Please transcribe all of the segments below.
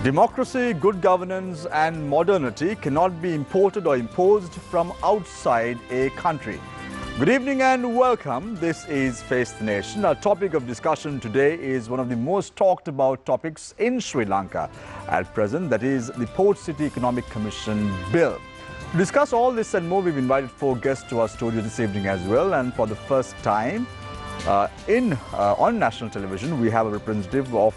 Democracy, good governance and modernity cannot be imported or imposed from outside a country. Good evening and welcome. This is Face the Nation. Our topic of discussion today is one of the most talked about topics in Sri Lanka at present, that is the Port City Economic Commission Bill. To discuss all this and more, we've invited four guests to our studio this evening as well, and for the first time on national television, we have a representative of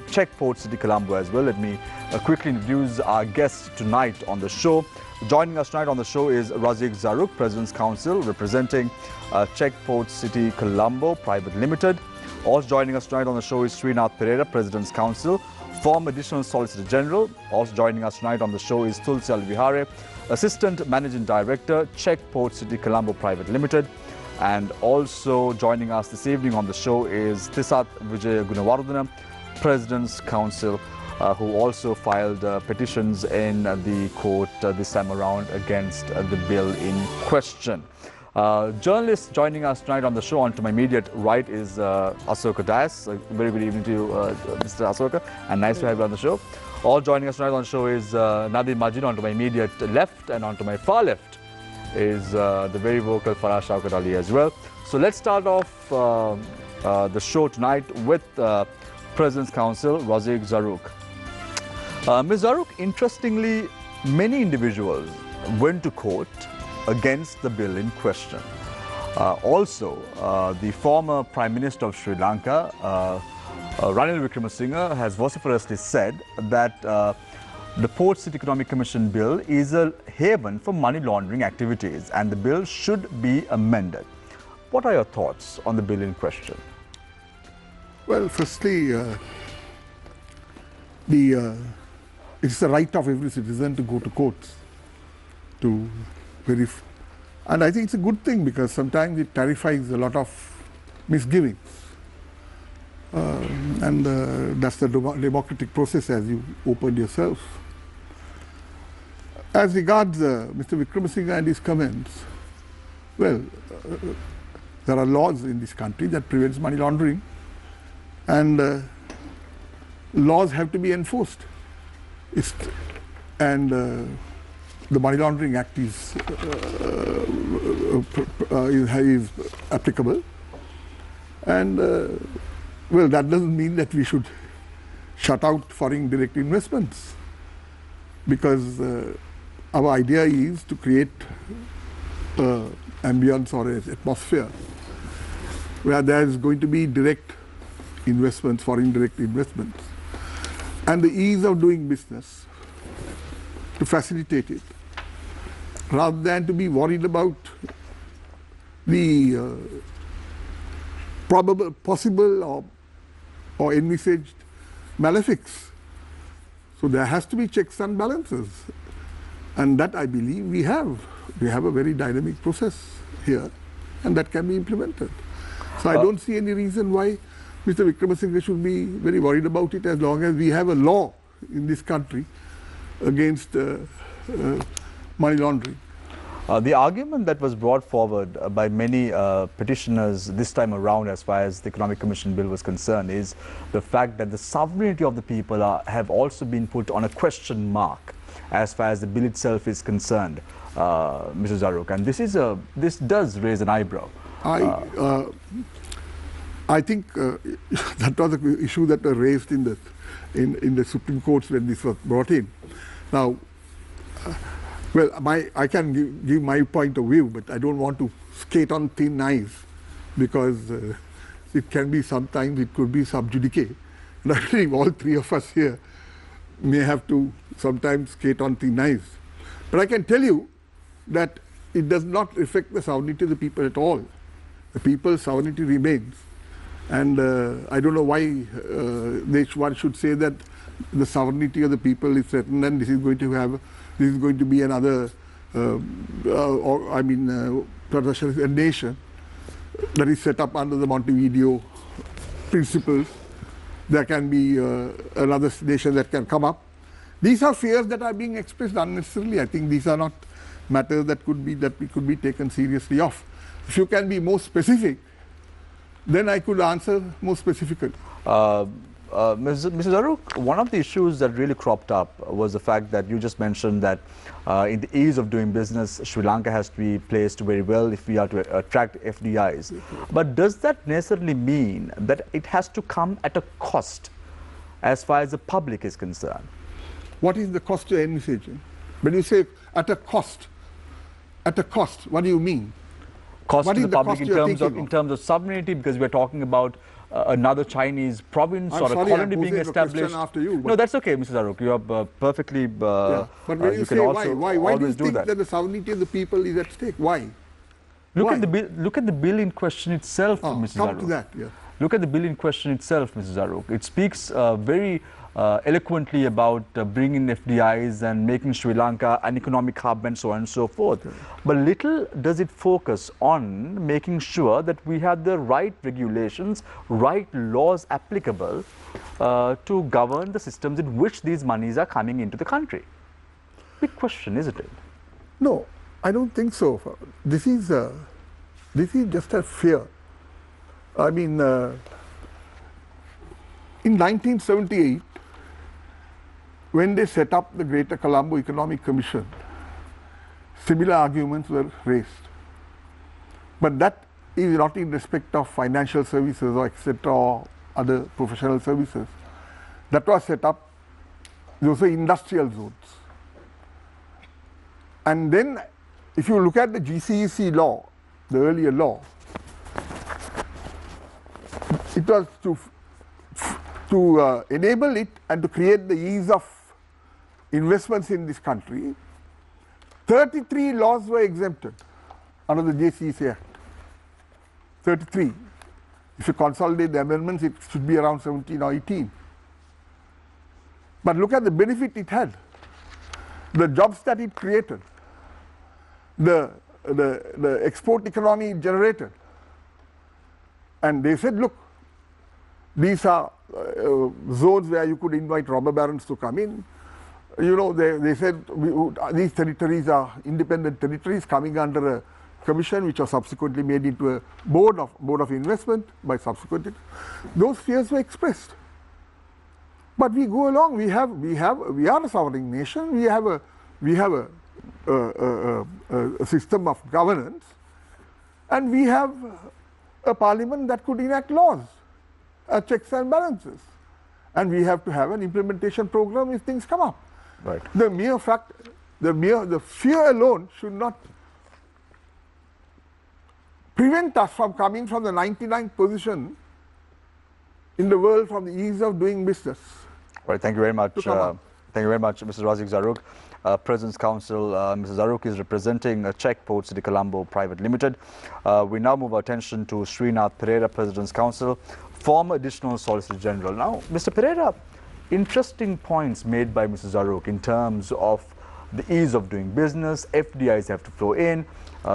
Czech Port City Colombo as well. Let me quickly introduce our guests tonight on the show. Joining us tonight on the show is Razik Zaruk, President's Counsel, representing Czech Port City Colombo Private Limited. Also joining us tonight on the show is Srinath Pereira, President's Counsel, former Additional Solicitor General. Also joining us tonight on the show is Tulsi Alvihare, Assistant Managing Director, Czech Port City Colombo Private Limited. And also joining us this evening on the show is Tisat Vijay Gunawardana, President's Counsel, who also filed petitions in the court this time around against the bill in question. Journalists joining us tonight on the show, on to my immediate right is Asoka Das. Very good evening to you, Mr. Asoka, and nice to have you on the show. All joining us tonight on the show is Nadim Majid on to my immediate left, and on to my far left is the very vocal Farah Shaukat Ali as well. So let's start off the show tonight with President's Counsel, Razik Zaruk. Ms. Zaruk, interestingly, many individuals went to court against the bill in question. Also, the former Prime Minister of Sri Lanka, Ranil Wickremesinghe, has vociferously said that the Port City Economic Commission Bill is a haven for money laundering activities and the bill should be amended. What are your thoughts on the bill in question? Well, firstly, it's the right of every citizen to go to courts to verify. And I think it's a good thing because sometimes it clarifies a lot of misgivings. That's the democratic process, as you opened yourself. As regards Mr. Wickremesinghe and his comments, well, there are laws in this country that prevents money laundering, and laws have to be enforced. The Money Laundering Act is applicable, and well, that doesn't mean that we should shut out foreign direct investments, because our idea is to create ambience or an atmosphere where there is going to be direct investments, foreign direct investments, and the ease of doing business to facilitate it, rather than to be worried about the possible or envisaged malefics. So there has to be checks and balances, and that I believe we have. We have a very dynamic process here, and that can be implemented. So I don't see any reason why Mr. Wickremesinghe should be very worried about it, as long as we have a law in this country against money laundering. The argument that was brought forward by many petitioners this time around, as far as the Economic Commission Bill was concerned, is the fact that the sovereignty of the people have also been put on a question mark as far as the bill itself is concerned, Mr. Zaruk, and this does raise an eyebrow. I think that was the issue that was raised in the Supreme Courts when this was brought in. Now, well, I can give my point of view, but I don't want to skate on thin ice, because it can be sometimes, it could be sub judice. And I believe all three of us here may have to sometimes skate on thin ice. But I can tell you that it does not affect the sovereignty of the people at all. The people's sovereignty remains. And I don't know why one should say that the sovereignty of the people is threatened and this is going to be another, a nation that is set up under the Montevideo principles. There can be another nation that can come up. These are fears that are being expressed unnecessarily. I think these are not matters that could be taken seriously of. If you can be more specific, then I could answer more specifically. Mrs. Aruk, one of the issues that really cropped up was the fact that you just mentioned that in the ease of doing business, Sri Lanka has to be placed very well if we are to attract FDIs. But does that necessarily mean that it has to come at a cost as far as the public is concerned? What is the cost you're envisaging? When you say at a cost, what do you mean? Cost What to is the the public cost in terms of sovereignty, because we're talking about another Chinese province I'm or sorry, a colony I'm being posing the established. question after you, No, that's okay, Mrs. Aruk. You are perfectly. Yeah. But when you can say also why do you always think that the sovereignty of the people is at stake? Why? Look at the bill in question itself, Mrs. Come Aruk. to that, yeah. Look at the bill in question itself, Mrs. Aruk. It speaks very eloquently about bringing FDIs and making Sri Lanka an economic hub and so on and so forth. Okay. But little does it focus on making sure that we have the right regulations, right laws applicable to govern the systems in which these monies are coming into the country. Big question, isn't it? No, I don't think so. This is just a fear. I mean, in 1978, when they set up the Greater Colombo Economic Commission, similar arguments were raised. But that is not in respect of financial services or etc. or other professional services. That was set up, those were industrial zones. And then if you look at the GCEC law, the earlier law, it was to enable it and to create the ease of investments in this country. 33 laws were exempted under the GCEC Act. 33. If you consolidate the amendments, it should be around 17 or 18. But look at the benefit it had, the jobs that it created, the export economy it generated. And they said, look, these are zones where you could invite robber barons to come in. You know, they said these territories are independent territories coming under a commission which was subsequently made into a board of investment by subsequent. Those fears were expressed. But we go along. We are a sovereign nation. We have a system of governance, and we have a parliament that could enact laws, checks and balances, and we have to have an implementation program if things come up. Right. The mere fact, the fear alone should not prevent us from coming from the 99th position in the world from the ease of doing business. Right. Thank you very much. Thank you very much, Mr. Razik Zaruk. President's Counsel, Mrs. Zaruk is representing Czech Port City Colombo Private Limited. We now move our attention to Srinath Pereira, President's Counsel, former Additional Solicitor General. Now, Mr. Pereira, interesting points made by Mrs. Zaruk in terms of the ease of doing business. FDIs have to flow in.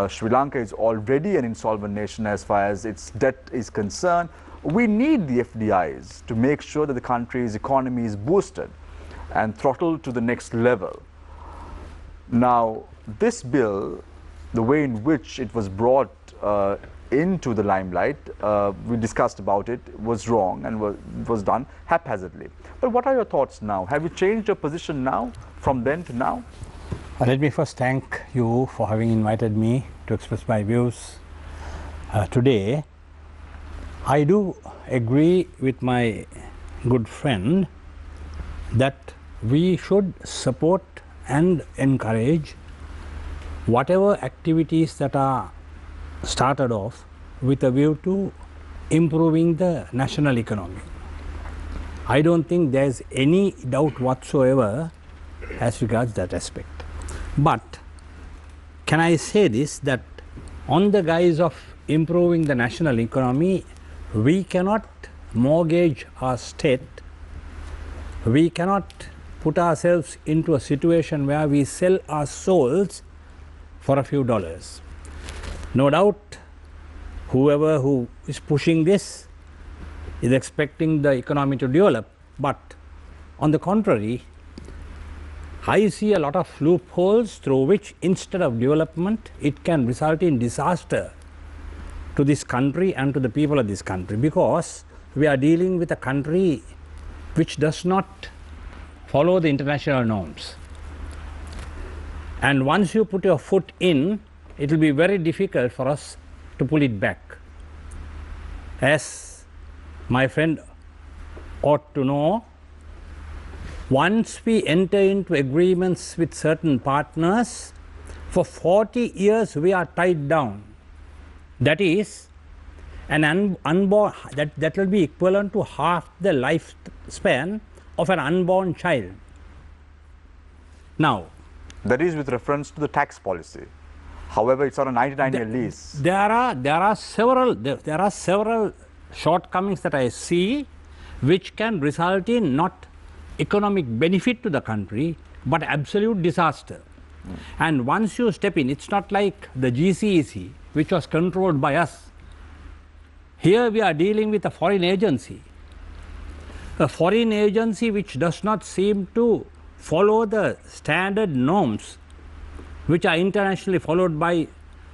Sri Lanka is already an insolvent nation as far as its debt is concerned. We need the FDIs to make sure that the country's economy is boosted and throttled to the next level. Now, this bill, the way in which it was brought into the limelight, we discussed about it, was wrong and was done haphazardly. But what are your thoughts now? Have you changed your position now, from then to now? Let me first thank you for having invited me to express my views today. I do agree with my good friend that we should support and encourage whatever activities that are started off with a view to improving the national economy. I don't think there's any doubt whatsoever as regards that aspect. But can I say this, that on the guise of improving the national economy, we cannot mortgage our state, we cannot put ourselves into a situation where we sell our souls for a few dollars. No doubt, whoever who is pushing this is expecting the economy to develop, but on the contrary, I see a lot of loopholes through which instead of development, it can result in disaster to this country and to the people of this country, because we are dealing with a country which does not follow the international norms. And once you put your foot in, it will be very difficult for us to pull it back. As my friend ought to know, once we enter into agreements with certain partners, for 40 years we are tied down. That is, an unborn, that will be equivalent to half the lifespan of an unborn child. Now, that is with reference to the tax policy. However, it's on a 99-year lease. There are several shortcomings that I see, which can result in not economic benefit to the country, but absolute disaster. And once you step in, it's not like the GCEC, which was controlled by us. Here we are dealing with a foreign agency which does not seem to follow the standard norms which are internationally followed by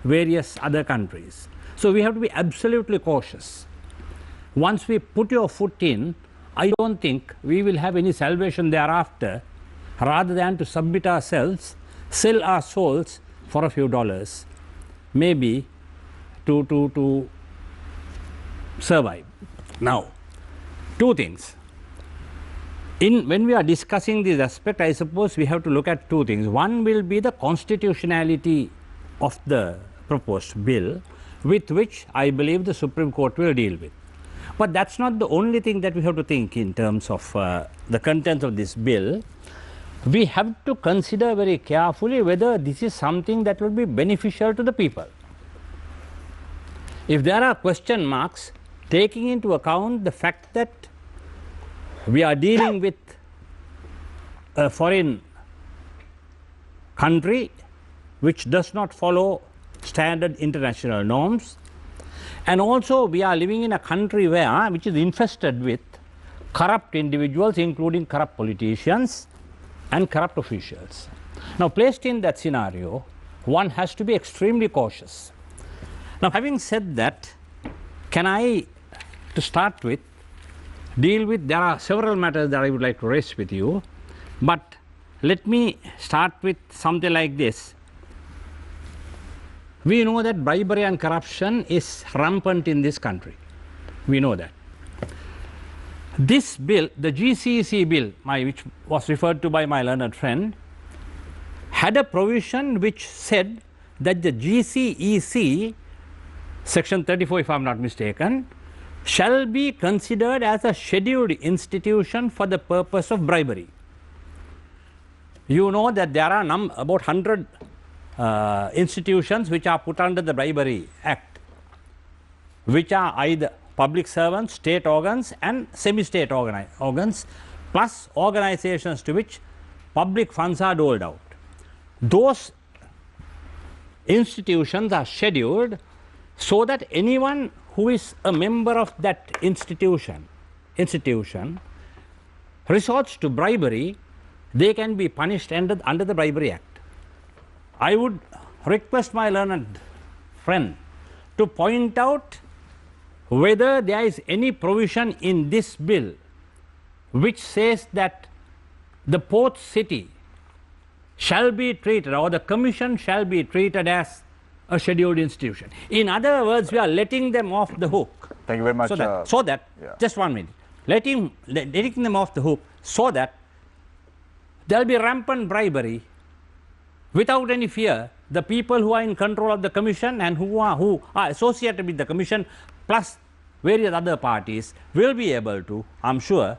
various other countries. So we have to be absolutely cautious. Once we put your foot in, I don't think we will have any salvation thereafter, rather than to submit ourselves, sell our souls for a few dollars, maybe to survive. Now, two things. When we are discussing this aspect, I suppose we have to look at two things. One will be the constitutionality of the proposed bill, with which I believe the Supreme Court will deal with. But that's not the only thing that we have to think in terms of the contents of this bill. We have to consider very carefully whether this is something that will be beneficial to the people. If there are question marks, taking into account the fact that we are dealing with a foreign country which does not follow standard international norms, and also we are living in a country which is infested with corrupt individuals, including corrupt politicians and corrupt officials. Now, placed in that scenario, one has to be extremely cautious. Now, having said that, can I, to start with, deal with, there are several matters that I would like to raise with you, but let me start with something like this. We know that bribery and corruption is rampant in this country. We know that. This bill, the GCEC bill, which was referred to by my learned friend, had a provision which said that the GCEC, section 34 if I am not mistaken, shall be considered as a scheduled institution for the purpose of bribery. You know that there are about 100 institutions which are put under the Bribery Act, which are either public servants, state organs and semi-state organs, plus organizations to which public funds are doled out. Those institutions are scheduled so that anyone who is a member of that institution resorts to bribery, they can be punished under the Bribery Act. I would request my learned friend to point out whether there is any provision in this bill which says that the port city shall be treated, or the commission shall be treated as a scheduled institution. In other words, we are letting them off the hook. Thank you very much. So that yeah. Just 1 minute, letting them off the hook so that there will be rampant bribery without any fear. The people who are in control of the commission and who are associated with the commission, plus various other parties, will be able to, I am sure,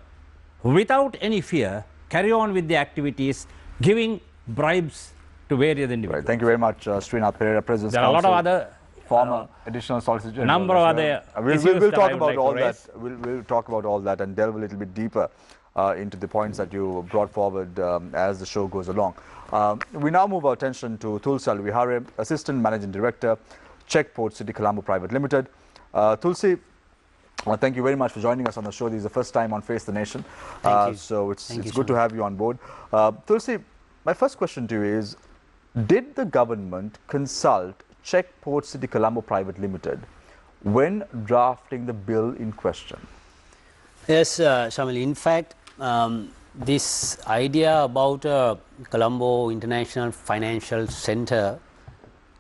without any fear, carry on with the activities, giving bribes to various individuals. Right. Thank you very much, Srinath Pereira, President's There are Counsel, a lot of other former additional Solicitor General. Number of other we'll talk about all that. We'll talk about all that and delve a little bit deeper into the points that you brought forward as the show goes along. We now move our attention to Tulsi Alvihare, Assistant Managing Director, Czech Port City Colombo Private Limited. Tulsi, thank you very much for joining us on the show. This is the first time on Face the Nation. Thank you. So it's good to have you on board. Tulsi, my first question to you is, did the government consult Czech Port City Colombo Private Limited when drafting the bill in question? Yes, Shamil. In fact, this idea about Colombo International Financial Center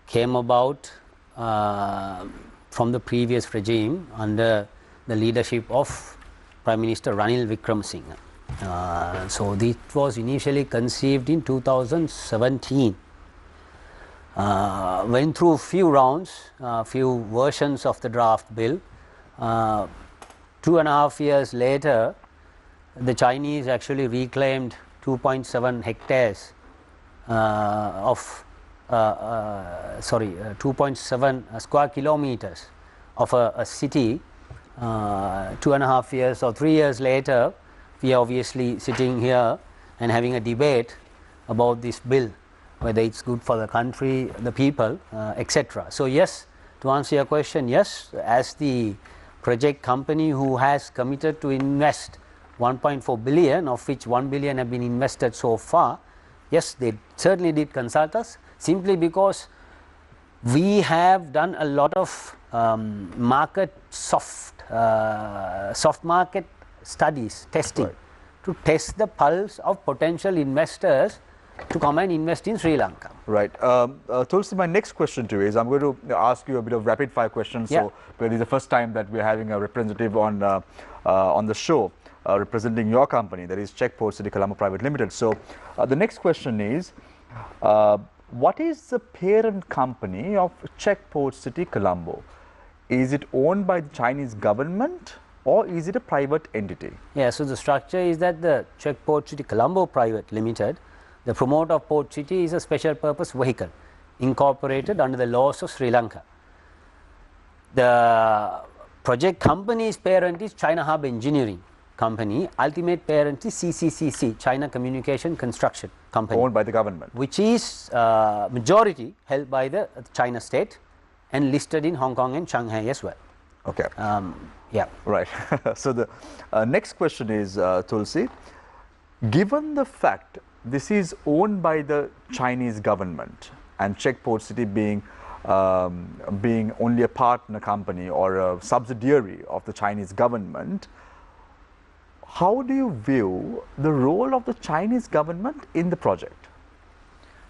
came about from the previous regime under the leadership of Prime Minister Ranil Wickremesinghe. So this was initially conceived in 2017. Went through few rounds, few versions of the draft bill. 2.5 years later, the Chinese actually reclaimed 2.7 hectares of 2.7 square kilometers of a city. 2.5 years or 3 years later, we are obviously sitting here and having a debate about this bill, whether it's good for the country, the people, etc. So yes, to answer your question, yes, as the project company who has committed to invest 1.4 billion, of which 1 billion have been invested so far, yes, they certainly did consult us, simply because we have done a lot of market soft market studies, testing, Right. to test the pulse of potential investors to come and invest in Sri Lanka. Right. Tulsi, my next question to you is, I'm going to ask you a bit of rapid fire questions. Yeah. So, because this is the first time that we're having a representative on the show representing your company, that is Czech Port City Colombo Private Limited. So, the next question is, what is the parent company of Czech Port City Colombo? Is it owned by the Chinese government or is it a private entity? Yeah, so the structure is that the Czech Port City Colombo Private Limited, the promoter of Port City, is a special purpose vehicle incorporated under the laws of Sri Lanka. The project company's parent is China Hub Engineering Company, ultimate parent is CCCC, China Communication Construction Company, Owned by the government. which is majority held by the China state and listed in Hong Kong and Shanghai as well. Okay. Yeah. Right. So, the next question is, Tulsi, given the fact this is owned by the Chinese government and Czech Port City being only a partner company or a subsidiary of the Chinese government, how do you view the role of the Chinese government in the project?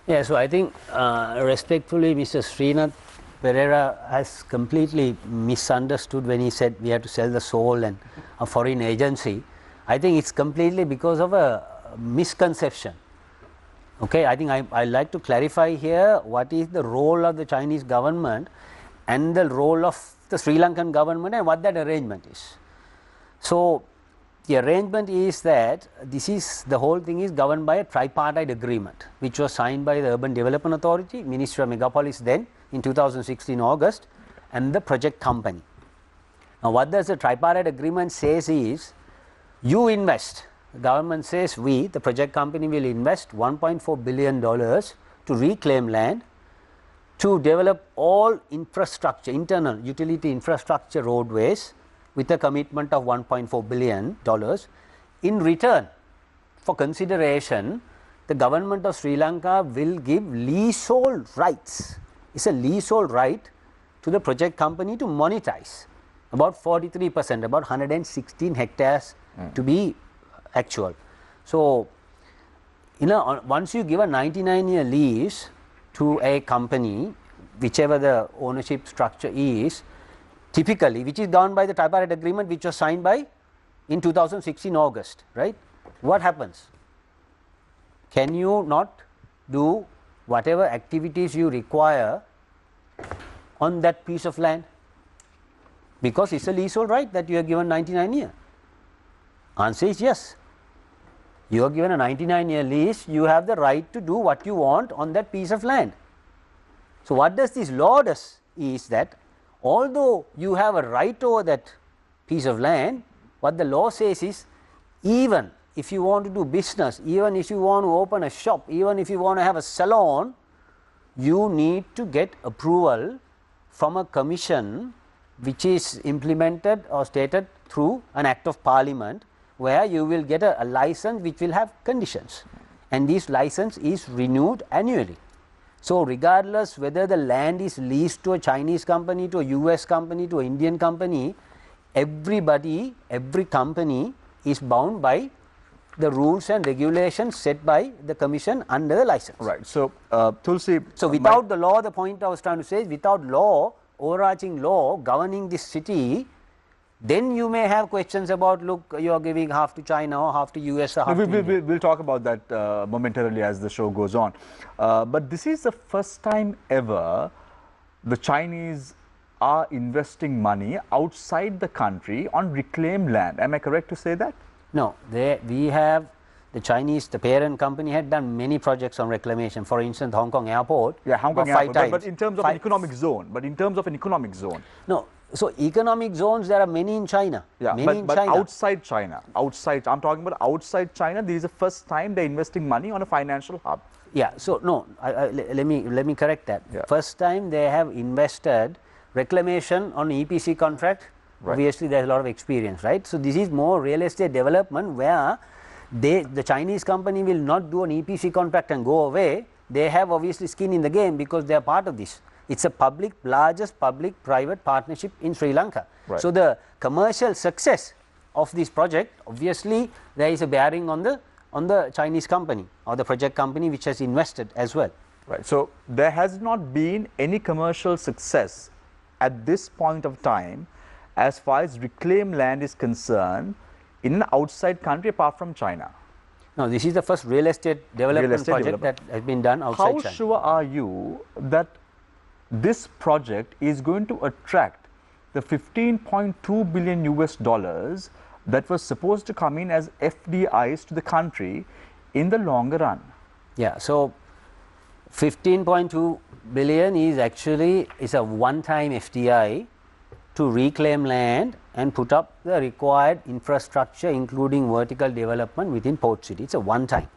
Yeah, so I think respectfully, Mr. Srinath Pereira has completely misunderstood when he said we have to sell the soul and a foreign agency. I think it's completely because of a misconception. Okay, I think I like to clarify here what is the role of the Chinese government and the role of the Sri Lankan government and what that arrangement is. So, the arrangement is that the whole thing is governed by a tripartite agreement, which was signed by the Urban Development Authority, Ministry of Megapolis then in 2016 August, and the project company. Now, what does the tripartite agreement says is, you invest, the government says we, the project company, will invest $1.4 billion to reclaim land, to develop all infrastructure, internal utility infrastructure roadways, with a commitment of $1.4 billion. In return, for consideration, the government of Sri Lanka will give leasehold rights. It's a leasehold right to the project company to monetize about 43%, about 116 hectares to be actual. So, once you give a 99-year lease to a company, whichever the ownership structure is, typically, which is done by the tripartite agreement, which was signed by in 2016 August, right? What happens? Can you not do whatever activities you require on that piece of land? Because it's a leasehold right that you are given 99 years. Answer is yes. You are given a 99-year lease, you have the right to do what you want on that piece of land. So, what does this law does is that although you have a right over that piece of land, what the law says is, even if you want to do business, even if you want to open a shop, even if you want to have a salon, you need to get approval from a commission which is implemented or stated through an act of parliament, where you will get a license which will have conditions, and this license is renewed annually. So, regardless whether the land is leased to a Chinese company, to a US company, to an Indian company, everybody, every company is bound by the rules and regulations set by the Commission under the license. Right. So, Tulsi. So, without the law, the point I was trying to say is without law, overarching law governing this city, then you may have questions about, look, you are giving half to China or half to US or half to India. We'll talk about that momentarily as the show goes on. But this is the first time ever the Chinese are investing money outside the country on reclaimed land. Am I correct to say that? No, we have the Chinese, the parent company had done many projects on reclamation. For instance, Hong Kong Airport. Yeah, Hong Kong Airport. But in terms of an economic zone. No, so economic zones, there are many in China. Yeah, but outside China, I'm talking about outside China, this is the first time they're investing money on a financial hub. Yeah, so no, let me correct that. Yeah. First time they have invested reclamation on EPC contract. Right. Obviously, there's a lot of experience, right? So this is more real estate development where the Chinese company will not do an EPC contract and go away. They have obviously skin in the game because they are part of this. It's a largest public-private partnership in Sri Lanka. Right. So the commercial success of this project, obviously, there is a bearing on the Chinese company or the project company which has invested as well. Right. So there has not been any commercial success at this point of time as far as reclaimed land is concerned in an outside country apart from China. No, this is the first real estate development project that has been done outside China. How sure are you that this project is going to attract the 15.2 billion US dollars that was supposed to come in as FDIs to the country in the longer run? Yeah, so 15.2 billion is actually a one-time FDI to reclaim land and put up the required infrastructure, including vertical development within Port City. It's a one-time.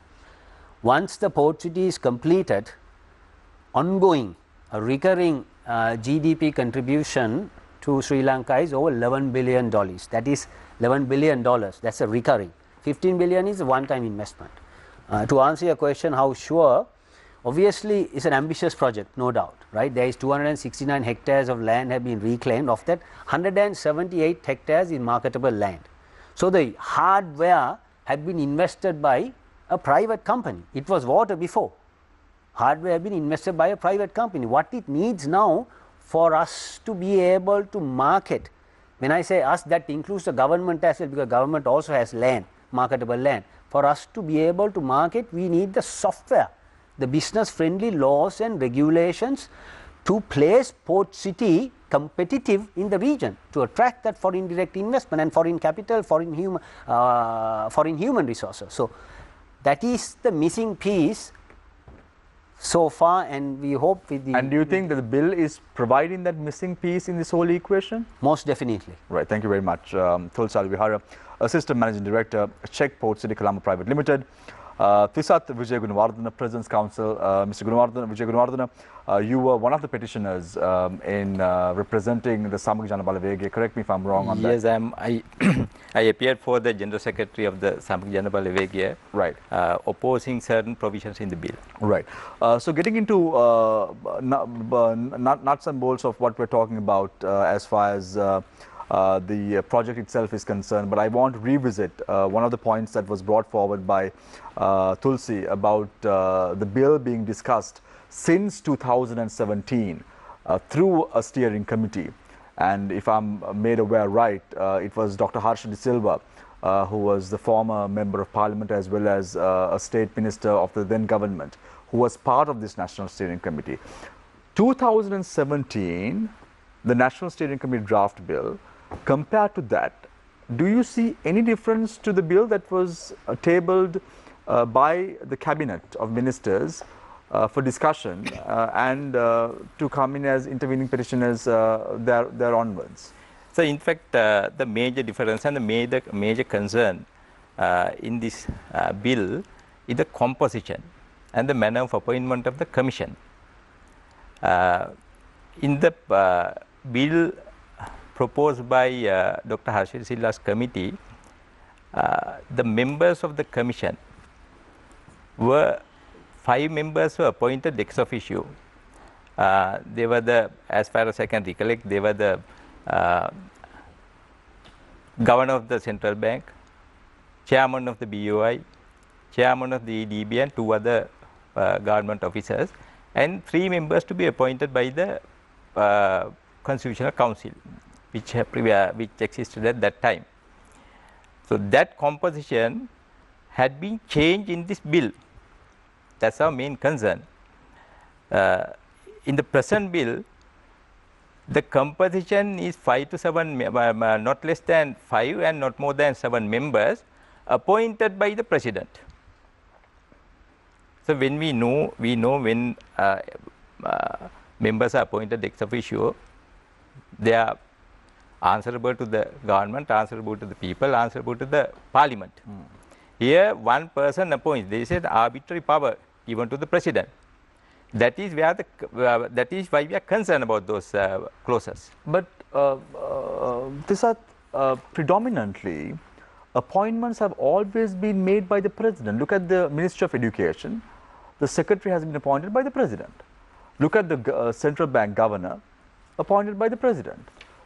Once the Port City is completed, ongoing, a recurring GDP contribution to Sri Lanka is over $11 billion. That is $11 billion. That's a recurring. 15 billion is a one-time investment. To answer your question, how sure? Obviously, it's an ambitious project, no doubt, right? There is 269 hectares of land have been reclaimed. Of that, 178 hectares is marketable land. So the hardware had been invested by a private company. It was water before. Hardware had been invested by a private company. What it needs now for us to be able to market, when I say us, that includes the government as well, because government also has land, marketable land. For us to be able to market, we need the software, the business friendly laws and regulations to place Port City competitive in the region, to attract that foreign direct investment and foreign capital, foreign human resources. So that is the missing piece so far, and we hope with the... And do you think that the bill is providing that missing piece in this whole equation? Most definitely. Right, thank you very much. Tulsi Vihara, Assistant Managing Director, Czech Port City Colombo Private Limited. Thisat Vijay Gunawardena, President's Counsel. Mr. Vijay Gunawardena, you were one of the petitioners in representing the Samag Jana Balawegaya. Correct me if I'm wrong on that. Yes, I appeared for the General Secretary of the Samag Jana Balawegaya, right, opposing certain provisions in the bill. Right. So getting into nuts and bolts of what we're talking about as far as the project itself is concerned, but I want to revisit one of the points that was brought forward by Tulsi about the bill being discussed since 2017 through a steering committee. And if I'm made aware right, it was Dr. Harsha De Silva, who was the former member of parliament as well as a state minister of the then government, who was part of this national steering committee. 2017, the national steering committee draft bill. Compared to that, do you see any difference to the bill that was tabled by the cabinet of ministers for discussion and to come in as intervening petitioners there onwards? So in fact, the major difference and the major concern in this bill is the composition and the manner of appointment of the commission. In the bill proposed by Dr. Harsha De Silva's committee, the members of the commission were 5 members were appointed ex officio. They were as far as I can recollect, they were the governor of the central bank, chairman of the BOI, chairman of the EDB and 2 other government officers, and 3 members to be appointed by the Constitutional Council, which existed at that time. So that composition had been changed in this bill. That's our main concern. In the present bill, the composition is 5 to 7, not less than 5 and not more than 7 members appointed by the president. So when we know when members are appointed ex officio, they are answerable to the government, answerable to the people, answerable to the parliament. Here, one person appoints. There is an arbitrary power given to the president. That is where that is why we are concerned about those clauses. But these are predominantly appointments have always been made by the president. Look at the Ministry of Education. The secretary has been appointed by the president. Look at the central bank governor, appointed by the president.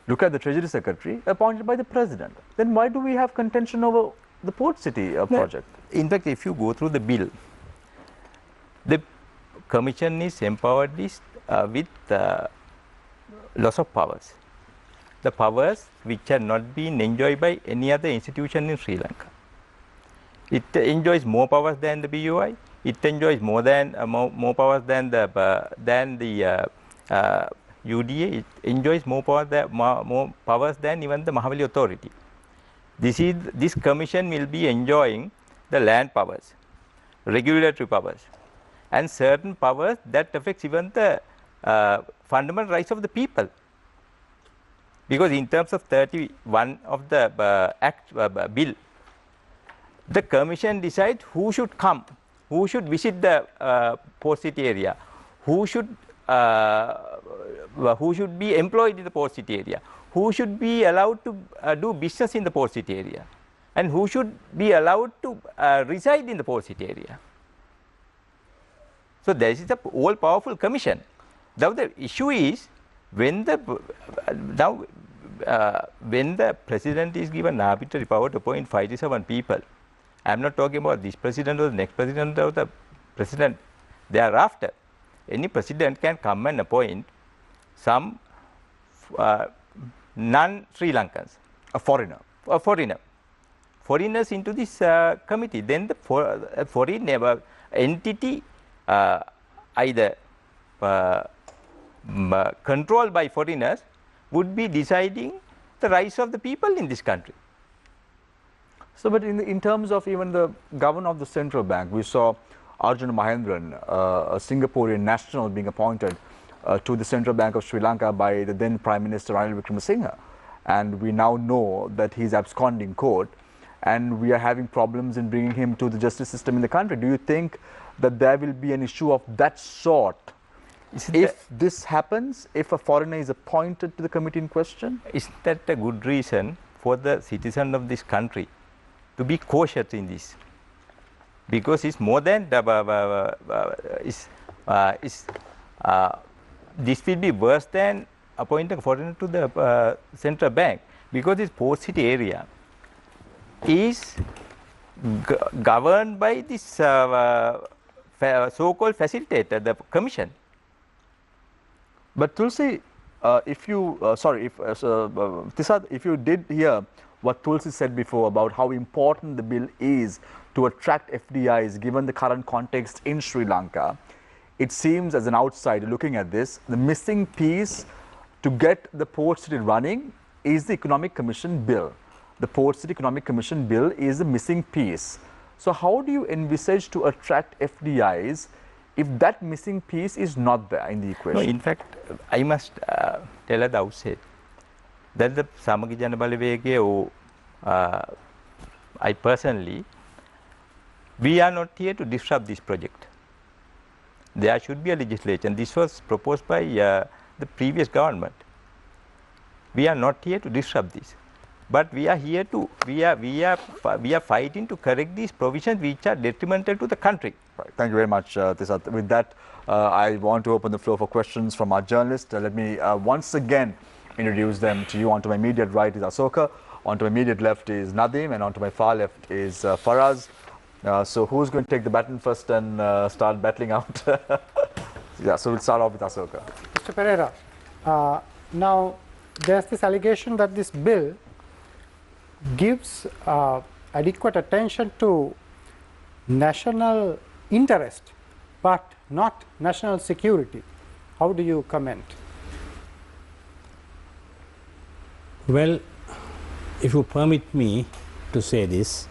Look at the treasury secretary, appointed by the president. Then why do we have contention over the port city project? In fact, if you go through the bill, the commission is empowered with loss of powers. The powers which have not been enjoyed by any other institution in Sri Lanka. It enjoys more powers than the BOI. It enjoys more powers than the UDA. It enjoys more powers than even the Mahavali authority. This commission will be enjoying the land powers, regulatory powers, and certain powers that affects even the fundamental rights of the people. Because in terms of 31 of the bill, the commission decides who should come, who should visit the port city area, who should be employed in the port city area, who should be allowed to do business in the port city area, and who should be allowed to reside in the port city area. So this is a all-powerful commission. Now the issue is when the president is given arbitrary power to appoint 5 to 7 people. I am not talking about this president or the next president or the president thereafter. Any president can come and appoint some non-Sri Lankans, foreigners into this committee. Then the foreign entity either controlled by foreigners would be deciding the rights of the people in this country. So, but in terms of even the governor of the central bank, we saw Arjun Mahendran, a Singaporean national, being appointed to the Central Bank of Sri Lanka by the then Prime Minister Ranil Wickremesinghe, and we now know that he is absconding court, and we are having problems in bringing him to the justice system in the country. Do you think that there will be an issue of that sort if this happens, if a foreigner is appointed to the committee in question? Is that a good reason for the citizen of this country to be cautious in this? Because it's more than this will be worse than appointing a foreigner to the central bank, because this port city area is governed by this so-called facilitator, the commission. But Tulsi, if you did hear what Tulsi said before about how important the bill is to attract FDIs given the current context in Sri Lanka, it seems as an outsider looking at this, the missing piece to get the Port City running is the Economic Commission bill. The Port City Economic Commission bill is the missing piece. So how do you envisage to attract FDIs if that missing piece is not there in the equation? No, in fact, I must tell at the outset that the Samagi Jana Balawegaya, or I personally, we are not here to disrupt this project. There should be a legislation. This was proposed by the previous government. We are not here to disrupt this, but we are here to we are fighting to correct these provisions which are detrimental to the country. Right. Thank you very much, Tisat. With that, I want to open the floor for questions from our journalists. Let me once again introduce them to you. Onto my immediate right is Asoka, onto my immediate left is Nadim, and onto my far left is Faraz. So who's going to take the baton first and start battling out? Yeah, so we'll start off with Asoka. Mr. Pereira, now there's this allegation that this bill gives adequate attention to national interest but not national security. How do you comment? Well, if you permit me to say this,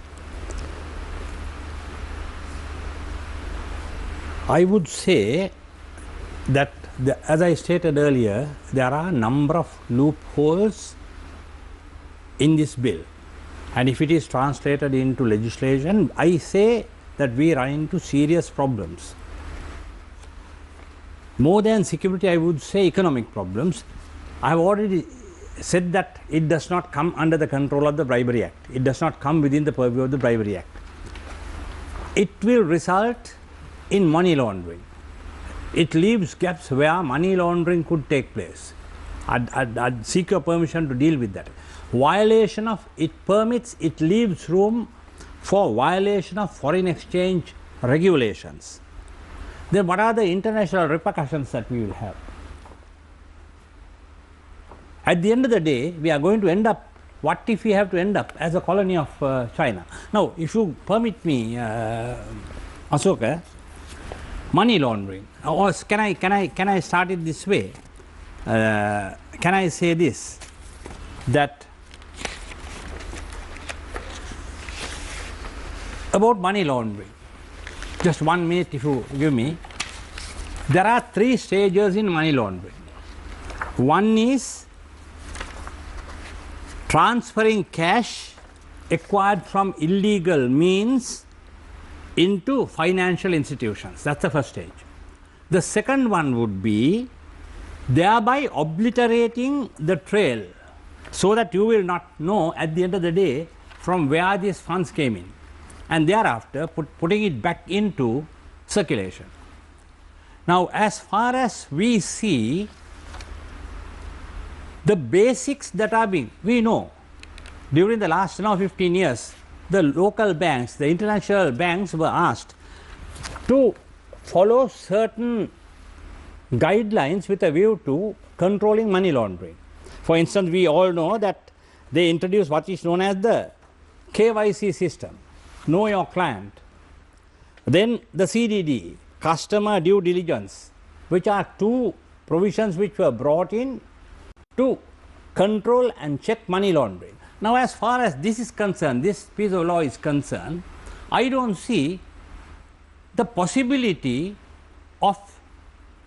I would say that as I stated earlier, there are a number of loopholes in this bill, and if it is translated into legislation, I say that we run into serious problems. More than security, I would say economic problems. I have already said that it does not come under the control of the Bribery Act. It does not come within the purview of the Bribery Act. It will result in money laundering. It leaves gaps where money laundering could take place. I'd seek your permission to deal with that. Violation of it permits, it leaves room for violation of foreign exchange regulations. Then what are the international repercussions that we will have? At the end of the day, we are going to end up, what if we have to end up as a colony of China? Now, if you permit me, Asoka, money laundering, or can I start it this way? Can I say this, that about money laundering, just 1 minute if you give me, there are 3 stages in money laundering. One is transferring cash acquired from illegal means into financial institutions. That's the first stage. The second one would be thereby obliterating the trail so that you will not know at the end of the day from where these funds came in, and thereafter putting it back into circulation. Now, as far as we see, the basics that are being, we know during the last 15 years, the local banks, the international banks were asked to follow certain guidelines with a view to controlling money laundering. For instance, we all know that they introduced what is known as the KYC system, know your client. Then the CDD, customer due diligence, which are 2 provisions which were brought in to control and check money laundering. Now, as far as this is concerned, this piece of law is concerned, I don't see the possibility of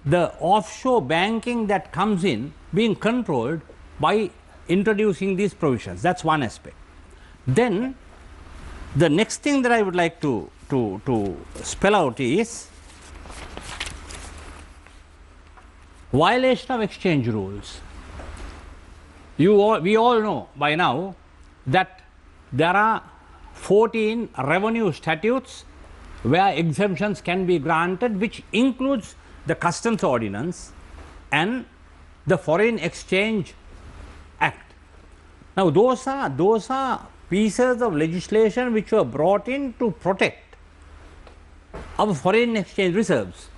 the offshore banking that comes in being controlled by introducing these provisions. That's one aspect. Then the next thing that I would like to spell out is violation of exchange rules. We all know by now that there are 14 revenue statutes where exemptions can be granted, which includes the Customs Ordinance and the Foreign Exchange Act. Now, those are pieces of legislation which were brought in to protect our foreign exchange reserves.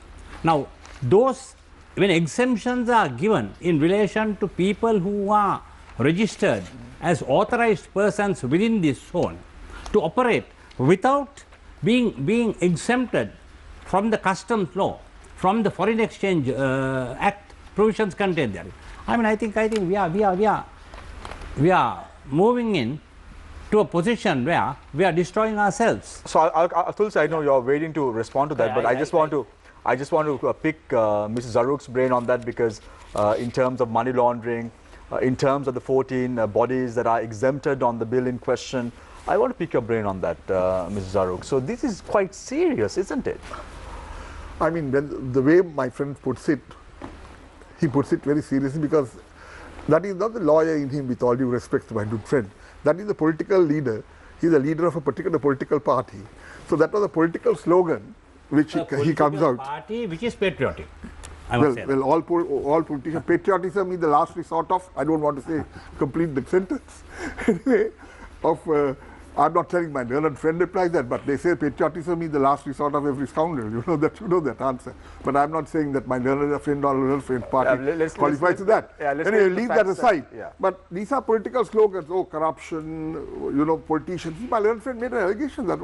Now, those, when exemptions are given in relation to people who are registered as authorized persons within this zone to operate without being exempted from the customs law, from the Foreign Exchange Act provisions contained there. I mean, I think we are moving in to a position where we are destroying ourselves. So, Tulsi, I know you are waiting to respond to that, but I just want to pick Mrs. Zaruk's brain on that, because in terms of money laundering, in terms of the 14 bodies that are exempted on the bill in question, I want to pick your brain on that, Mrs. Zaruk. So this is quite serious, isn't it? I mean, the way my friend puts it, he puts it very seriously, because that is not the lawyer in him, with all due respect to my good friend. That is the political leader. He is the leader of a particular political party. So that was a political slogan which he comes out. Party which is patriotic. Well, all politicians, patriotism is the last resort of, I don't want to say complete the sentence, anyway, of I'm not telling my learned friend replies that, but they say patriotism is the last resort of every scoundrel. You know that answer. But I'm not saying that my learned friend or learned friend party qualifies to that. Anyway, leave that aside. But these are political slogans. Oh, corruption, politicians. My learned friend made an allegation that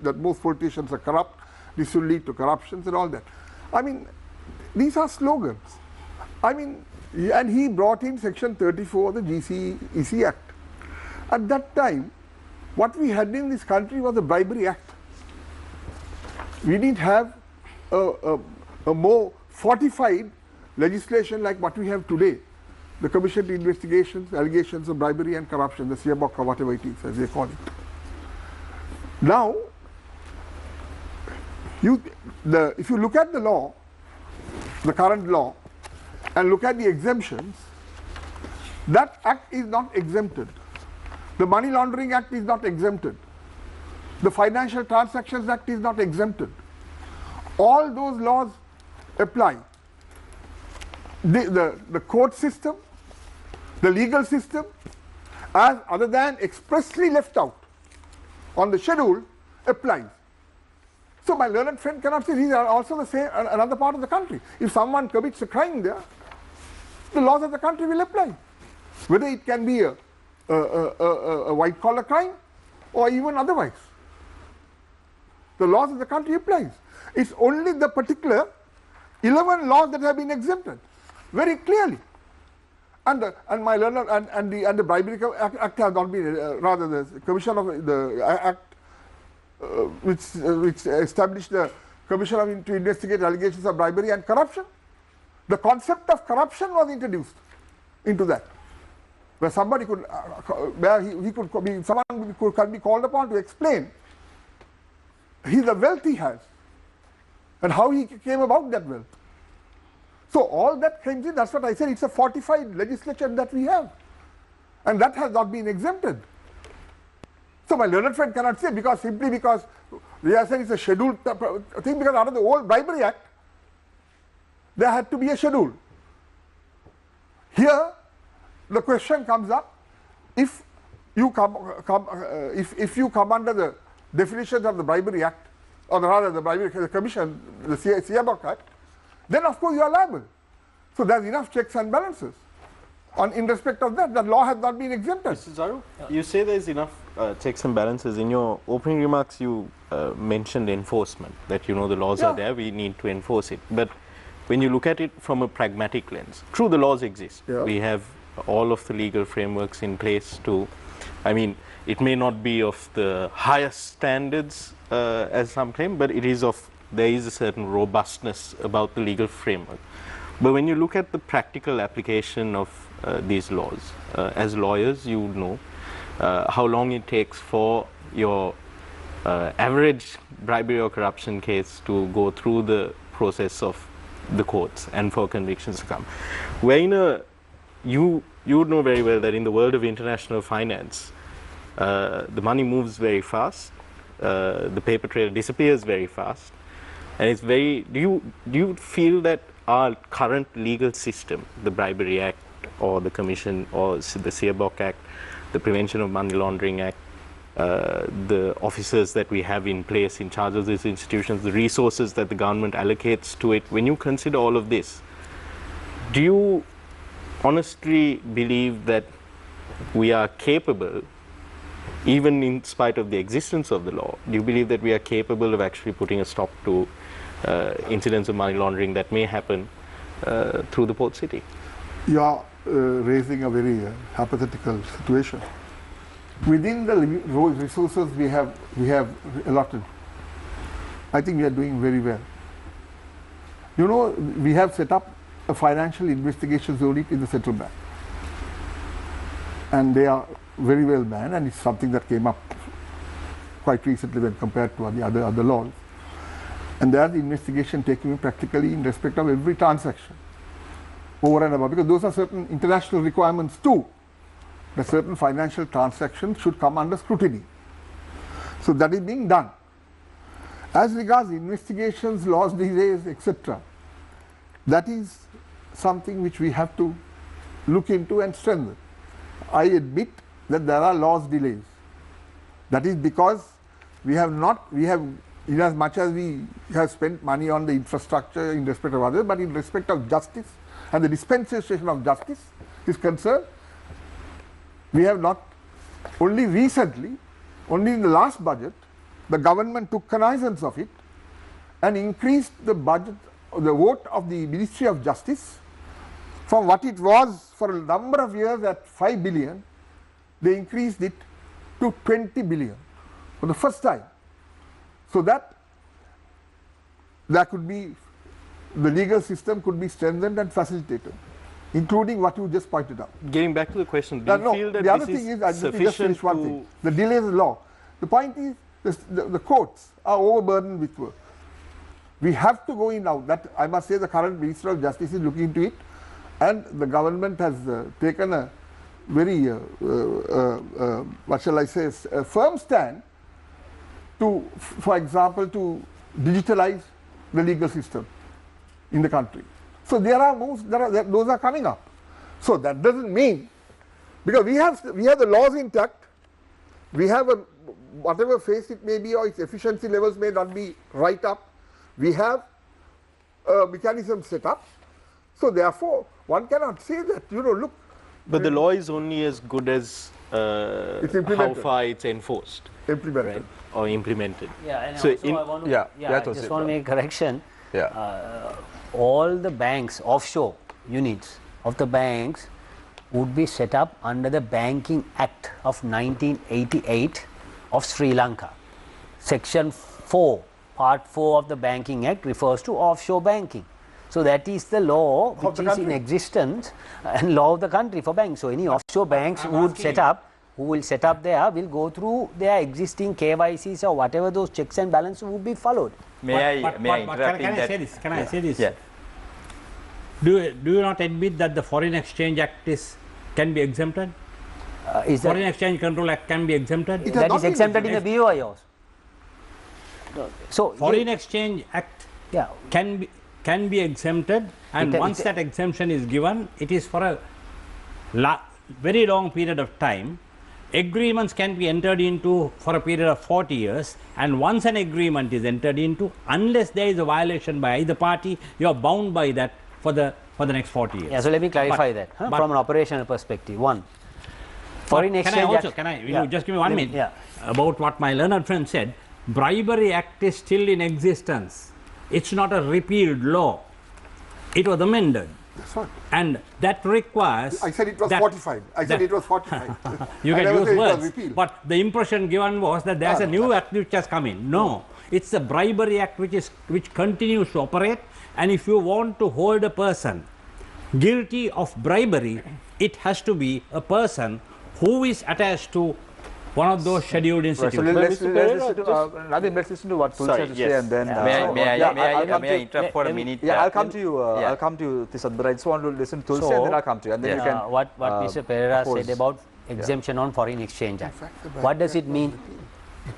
that most politicians are corrupt. This will lead to corruptions and all that. I mean, these are slogans. I mean, and he brought in Section 34 of the GCEC Act. At that time, what we had in this country was the Bribery Act. We didn't have a more fortified legislation like what we have today. The Commission to Investigations, allegations of bribery and corruption, the CBOC or whatever it is, as they call it. Now, if you look at the law, the current law, and look at the exemptions, that act is not exempted. The Money Laundering Act is not exempted. The Financial Transactions Act is not exempted. All those laws apply. The court system, the legal system, as other than expressly left out on the schedule, applies. So my learned friend cannot say these are also the same another part of the country. If someone commits a crime there, the laws of the country will apply. Whether it can be a white-collar crime or even otherwise. The laws of the country applies. It's only the particular 11 laws that have been exempted very clearly. And my learner and the Bribery Act has not been rather the Commission of the Act which established the Commission to investigate allegations of bribery and corruption. The concept of corruption was introduced into that, where somebody could, someone could be called upon to explain the wealth he has and how he came about that wealth. So all that comes in. That's what I said. It's a fortified legislation that we have, and that has not been exempted. So my learned friend cannot say simply because they are saying it's a scheduled thing, because out of the old Bribery Act there had to be a schedule. Here the question comes up, if you come under the definitions of the Bribery Act, or rather the Commission, the CBOC Act, then of course you are liable. So there's enough checks and balances in respect of that. That law has not been exempted. Mr. Zaru, you say there's enough checks and balances. In your opening remarks, you mentioned enforcement, that the laws are there, we need to enforce it. But when you look at it from a pragmatic lens, true, the laws exist. We have all of the legal frameworks in place to, it may not be of the highest standards as some claim, but there is a certain robustness about the legal framework. But when you look at the practical application of these laws, as lawyers, you know how long it takes for your average bribery or corruption case to go through the process of the courts and for convictions to come. Where you would know very well that in the world of international finance, the money moves very fast, the paper trail disappears very fast, and it's very. Do you feel that our current legal system, the Bribery Act or the Commission or the CBOC Act, the Prevention of Money Laundering Act, the officers that we have in place in charge of these institutions, the resources that the government allocates to it, when you consider all of this, do you honestly believe that we are capable, even in spite of the existence of the law, do you believe that we are capable of actually putting a stop to incidents of money laundering that may happen through the port city? You are raising a very hypothetical situation. Within the resources we have allotted, I think we are doing very well. We have set up a financial investigations unit in the central bank, and they are very well manned, and it's something that came up quite recently when compared to the other laws. And there the investigation taking practically in respect of every transaction over and above, because those are certain international requirements too, that certain financial transactions should come under scrutiny. So that is being done. As regards investigations, laws, delays, etc., that is something which we have to look into and strengthen. I admit that there are laws delays. That is because we have, in as much as we have spent money on the infrastructure in respect of others, but in respect of justice and the dispensation of justice is concerned, we have not. Only recently, only in the last budget, the government took cognizance of it and increased the budget, the vote of the Ministry of Justice from what it was for a number of years at 5 billion, they increased it to 20 billion for the first time. So that there could be, the legal system could be strengthened and facilitated, including what you just pointed out. Getting back to the question, do you feel that the other this thing is, sufficient finish one thing, the delays in law. The point is, the courts are overburdened with work. We have to go in now. That I must say, the current Minister of Justice is looking into it, and the government has taken a very, what shall I say, a firm stand to, for example, to digitalize the legal system in the country. So there are moves, those are coming up. So that doesn't mean, because we have the laws intact, we have a, whatever phase it may be or its efficiency levels may not be right up, we have a mechanism set up. So therefore, one cannot say that, look. But the law is only as good as how far it's enforced. Implemented. Right? Or implemented. Yeah, and so also I want to, I just want to make a correction. All the banks, offshore units of the banks would be set up under the Banking Act of 1988 of Sri Lanka. Section 4, Part 4 of the Banking Act refers to offshore banking. So that is the law which is in existence and law of the country for banks. So any offshore banks who will set up there will go through their existing KYCs or whatever those checks and balances would be followed. Can I say this? Yeah. Do you not admit that the Foreign Exchange Act can be exempted? Foreign Exchange Control Act can be exempted? That is exempted in the BOI also. So Foreign Exchange Act can be exempted, and once that exemption is given, it is for a very long period of time. Agreements can be entered into for a period of 40 years, and once an agreement is entered into, unless there is a violation by either party, you are bound by that for the next 40 years. Yeah, so let me clarify that from an operational perspective. One, Foreign Exchange Act. Just give me 1 minute about what my learned friend said. Bribery Act is still in existence. It's not a repealed law. It was amended. That's right. And that requires. I said it was 45. It was 45. You can use words. But the impression given was that there's a new act which has come in. No, it's the Bribery Act which continues to operate. And if you want to hold a person guilty of bribery, it has to be a person who is attached to one of those scheduled institutions. Let's listen to what Tulsi has to say, and then may I interrupt for a minute? Yeah, I'll come to you. I'll come to you, Tisad, but I just want to listen to Tulsi, and then I'll come to you, and then you can. What Mr. Pereira said about exemption on Foreign Exchange Act. What does it mean?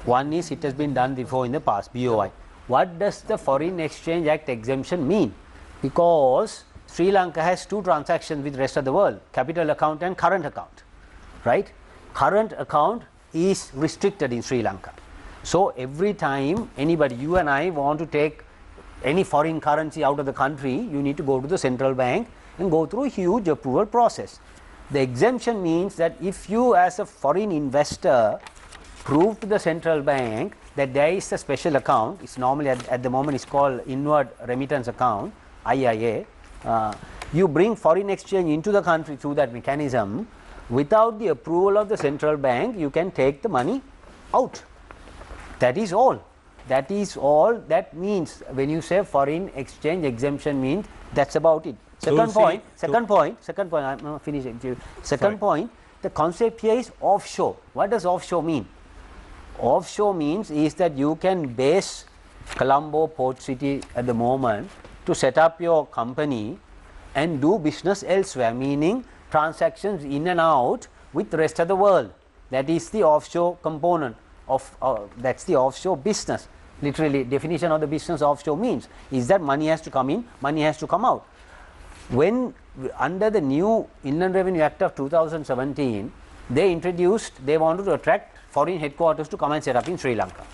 One is it has been done before in the past, BOI. What does the Foreign Exchange Act exemption mean? Because Sri Lanka has two transactions with the rest of the world, capital account and current account, right? Current account is restricted in Sri Lanka. So every time anybody, you and I, want to take any foreign currency out of the country, you need to go to the central bank and go through a huge approval process. The exemption means that if you as a foreign investor prove to the central bank that there is a special account, it's normally at the moment it's called inward remittance account, IIA, you bring foreign exchange into the country through that mechanism. Without the approval of the central bank, you can take the money out. That is all. That is all. That means when you say foreign exchange exemption means that's about it. Second point, I'm not finishing. Second point, the concept here is offshore. What does offshore mean? Offshore means is that you can base Colombo Port City at the moment to set up your company and do business elsewhere, meaning transactions in and out with the rest of the world. That is the offshore component of that's the offshore business. Literally, definition of the business offshore means is that money has to come in, money has to come out. When under the new Inland Revenue Act of 2017, they wanted to attract foreign headquarters to come and set up in Sri Lanka.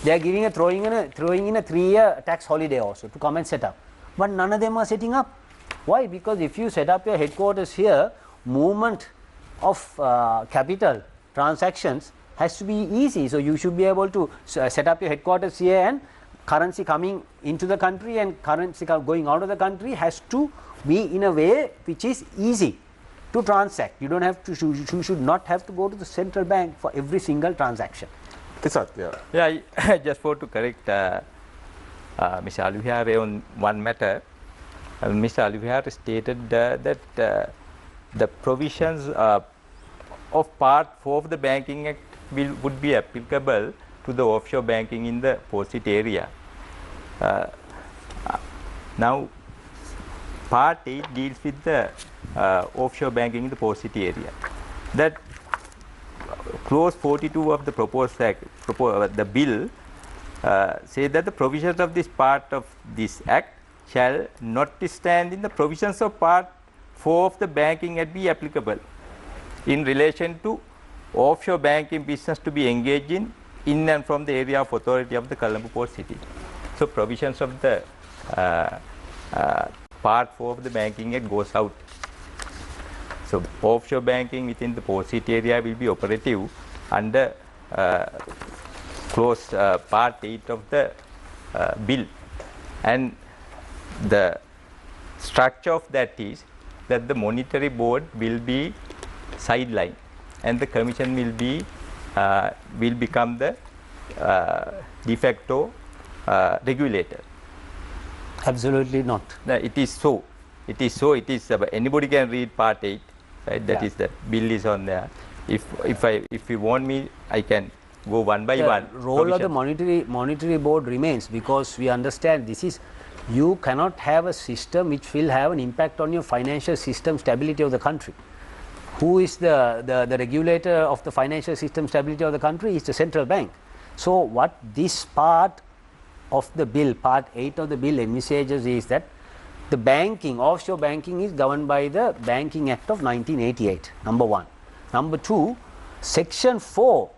They are giving throwing in a 3-year tax holiday also to come and set up. But none of them are setting up. Why? Because if you set up your headquarters here, movement of capital transactions has to be easy. So you should be able to set up your headquarters here, and currency coming into the country and currency going out of the country has to be in a way which is easy to transact. You don't have to. You should not have to go to the central bank for every single transaction. Yeah, I just want to correct Mr. Alivihara on one matter. Mr. Alivihara stated that the provisions of Part 4 of the Banking Act would be applicable to the offshore banking in the POSIT area. Now, Part 8 deals with the offshore banking in the POSIT area. That clause 42 of the proposed act, the bill, say that the provisions of this part of this act shall notwithstanding the provisions of Part 4 of the Banking Act be applicable in relation to offshore banking business to be engaged in and from the area of authority of the Colombo Port City. So provisions of the Part 4 of the Banking Act goes out. So offshore banking within the Port City area will be operative under clause Part 8 of the bill, and the structure of that is that the monetary board will be sidelined and the commission will become the de facto regulator. Absolutely not. No, it is so. It is so. It is. Anybody can read Part 8. Right? That is the bill is on there. If you want me, I can go one by one. The role of the monetary board remains, because we understand this is, you cannot have a system which will have an impact on your financial system stability of the country. Who is the regulator of the financial system stability of the country? Is the central bank. So what this part of the bill, Part 8 of the bill, envisages is that the banking, offshore banking, is governed by the Banking Act of 1988, number 1. Number 2, Section 4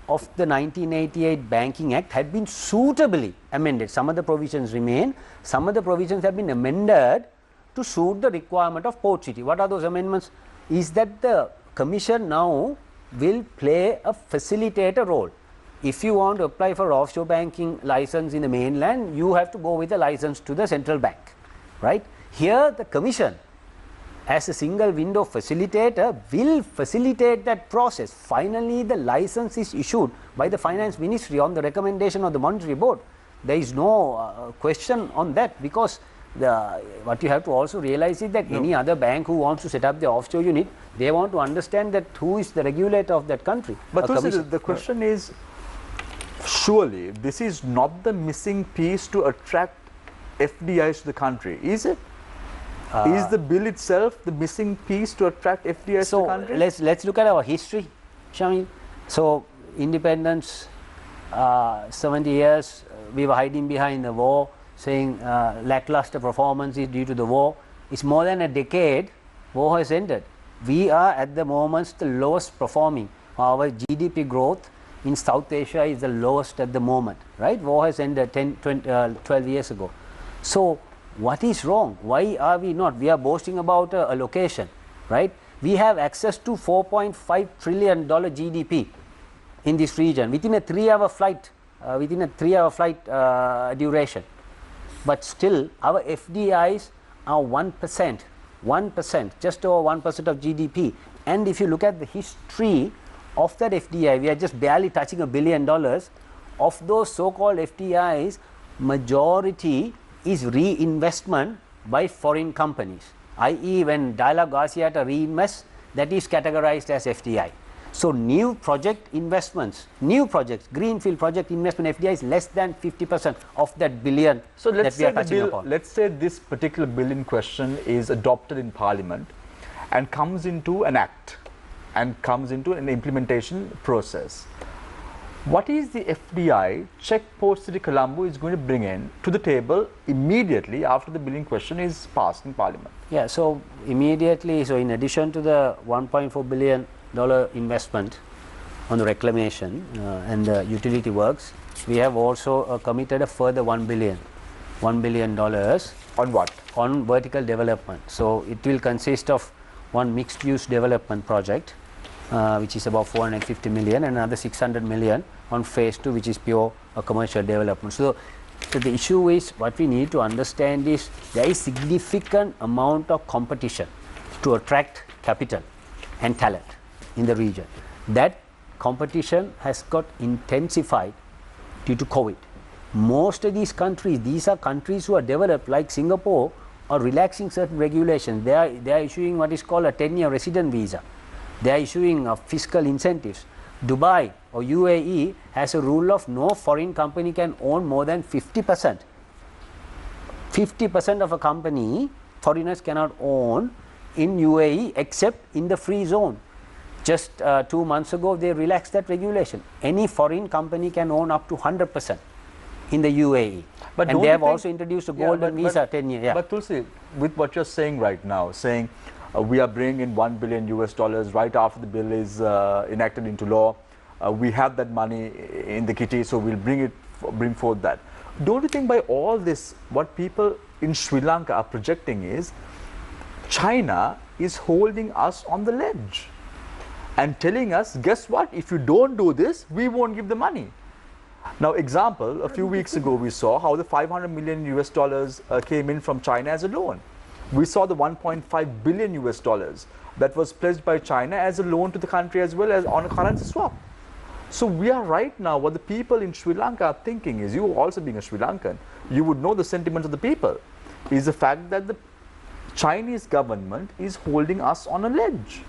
of the 1988 Banking Act had been suitably amended. Some of the provisions remain, some of the provisions have been amended to suit the requirement of Port City. What are those amendments? Is that the Commission now will play a facilitator role. If you want to apply for offshore banking license in the mainland, you have to go with a license to the central bank. Right? Here the Commission as a single window facilitator will facilitate that process. Finally, the license is issued by the Finance Ministry on the recommendation of the Monetary Board. There is no question on that, because what you have to also realize is that any other bank who wants to set up the offshore unit, they want to understand that who is the regulator of that country. But the question is, surely this is not the missing piece to attract FDIs to the country, is it? Is the bill itself the missing piece to attract FDIs to the country? Let's look at our history, Shamil. So independence, 70 years, we were hiding behind the war, saying lackluster performance is due to the war. It's more than a decade, war has ended. We are at the moment the lowest performing. Our GDP growth in South Asia is the lowest at the moment, right? War has ended 12 years ago. So what is wrong? Why are we not? We are boasting about allocation, right? We have access to $4.5 trillion GDP in this region within a 3-hour flight, duration. But still, our FDIs are 1%, just over 1% of GDP. And if you look at the history of that FDI, we are just barely touching $1 billion. Of those so-called FDIs, majority is reinvestment by foreign companies, i.e. when Dialog Asiata reinvests, that is categorized as FDI. So new project investments, new projects, greenfield project investment FDI is less than 50% of that billion that we are touching upon. Let's say this particular bill in question is adopted in Parliament and comes into an act and comes into an implementation process. What is the FDI check Port City Colombo is going to bring in to the table immediately after the bill in question is passed in Parliament? Yeah, so immediately, so in addition to the $1.4 billion investment, on the reclamation and the utility works. We have also committed a further $1 billion. On what? On vertical development. So it will consist of one mixed use development project, which is about 450 million, and another 600 million on phase 2, which is pure commercial development. So the issue is, what we need to understand is there is significant amount of competition to attract capital and talent in the region. That competition has got intensified due to COVID. Most of these countries, these are countries who are developed, like Singapore, are relaxing certain regulations. They are issuing what is called a 10-year resident visa. They are issuing fiscal incentives. Dubai or UAE has a rule of no foreign company can own more than 50%. 50% of a company foreigners cannot own in UAE except in the free zone. Just 2 months ago they relaxed that regulation. Any foreign company can own up to 100% in the UAE. But and they have also introduced a golden visa 10 years. Yeah. But Tulsi, with what you're saying right now, saying we are bringing in $1 billion right after the bill is enacted into law. We have that money in the kitty, so we'll bring forth that. Don't you think by all this, what people in Sri Lanka are projecting is China is holding us on the ledge and telling us, guess what, if you don't do this, we won't give the money. Now, example, a few weeks ago we saw how the $500 million came in from China as a loan. We saw the $1.5 billion that was pledged by China as a loan to the country as well as on a currency swap. So we are right now, what the people in Sri Lanka are thinking is, you also being a Sri Lankan, you would know the sentiments of the people, is the fact that the Chinese government is holding us on a ledge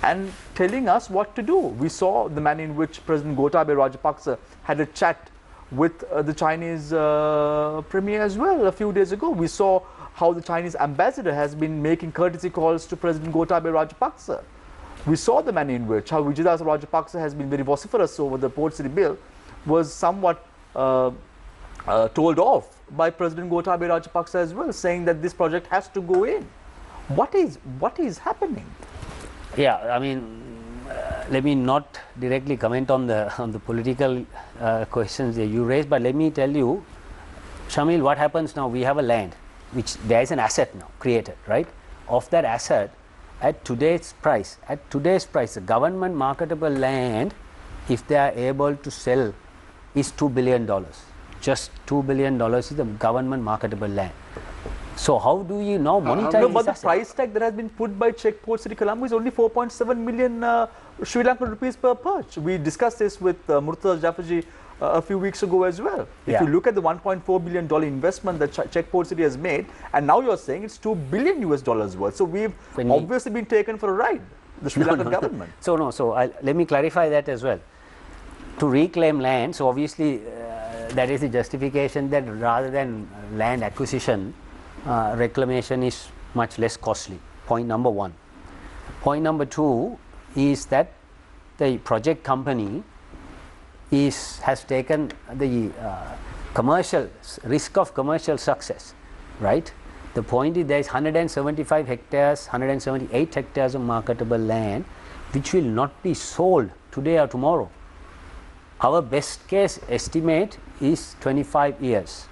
and telling us what to do. We saw the manner in which President Gotabaya Rajapaksa had a chat with the Chinese premier as well a few days ago. We saw how the Chinese ambassador has been making courtesy calls to President Gotabaya Rajapaksa. We saw the manner in which how Vijayadasa Rajapaksa has been very vociferous over the Port City bill was somewhat told off by President Gotabaya Rajapaksa as well, saying that this project has to go in. What is happening? Yeah, I mean, let me not directly comment on the political questions that you raised, but let me tell you, Shamil, what happens now? We have a land, which there is an asset now created, right? Of that asset, at today's price, the government marketable land, if they are able to sell, is $2 billion. Just $2 billion is the government marketable land. So how do you now monetize no, this but the asset? price tag that has been put by Czech Port City Colombo is only 4.7 million Sri Lankan rupees per perch. We discussed this with Murtaza Jafarji a few weeks ago as well. If you look at the $1.4 billion investment that Czech Port City has made, and now you're saying it's $2 billion worth. So we've obviously been taken for a ride, the Sri Lankan government. So let me clarify that as well. To reclaim land, so obviously that is the justification that rather than land acquisition, reclamation is much less costly. Point number one. Point number two is that the project company has taken the commercial risk of commercial success, right? The point is there is 175 hectares, 178 hectares of marketable land which will not be sold today or tomorrow. Our best case estimate is 25 years.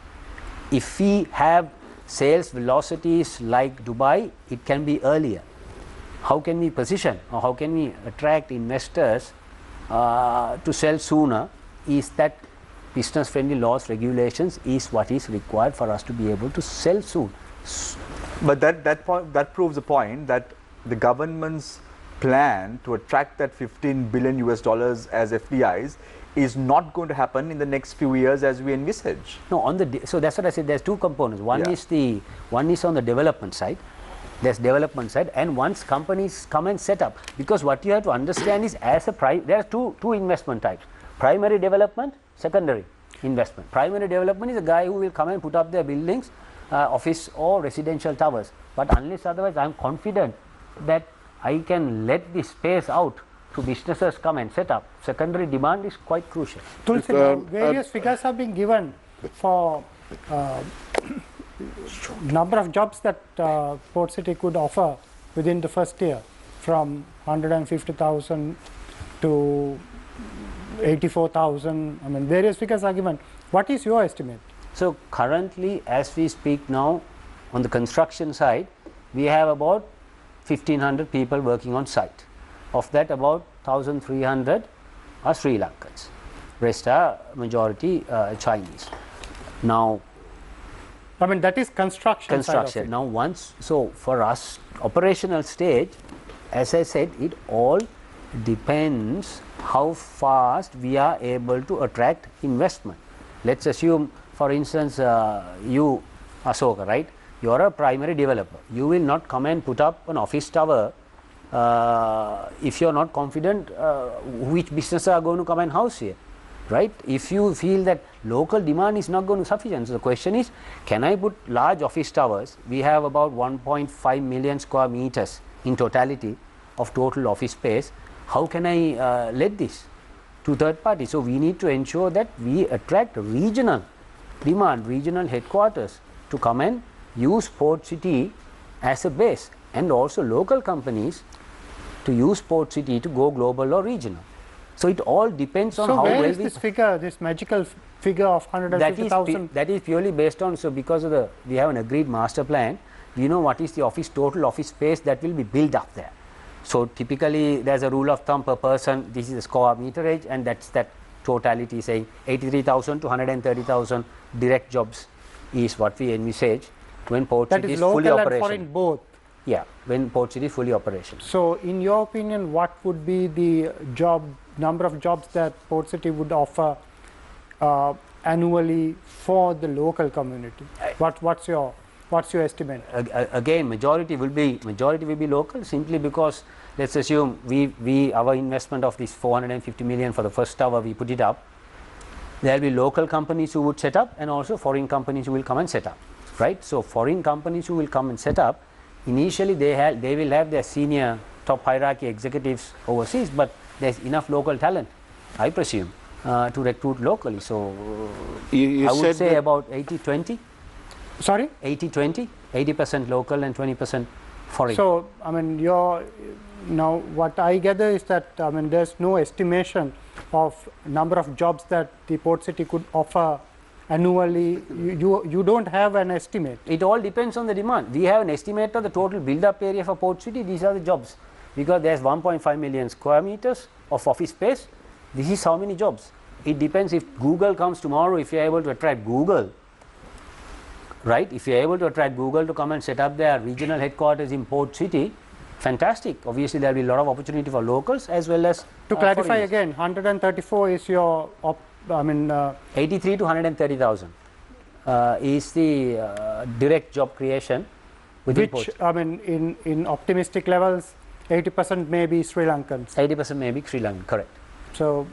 If we have sales velocities like Dubai, it can be earlier. How can we position or how can we attract investors to sell sooner? Is that business friendly laws, regulations is what is required for us to be able to sell soon. But that proves the point that the government's plan to attract that $15 billion as FDIs is not going to happen in the next few years as we envisage. No, so that's what I said. There's two components. One is on the development side. There's development side, and once companies come and set up, because what you have to understand is there are two investment types: primary development, secondary investment. Primary development is a guy who will come and put up their buildings, office or residential towers. But unless otherwise, I am confident that I can let the space out to businesses come and set up. Secondary demand is quite crucial. Tulsi, various figures have been given for number of jobs that Port City could offer within the first year, from 150,000 to 84,000, I mean various figures are given. What is your estimate? So currently, as we speak now, on the construction side, we have about 1,500 people working on site. Of that, about 1,300 are Sri Lankans. Rest are majority Chinese. Now, I mean that is construction. Side of it. Now once, so for us, operational stage, as I said, it all depends how fast we are able to attract investment. Let's assume, for instance, you, Asoka, right? You are a primary developer. You will not come and put up an office tower if you are not confident which businesses are going to come and house here, right? If you feel that local demand is not going to sufficient, so the question is, can I put large office towers? We have about 1.5 million square meters in totality of total office space. How can I let this to third parties? So we need to ensure that we attract regional demand, regional headquarters to come and use Port City as a base, and also local companies to use Port City to go global or regional. So it all depends on how where well is this figure, this magical figure of 150,000? That is purely based on, so because of we have an agreed master plan, we know what is the total office space that will be built up there. So typically there's a rule of thumb per person, this is the square meterage, and that's that totality saying 83,000 to 130,000 direct jobs is what we envisage when Port City is fully operational. That is local and foreign both. Yeah, when Port City is fully operational. So in your opinion, what would be the number of jobs that Port City would offer annually for the local community? What's your estimate? Again, majority will be local, simply because let's assume our investment of this 450 million for the first tower, we put it up. There will be local companies who would set up, and also foreign companies who will come and set up, right? So foreign companies who will come and set up, initially they will have their senior top hierarchy executives overseas, but there's enough local talent, I presume, to recruit locally. So I would say about 80-20. Sorry? 80-20, 80% local and 20% foreign. So, I mean, now what I gather is that, I mean, there's no estimation of number of jobs that the Port City could offer annually. You don't have an estimate. It all depends on the demand. We have an estimate of the total build-up area for Port City. These are the jobs, because there's 1.5 million square meters of office space. This is how many jobs. It depends if Google comes tomorrow, if you're able to attract Google, right? If you're able to attract Google to come and set up their regional headquarters in Port City, fantastic. Obviously, there will be a lot of opportunity for locals as well as to clarify again, 134 is your 83 to 130,000 is the direct job creation within which Port. I mean in optimistic levels 80% may be Sri Lankans. 80% may be Sri Lankan, correct. So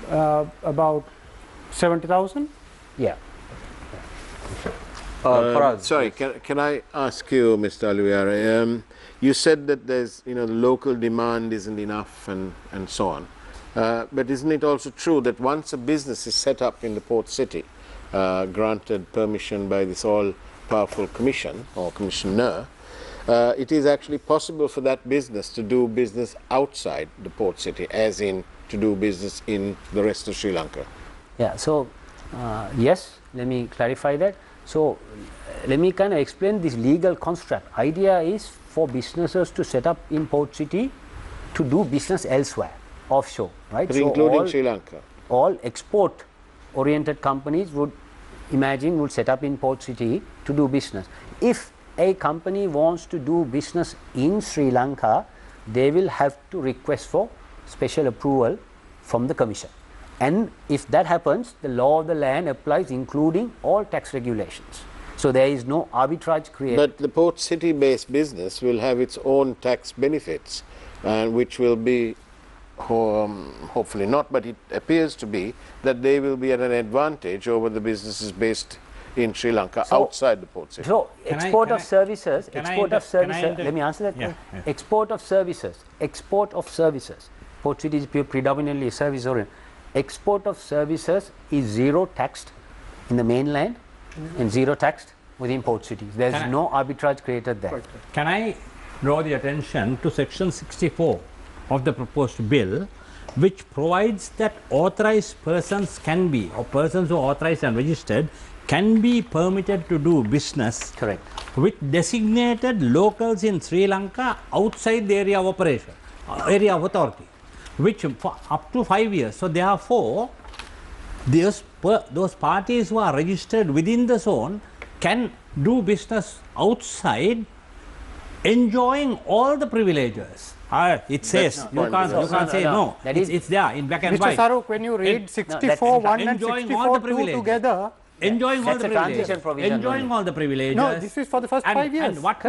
about 70,000? Yeah. Sorry, can I ask you, Mr. Aliviara, you said that there's, the local demand isn't enough and so on. But isn't it also true that once a business is set up in the Port City, granted permission by this all-powerful commission or commissioner, it is actually possible for that business to do business outside the Port City, as in to do business in the rest of Sri Lanka? Yeah, so yes, let me clarify that. So let me kind of explain this legal construct. Idea is for businesses to set up in Port City to do business elsewhere, offshore, right? But so including Sri Lanka? All export-oriented companies would set up in Port City to do business. If a company wants to do business in Sri Lanka, they will have to request for special approval from the Commission. And if that happens, the law of the land applies, including all tax regulations. So there is no arbitrage created. But the Port City-based business will have its own tax benefits, which will be, hopefully not, but it appears to be that they will be at an advantage over the businesses based in Sri Lanka, outside the Port City. So export of services, let me answer that question. Yeah. Export of services. Port City is predominantly service oriented. Export of services is zero taxed in the mainland and zero taxed within Port Cities. There is no arbitrage created there. Can I draw the attention to section 64 of the proposed bill, which provides that authorized persons can be, or persons who are authorized and registered, can be permitted to do business Correct. with designated locals in Sri Lanka outside the area of operation, area of authority, which for up to 5 years. So therefore, those parties who are registered within the zone can do business outside, enjoying all the privileges. It says you can't say no. It's there in black and Mr. white. Saruk, when you read 64(1) and enjoying all the 64(2) privileges. together, Enjoying all the That's a transition privileges. provision Enjoying only. all the privileges. no, this is for the first 5 years. And what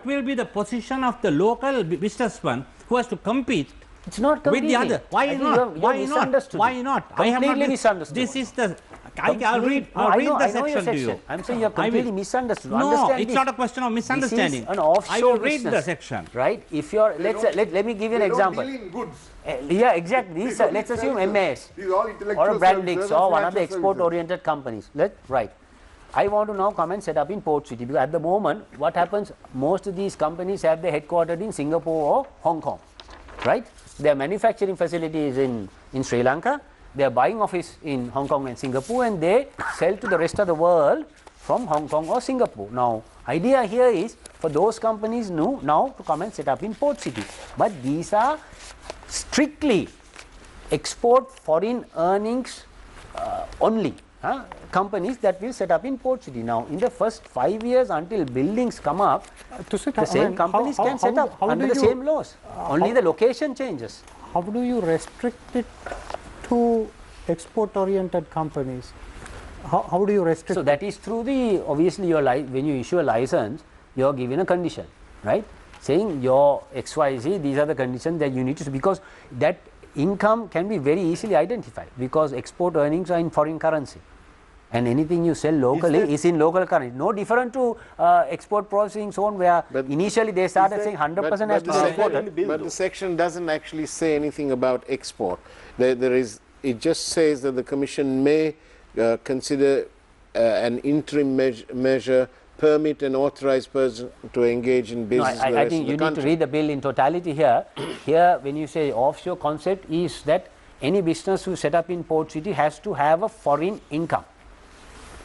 will be the position of the local businessman who has to compete It's not with competing. the other? Why I think not? you have Why not? misunderstood Why it. not? Completely misunderstood. This is the. I'll read I know the your section to you. I'm saying you have I will. completely misunderstood. No, Understand it's this. not a question of misunderstanding. This is an offshore I will read business, the section. Right? If you're, let me give you an example. They don't deal in goods. Yeah, exactly. They don't Let's deal assume services. MAS These are all intellectual or a Brandix services, or one of the financial export-oriented companies. Right. I want to now come and set up in Port City, because at the moment, what happens, most of these companies have their headquartered in Singapore or Hong Kong, right? Their manufacturing facility is in Sri Lanka, their buying office in Hong Kong and Singapore, and they sell to the rest of the world from Hong Kong or Singapore. Now, idea here is for those companies now to come and set up in Port City. But these are strictly export foreign earnings only. Companies that will set up in Port City. Now, in the first 5 years until buildings come up, the same companies can set up under the same laws. Only the location changes. How do you restrict it to export-oriented companies? How do you restrict So that is through the, obviously when you issue a license, you are given a condition, right? Saying your XYZ, these are the conditions that you need to, because that income can be very easily identified, because export earnings are in foreign currency. And anything you sell locally is in local currency. No different to export processing zone, where initially they started saying 100% has to be exported. But the section doesn't actually say anything about export. It just says that the Commission may consider an interim measure, permit an authorized person to engage in business. No, I think you need to read the bill in totality here. Here, when you say offshore concept, is that any business who set up in Port City has to have a foreign income.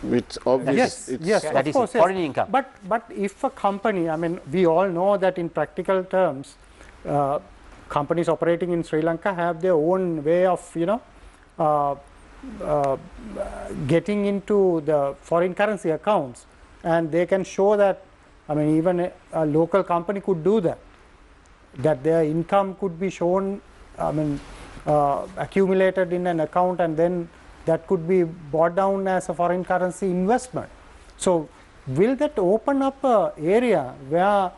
It's obvious. Yes, that of is course, foreign yes. income. But if a company, I mean, we all know that in practical terms, companies operating in Sri Lanka have their own way of, getting into the foreign currency accounts, and they can show that, I mean, even a local company could do that their income could be shown, I mean, accumulated in an account, and then that could be brought down as a foreign currency investment. So will that open up an area where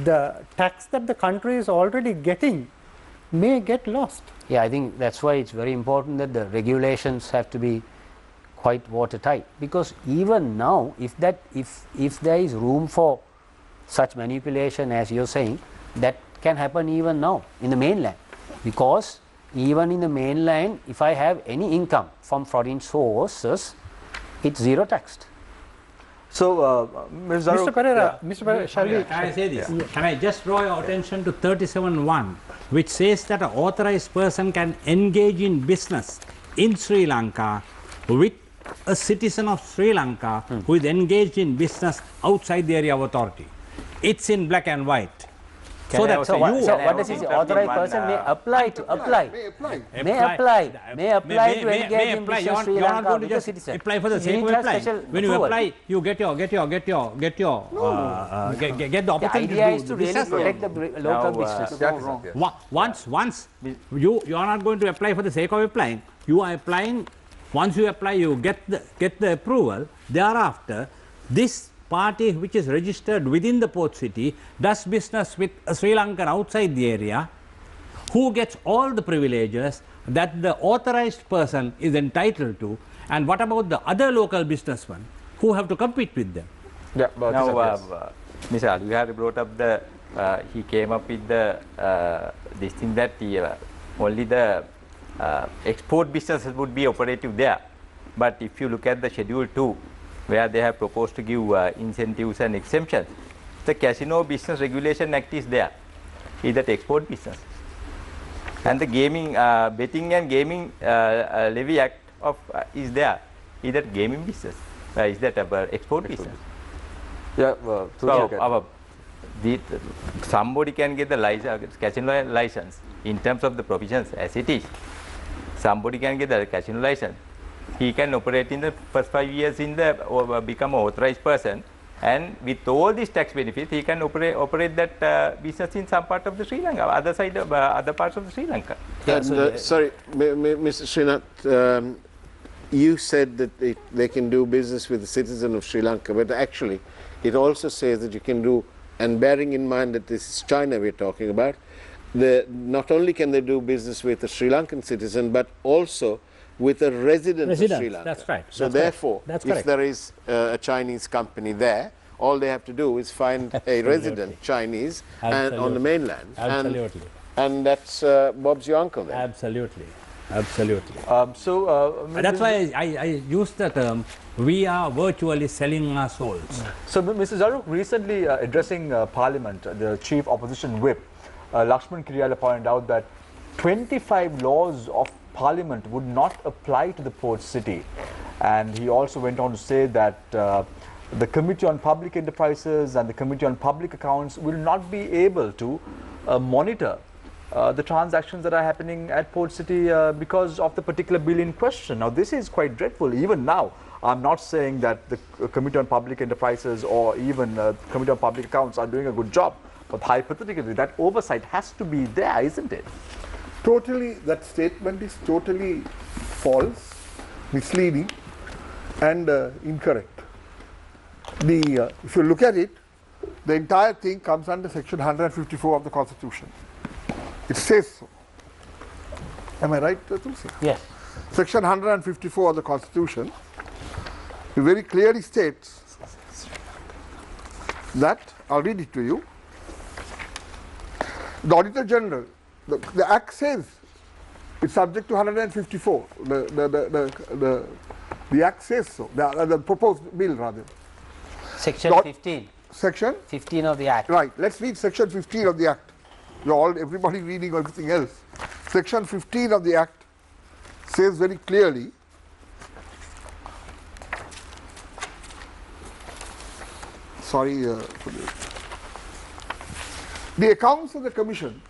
the tax that the country is already getting may get lost? Yeah, I think that's why it's very important that the regulations have to be quite watertight, because even now, if there is room for such manipulation as you're saying, that can happen even now in the mainland, because even in the mainland, if I have any income from foreign sources, it's zero taxed. So, Mr. Pereira, Mr. Pereira, shall we? Can I say this? Can I just draw your attention to 37(1), which says that an authorized person can engage in business in Sri Lanka with a citizen of Sri Lanka who is engaged in business outside the area of authority. It's in black and white. So what does it say? Authorized person may apply to engage in business Sri Lanka with a citizen. Apply for the sake of applying. When you apply, you get the opportunity. The idea is to really protect the local business. Once you are not going to apply for the sake of applying. You are applying. Once you apply, you get the approval. Thereafter, this party which is registered within the port city does business with a Sri Lankan outside the area, who gets all the privileges that the authorized person is entitled to. And what about the other local businessmen who have to compete with them? Yeah, now, Mr. Alvihari brought up the, he came up with the this thing that only the export businesses would be operative there. But if you look at the Schedule 2, where they have proposed to give incentives and exemptions, the Casino Business Regulation Act is there. Is that export business? And the gaming, betting and gaming levy act of is there. Is that gaming business? Is that export business? Yeah, so somebody can get the license, casino license in terms of the provisions as it is. Somebody can get the casino license. He can operate in the first 5 years in the become an authorized person, and with all these tax benefits, he can operate that business in some part of the Sri Lanka, other side of other parts of the Sri Lanka. Sorry, Mr. Srinath, you said that they can do business with the citizen of Sri Lanka, but actually, it also says that you can do, and bearing in mind that this is China we're talking about, not only can they do business with a Sri Lankan citizen, but also with a resident of Sri Lanka. That's right. So therefore, if there is a Chinese company there, all they have to do is find a resident Chinese and on the mainland. Absolutely. And that's Bob's your uncle then. Absolutely. Absolutely. That's why I use the term, we are virtually selling our souls. So, Mr. Zaruk, recently addressing Parliament, the Chief Opposition Whip, Lakshman Kiriyala pointed out that 25 laws of Parliament would not apply to the port city. And he also went on to say that the Committee on Public Enterprises and the Committee on Public Accounts will not be able to monitor the transactions that are happening at Port City because of the particular bill in question. Now, this is quite dreadful. Even now, I'm not saying that the Committee on Public Enterprises or even Committee on Public Accounts are doing a good job, but hypothetically, that oversight has to be there, isn't it? Totally, that statement is totally false, misleading, and incorrect. If you look at it, the entire thing comes under section 154 of the Constitution. It says so. Am I right, Tulsi? Yes. Section 154 of the Constitution, it very clearly states that, I'll read it to you, the Auditor General, the Act says it's subject to 154. The Act says so. The proposed bill, rather. Section 15. Section 15 of the Act. Right. Let's read Section 15 of the Act. Everybody reading everything else. Section 15 of the Act says very clearly, the accounts of the Commission,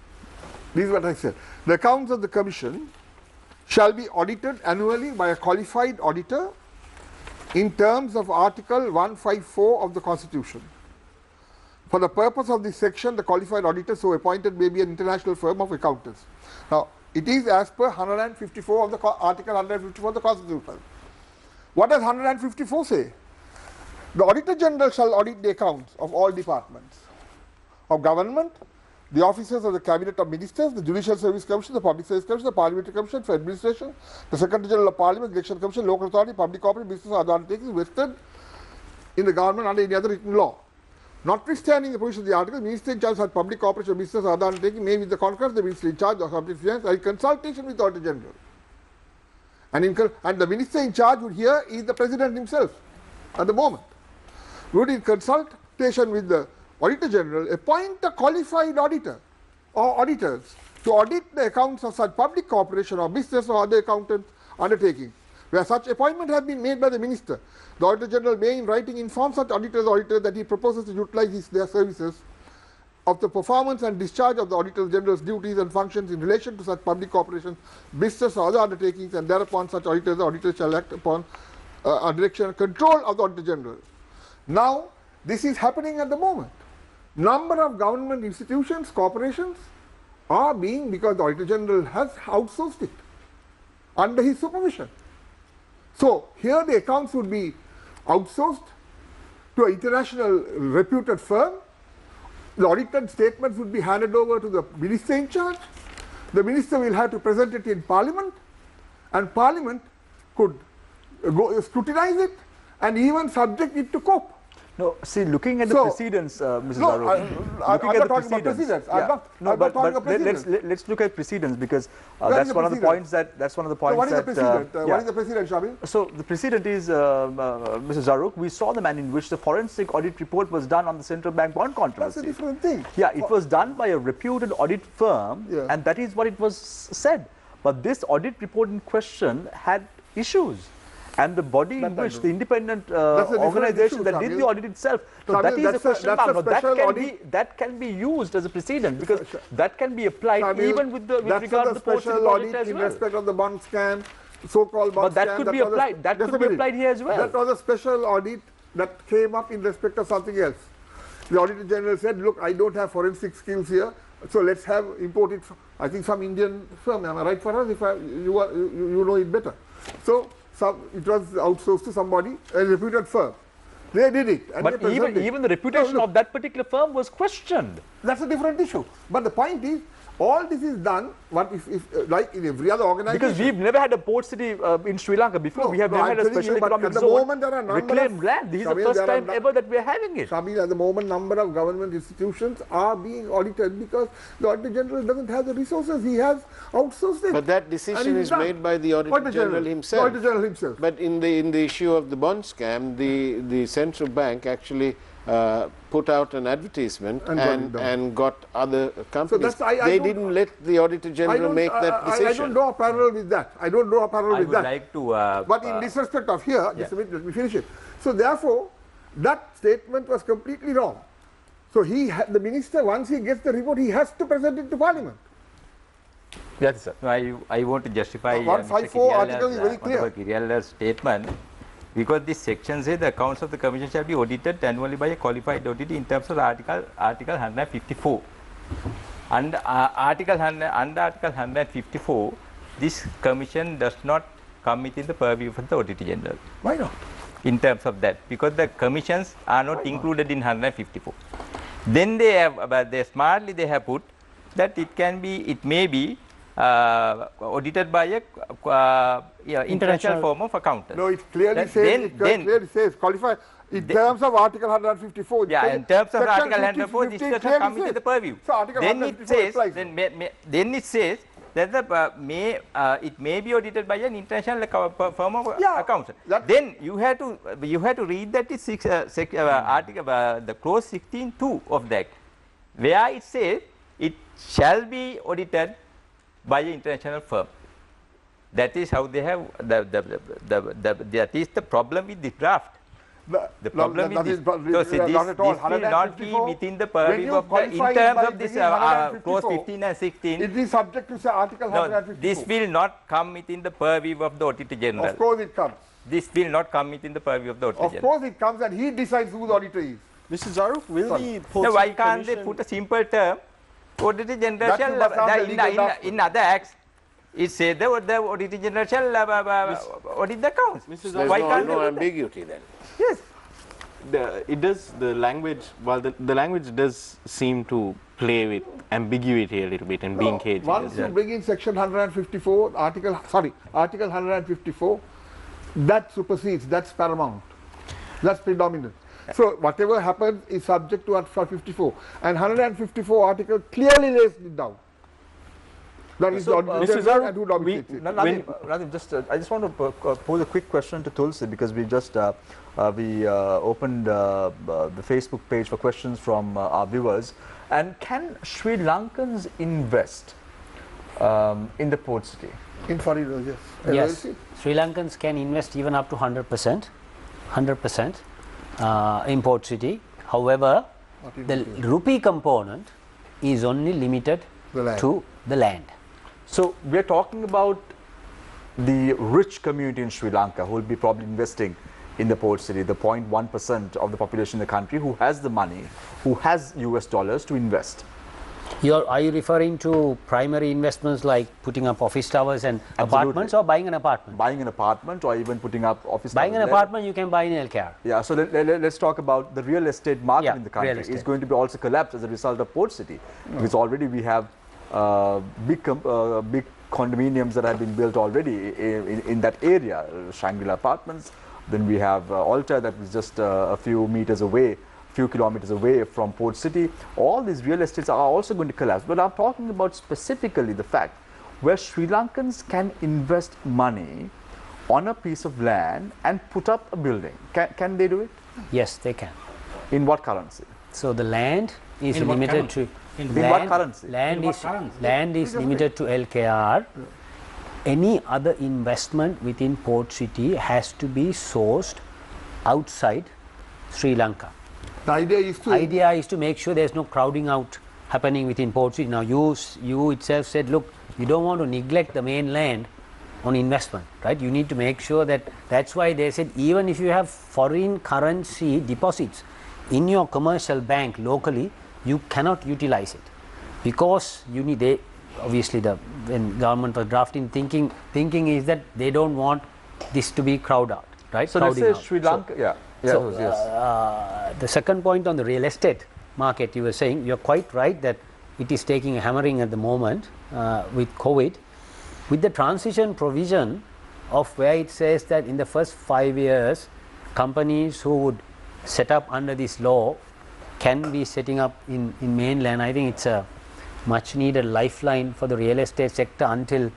this is what I said, the accounts of the Commission shall be audited annually by a qualified auditor in terms of Article 154 of the Constitution. For the purpose of this section, the qualified auditor so appointed may be an international firm of accountants. Now, it is as per 154 of the Article 154 of the Constitution. What does 154 say? The Auditor General shall audit the accounts of all departments of government, the officers of the Cabinet of Ministers, the Judicial Service Commission, the Public Service Commission, the Parliamentary Commission for Administration, the Secretary General of Parliament, the Election Commission, local authority, public corporate, business or other undertakings vested in the government under any other written law. Notwithstanding the provision of the article, the Minister in charge of public corporation, business or other undertaking may with the concurrence of the Minister in charge of public finance or in consultation with the Auditor General. And the Minister in charge would here is the President himself at the moment. Would in consultation with the Auditor General appoint a qualified auditor or auditors to audit the accounts of such public corporation or business or other accountant undertaking. Where such appointment has been made by the Minister, the Auditor General may in writing inform such auditors or auditors that he proposes to utilize their services of the performance and discharge of the Auditor General's duties and functions in relation to such public corporations, business or other undertakings, and thereupon such auditors or auditors shall act upon direction and control of the Auditor General. Now, this is happening at the moment. Number of government institutions, corporations are being, because the Auditor General has outsourced it under his supervision. So, here the accounts would be outsourced to an international reputed firm. The audited statements would be handed over to the Minister in charge. The Minister will have to present it in Parliament, and Parliament could scrutinize it and even subject it to COP. No, see, looking at the So- precedents, Mrs. No, Zaruk, I'm looking not talking about precedents. I'm not talking about precedents. let's look at precedents, because Where is that's the one of the precedent? points that So what is the precedent? yeah. What is the precedent, Shamil? So the precedent is, Mrs. Zaruk, we saw the manner in which the forensic audit report was done on the central bank bond That's a controversy. different thing. Yeah, it was done by a reputed audit firm, Yeah. and that is what it was said. But this audit report in question had issues, and the body in That I which know. the independent That's a different organization issue, that did Shamil. the audit itself, now Shamil, that is a that's a- question that's a mark. Now, special audit. that can be used as a precedent, because that can be applied Shamil, even with that's regard to the the port city special project audit as in well. respect of the bond scam, so-called bond But that scam. could be was a- applied. That just could a be minute. applied here as well. That was a special audit that came up in respect of something else. The Auditor General said, look, I don't have forensic skills here, so let's have imported, I think, some Indian firm. Am I right, Faraz? If you know it better. So it was outsourced to somebody, a reputed firm. They did it. And But they presented it. even the reputation No, look, of that particular firm was questioned. that's a different issue. But the point is, all this is done, what if like in every other organization. Because we've never had a port city in Sri Lanka before. No, we have no, never I'm had a telling special you, but economic at the zone, moment there are number of- reclaimed land. This is the Shamil, first there are time ever that we're having it. Shamil, at the moment, number of government institutions are being audited because the Auditor General doesn't have the resources. He has outsourced it. But that And decision it's is done. made by the Auditor General himself. Auditor General himself. But in the issue of the bond scam, the central bank actually put out an advertisement and got other companies. that's- I they don't- didn't let the Auditor General make that decision. I don't draw a parallel with that. I don't draw a parallel I with would that. like to. But in this respect of here, just a minute, let me finish it. So therefore, that statement was completely wrong. So the minister, once he gets the report, he has to present it to Parliament. Yes, sir. No, I want to justify 154 article is very clear. Kirialla's statement, because this section says the accounts of the Commission shall be audited annually by a qualified auditor in terms of Article 154. Under Article 154, this Commission does not come within the purview of the Auditor General. Why not? In terms of that, because the commissions are not included in 154. Then they have, they smartly they have put that it may be audited by a international firm of accountant. No, it clearly says qualified in terms of Article 154. Yeah, in terms of Section Article 154, this does not come within the purview. So Article Then it 154 says, applies. then it says that it may be audited by an international firm of Yeah, accountant. that- Then you have to read that is article the clause 16(2) of that, where it says it shall be audited by an international firm. That is how they have that is the problem with the draft. The problem that is is this. So see, this not at all. will not be 154, within the when purview you of the, in qualify it terms by of this bringing clause 154, 15 and 16. It is subject to say Article No, 154. this will not come within the purview of the Auditor General. Of course it comes. This will not come within the purview of the Auditor Of General. course it comes, and he decides who the auditor is. Mr. Zaruk, will the Port Now, why City can't they Commission- put a simple term? Auditor General That shall, you must have the legal draft. in other acts, it says the Auditor General shall audit the accounts. Mr. There's Why no, can't they no do that? ambiguity then. Yes. the language, while the language does seem to play with ambiguity a little bit and being cagey. Once you bring in section 154, article 154, that supersedes, that's paramount, that's predominant. So whatever happens is subject to Article 54, and 154 article clearly lays it down. That is the Auditor Mr. General Zaruk, and who dominates it. Nadim, I just want to pose a quick question to Tulsi, because we just opened the Facebook page for questions from our viewers. And can Sri Lankans invest in the port city? In foreign, yes. Yes, Sri Lankans can invest even up to 100%, in port city. However, the rupee component is only limited to the land. So we're talking about the rich community in Sri Lanka who will be probably investing in the port city, the 0.1% of the population in the country who has the money, who has US dollars to invest. Are you referring to primary investments like putting up office towers and apartments, or buying an apartment? Buying an apartment, or even putting up office Buying an towers. apartment you can buy in LKR. Yeah, so let's talk about the real estate market in the country. real estate. It's going to be also collapsed as a result of port city, because already we have big condominiums that have been built already in that area, Shangri-La apartments, Then we have Alta that is just a few kilometers away from Port City. All these real estates are also going to collapse. But I'm talking about specifically the fact where Sri Lankans can invest money on a piece of land and put up a building. Can they do it? Yes, they can. In what currency? So the land is In what limited currency? to In what currency? Land is limited to LKR. Any other investment within Port City has to be sourced outside Sri Lanka. The idea is to make sure there's no crowding out happening within Port City. Now you itself said, look, you don't want to neglect the mainland on investment, right? You need to make sure that's why they said even if you have foreign currency deposits in your commercial bank locally, you cannot utilize it because you need obviously when government was drafting thinking is that they don't want this to be crowded out, right? So let's say Sri Lanka, the second point on the real estate market, you were saying, you're quite right that it is taking a hammering at the moment with COVID. With the transition provision of where it says that in the first 5 years, companies who would set up under this law can be setting up in mainland, I think it's a much needed lifeline for the real estate sector until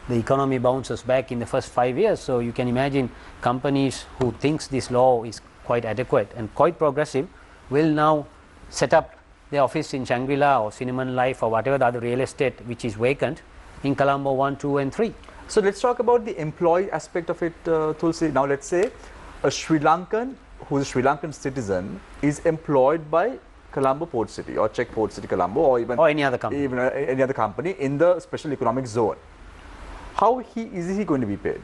the economy bounces back in the first 5 years. So you can imagine companies who thinks this law is quite adequate and quite progressive will now set up their office in Shangri-La or Cinnamon Life or whatever the other real estate which is vacant in Colombo 1, 2 and 3. So let's talk about the employee aspect of it, Tulsi. Now let's say a Sri Lankan who is a Sri Lankan citizen is employed by Colombo Port City or Czech Port City Colombo or any other company. Even any other company in the special economic zone. How is he going to be paid?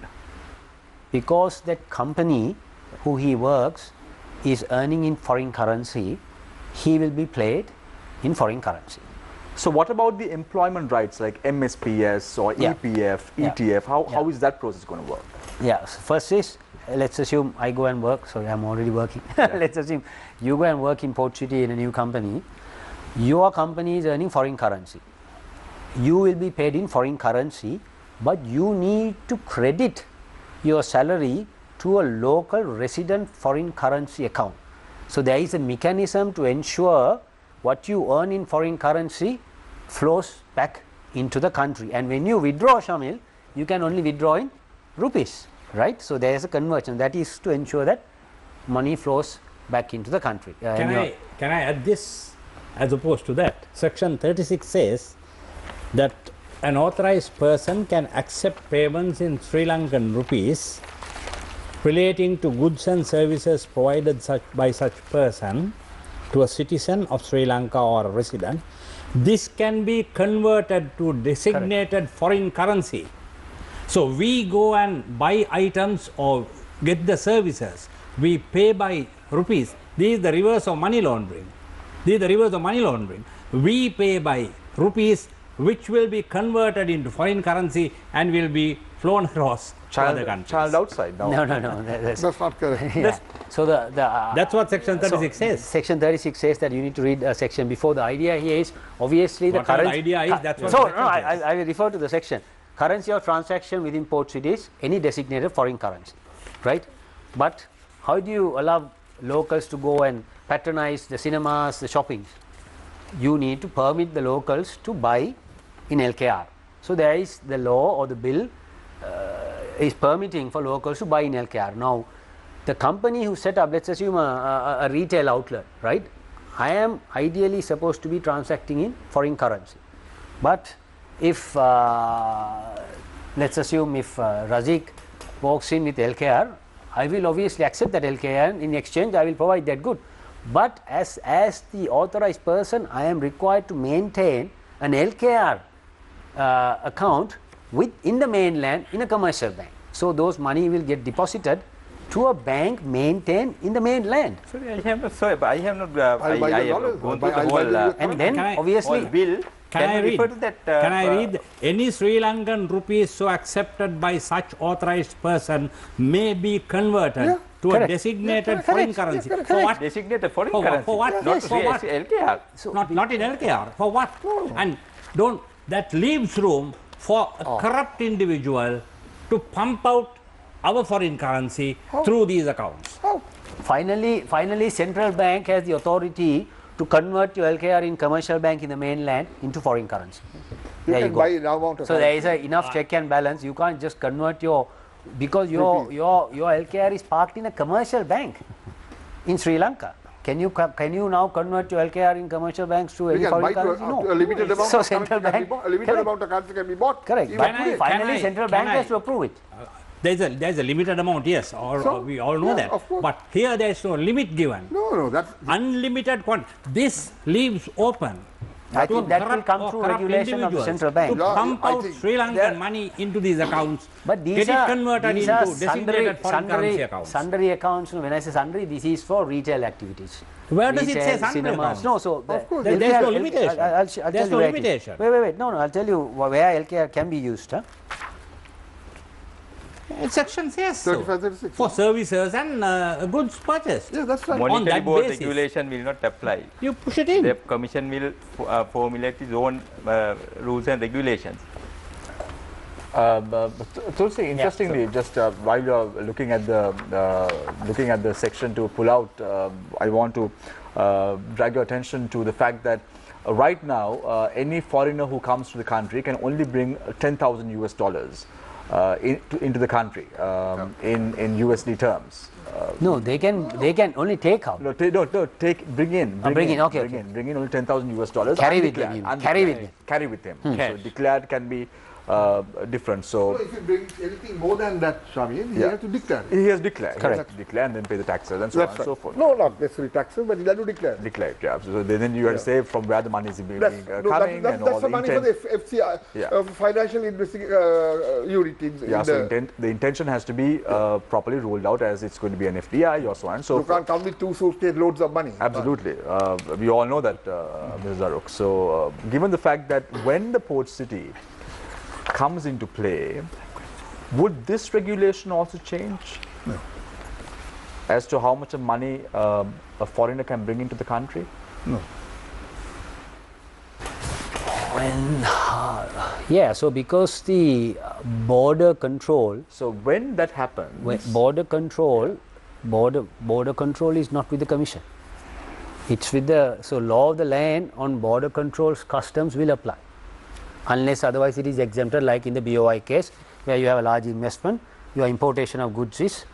Because that company who he works is earning in foreign currency, he will be paid in foreign currency. So what about the employment rights like MSPS or EPF, ETF? How is that process going to work? Yeah, so first is, let's assume I go and work, sorry I'm already working, let's assume you go and work in Port City in a new company, your company is earning foreign currency. You will be paid in foreign currency, but you need to credit your salary to a local resident foreign currency account. So there is a mechanism to ensure what you earn in foreign currency flows back into the country, and when you withdraw, Shamil, you can only withdraw in rupees, right? So there is a conversion that is to ensure that money flows back into the country. Can I add this as opposed to that? Section 36 says that an authorized person can accept payments in Sri Lankan rupees relating to goods and services provided by such person to a citizen of Sri Lanka or a resident. This can be converted to designated foreign currency. So we go and buy items or get the services, we pay by rupees. This is the reverse of money laundering. We pay by rupees, which will be converted into foreign currency and will be flown across other countries. Child outside now. No. that's not correct. Yeah. So that's what section 36 says. Section 36 says that you need to read a section before. The idea here is obviously the currency. The idea is that's what. So no, I will refer to the section. Currency of transaction within port cities, any designated foreign currency, right? But how do you allow locals to go and patronize the cinemas, the shoppings? You need to permit the locals to buy in LKR. So there is the law or the bill is permitting for locals to buy in LKR. Now, the company who set up, let's assume a retail outlet, right? I am ideally supposed to be transacting in foreign currency. But if, let's assume if Razik walks in with LKR, I will obviously accept that LKR, and in exchange I will provide that good. But as the authorized person, I am required to maintain an LKR account in the mainland in a commercial bank. So those money will get deposited to a bank maintained in the mainland. Sorry, I have not gone through the whole and then obviously bill. Can I read? Refer to that, can I read? Any Sri Lankan rupees so accepted by such authorized person may be converted to a designated foreign currency. For what? Designated foreign currency. For what? Not For what? LKR. So not in LKR. For what? And that leaves room for a corrupt individual to pump out our foreign currency through these accounts. Finally, central bank has the authority to convert your LKR in commercial bank in the mainland into foreign currency. There you go. So there is enough check and balance. You can't just convert your, because your LKR is parked in a commercial bank in Sri Lanka. Can you now convert your LKR in commercial banks to any foreign currency? No. A limited amount So of central currency bank, a limited amount of currency can be bought. correct. But finally, central bank has to approve it. There's a limited amount, yes, we all know that. Of course. But here there is no limit given. No, that's Unlimited quantity. This leaves open. I think that will come through regulation of the central bank. To pump out Sri Lankan money into these accounts, But get it converted into designated foreign currency accounts. Sundry accounts. When I say sundry, this is for retail activities. Where does it Retail, say sundry cinemas. accounts? No, so There's no limitation. I'll tell There's you no where it is. limitation. Wait. No, I'll tell you where LKR can be used. Section says so. 35-36. For services and goods purchased. Yeah, that's right. On Monetary that board basis. regulation will not apply. You push it in. The commission will formulate its own rules and regulations. Tulsi, interestingly, just while you're looking at the section to pull out, I want to drag your attention to the fact that right now any foreigner who comes to the country can only bring $10,000 US into the country in USD terms. No, they can only take out. Bring in only $10,000 US. Carry with them. Carry with him. So declared can be different. So if you bring anything more than that, Shamin, he has to declare. He has declared. Correct. He has to declare and then pay the taxes and so on and so forth. No, not necessarily taxes, but he has to declare. Declared, yeah. So then you have to say from where the money is coming That's and all the the money intent. for the FCI, financial unit. The intention has to be properly ruled out as it's going to be an FDI or so on and so You forth. can't come with two suitcase loads of money. Absolutely. We all know that, Ms. Zaruk. So, given the fact that when the port city comes into play, would this regulation also change? No. As to how much of money a foreigner can bring into the country? No. So because the border control. So when that happens, border control is not with the commission. It's with the law of the land on border controls, customs will apply. Unless otherwise it is exempted, like in the BOI case where you have a large investment, your importation of goods is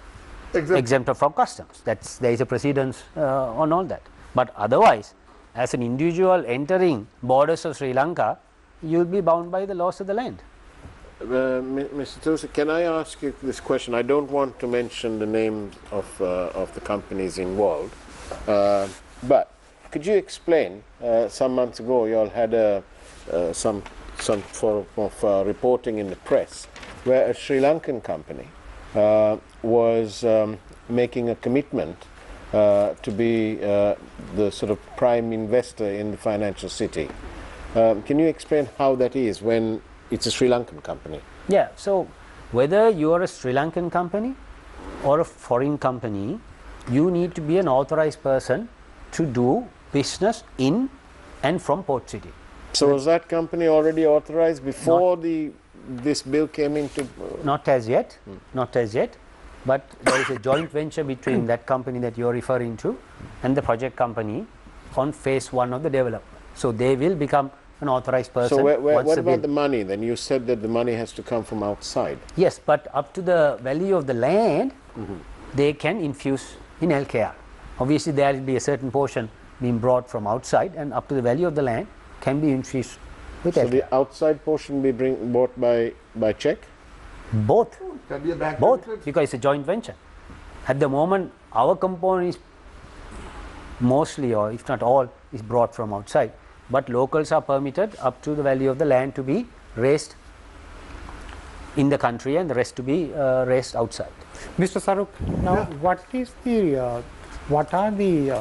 exempted from customs. There is a precedence on all that. But otherwise, as an individual entering borders of Sri Lanka, you will be bound by the laws of the land. Mr. Tulsi, can I ask you this question? I don't want to mention the names of the companies involved, but could you explain, some months ago you all had some form of reporting in the press where a Sri Lankan company was making a commitment to be the sort of prime investor in the financial city. Can you explain how that is when it's a Sri Lankan company? Yeah, so whether you are a Sri Lankan company or a foreign company, you need to be an authorized person to do business in and from Port City. So was that company already authorized before this bill came into? Not as yet, but there is a joint venture between that company that you are referring to and the project company on phase 1 of the development. So they will become an authorized person. So what about the money then? You said that the money has to come from outside. Yes, but up to the value of the land, they can infuse in LKR. Obviously there will be a certain portion being brought from outside, and up to the value of the land can be infused with LKR. So the outside portion be bought by check? Both. Can be a bank Because it's a joint venture. At the moment, our component is mostly, or if not all, is brought from outside. But locals are permitted up to the value of the land to be raised in the country and the rest to be raised outside. Mr. Saruk, now what are the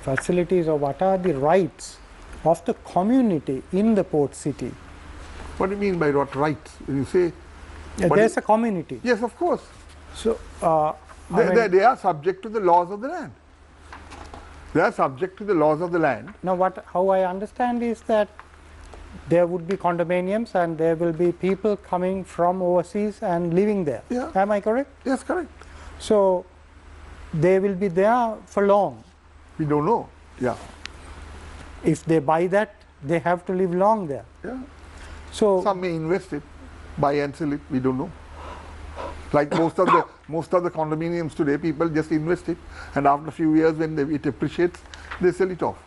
facilities or what are the rights of the community in the port city? What do you mean by what rights? When you say there's a community. Yes, of course. So they are subject to the laws of the land. They are subject to the laws of the land. Now, how I understand is that there would be condominiums and there will be people coming from overseas and living there. Yeah. Am I correct? Yes, correct. So they will be there for long. We don't know. Yeah. If they buy that, they have to live long there. Yeah. So Some may invest it, buy and sell it. We don't know. Like most of the condominiums today, people just invest it, and after a few years, when it appreciates, they sell it off.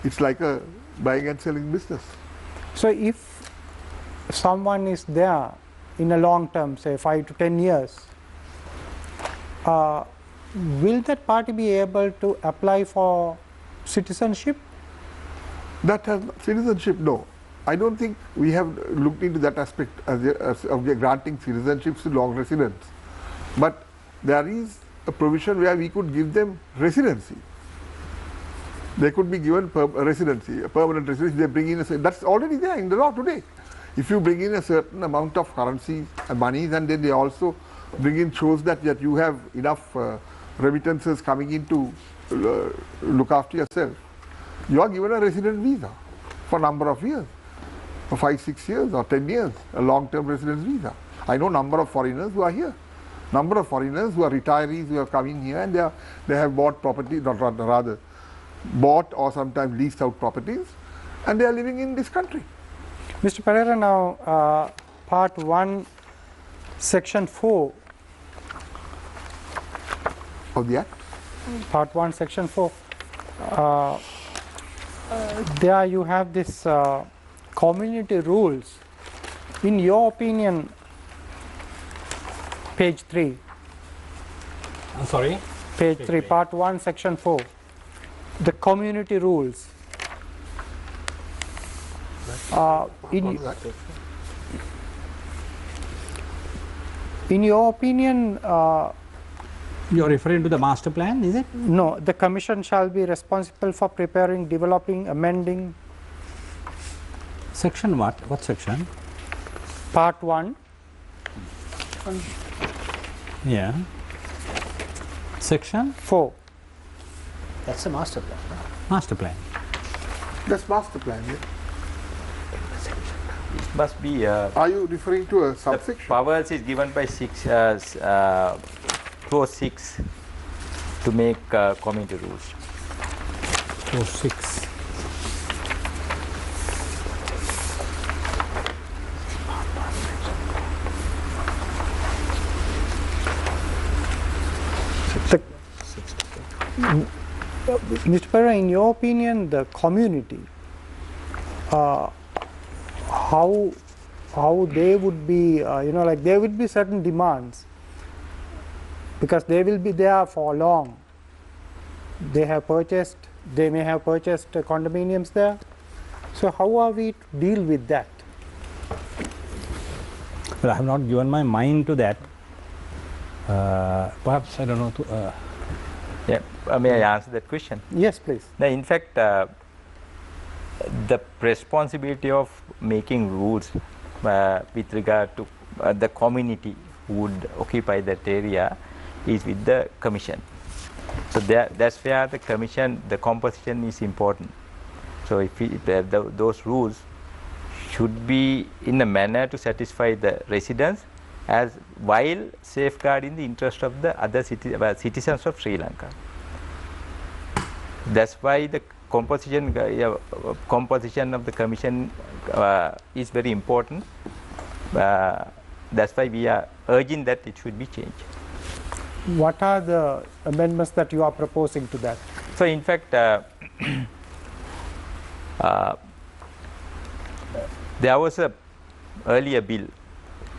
It's like a buying and selling business. So if someone is there in a long term, say 5 to 10 years, will that party be able to apply for citizenship? That has citizenship, no. I don't think we have looked into that aspect as of granting citizenships to long residents. But there is a provision where we could give them residency. They could be given residency, a permanent residency. They bring in that's already there in the law today. If you bring in a certain amount of currency and money, and then they also bring in shows that you have enough remittances coming in to look after yourself, you are given a resident visa for a number of years, for 5, 6 years or 10 years, a long-term residence visa. I know number of foreigners who are here, number of foreigners who are retirees who are coming here, and they have bought property, rather bought or sometimes leased out properties, and they are living in this country. Mr. Pereira, now part 1, section 4 Of the Act? Part 1, section 4. There you have this community rules. In your opinion, page 3. I'm sorry? Page 3, part 1, section 4. The community rules. In your opinion, You are referring to the master plan, is it? no, the commission shall be responsible for preparing, developing, amending. Section what? What section? Part 1. Yeah. Section 4. That's a master plan. master plan. That's master plan, yeah. It must be Are you referring to a the subsection? powers is given by clause 6 to make community rules. Oh, 6. Mr. Pereira, in your opinion, the community, how they would be, like there would be certain demands because they will be there for long. They may have purchased condominiums there. So how are we to deal with that? Well, I have not given my mind to that. Perhaps, I don't know. Yeah, may I answer that question? Yes, please. Now, in fact, the responsibility of making rules with regard to the community who would occupy that area is with the commission. So that's where the commission, the composition is important. So if those rules should be in a manner to satisfy the residents as while safeguarding the interest of the other citizens of Sri Lanka. That's why the composition of the commission is very important. That's why we are urging that it should be changed. What are the amendments that you are proposing to that? So in fact, there was a earlier bill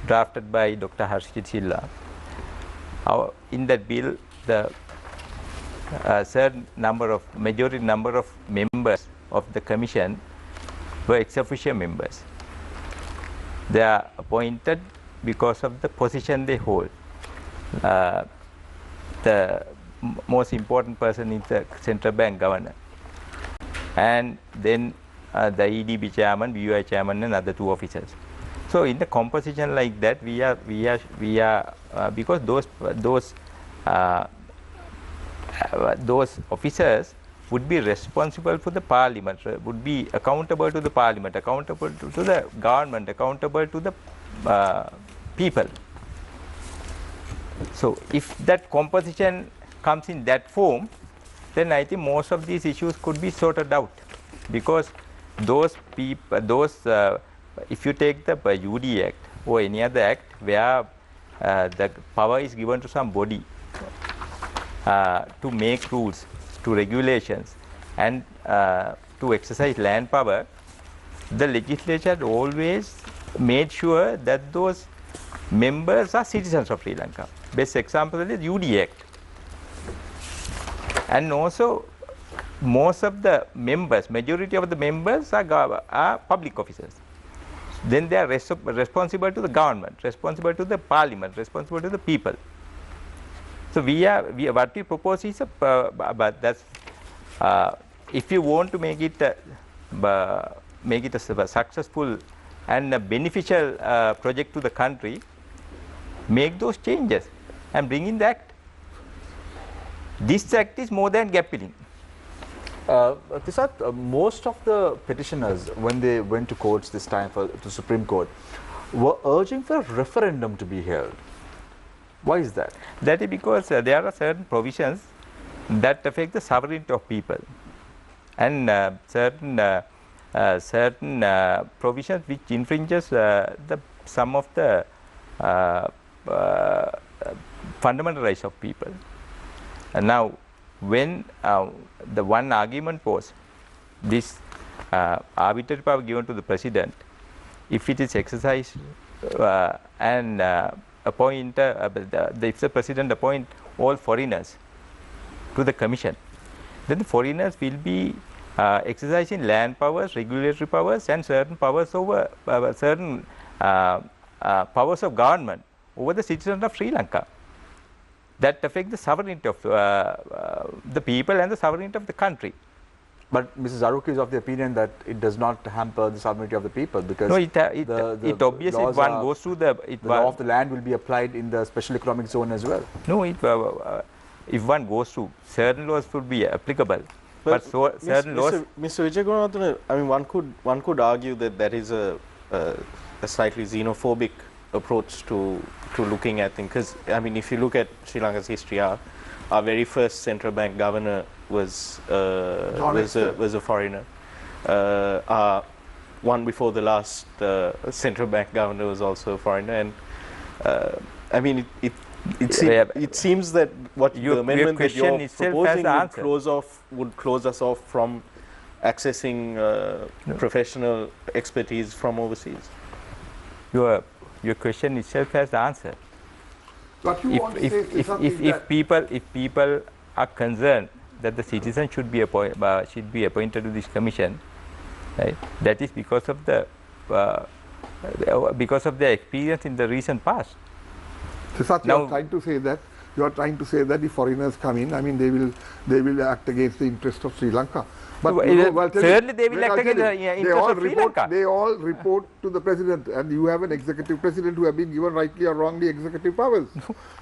drafted by Dr. Harshit Silla. In that bill, the majority number of members of the commission were ex officio members. They are appointed because of the position they hold. The most important person is the central bank governor, and then the EDB chairman, BUI chairman, and other 2 officers. So in the composition like that, we are because those officers would be responsible for the parliament, would be accountable to the parliament, accountable to the government, accountable to the people. So if that composition comes in that form, then I think most of these issues could be sorted out, because those people, if you take the UD Act or any other act where the power is given to some body to make rules, to regulations, and to exercise land power, the legislature had always made sure that those members are citizens of Sri Lanka. Best example is UD Act. And also most of the members, majority of the members are public officers. Then they are responsible to the government, responsible to the parliament, responsible to the people. So what we propose is but that's if you want to make it a successful and a beneficial project to the country, make those changes and bring in the act. This act is more than gap filling. Tisat, most of the petitioners, when they went to courts this time, to Supreme Court, were urging for a referendum to be held. Why is that? That is because there are certain provisions that affect the sovereignty of people, and certain provisions which infringes some of the fundamental rights of people. And now, when the one argument was this arbitrary power given to the president, if it is exercised and if the president appoint all foreigners to the commission, then the foreigners will be exercising land powers, regulatory powers, and certain powers over certain powers of government over the citizens of Sri Lanka that affect the sovereignty of the people and the sovereignty of the country. But Mrs. Aruk is of the opinion that it does not hamper the sovereignty of the people, because no, it obviously if one goes through the law of the land will be applied in the special economic zone as well. No, if one goes through, certain laws would be applicable, but certain laws. Mr. Vijayagunathan, I mean, one could argue that is a slightly xenophobic approach to looking at things, because I mean, if you look at Sri Lanka's history, our very first central bank governor was a foreigner. One before the last central bank governor was also a foreigner, and I mean, it seems that what the amendment that you're proposing would close us off from accessing professional expertise from overseas. Your question itself has the answer. What you want to say is if people are concerned that the citizen should be appointed to this commission, right? That is because of their experience in the recent past. Tisat, you are trying to say that if foreigners come in, I mean, they will act against the interest of Sri Lanka. But certainly they will act against the interest of Sri Lanka. They all report to the president, and you have an executive president who have been given rightly or wrongly executive powers.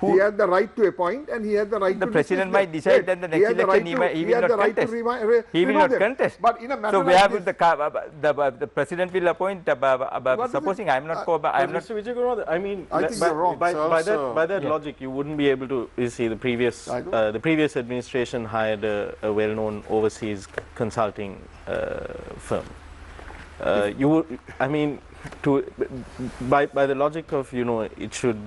He has the right to appoint, and he has the right to. The president might decide that the next election he will not contest. He will not contest. But in a matter so where would the president will appoint? Supposing I am not. Mr. Vijayagunathan, I mean, I think you're wrong. By that logic, you wouldn't be able to. You see, the previous administration hired a well-known overseas consulting firm. You would, I mean, by the logic of, you know, it should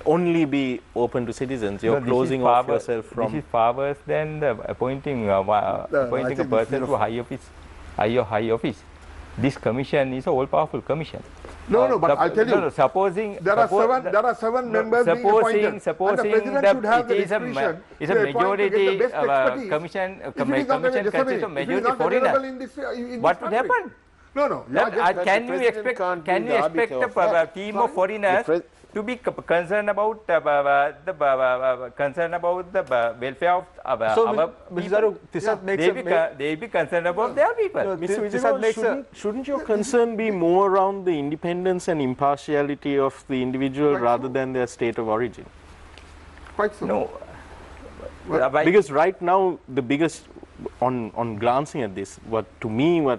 only be open to citizens. You're closing off yourself from. This is far worse than appointing a person to high office. This commission is a all-powerful commission. No, but I'll tell you. No, supposing there are seven members being appointed. Supposing that it is a majority commission consists of majority foreigners. What would happen? No. Can you expect a team of foreigners to be concerned about the welfare of our people? They be concerned about their people. Mr. Vijayagunathan, shouldn't your concern be more around the independence and impartiality of the individual rather than their state of origin? Quite so. No. Because right now the biggest on glancing at this, what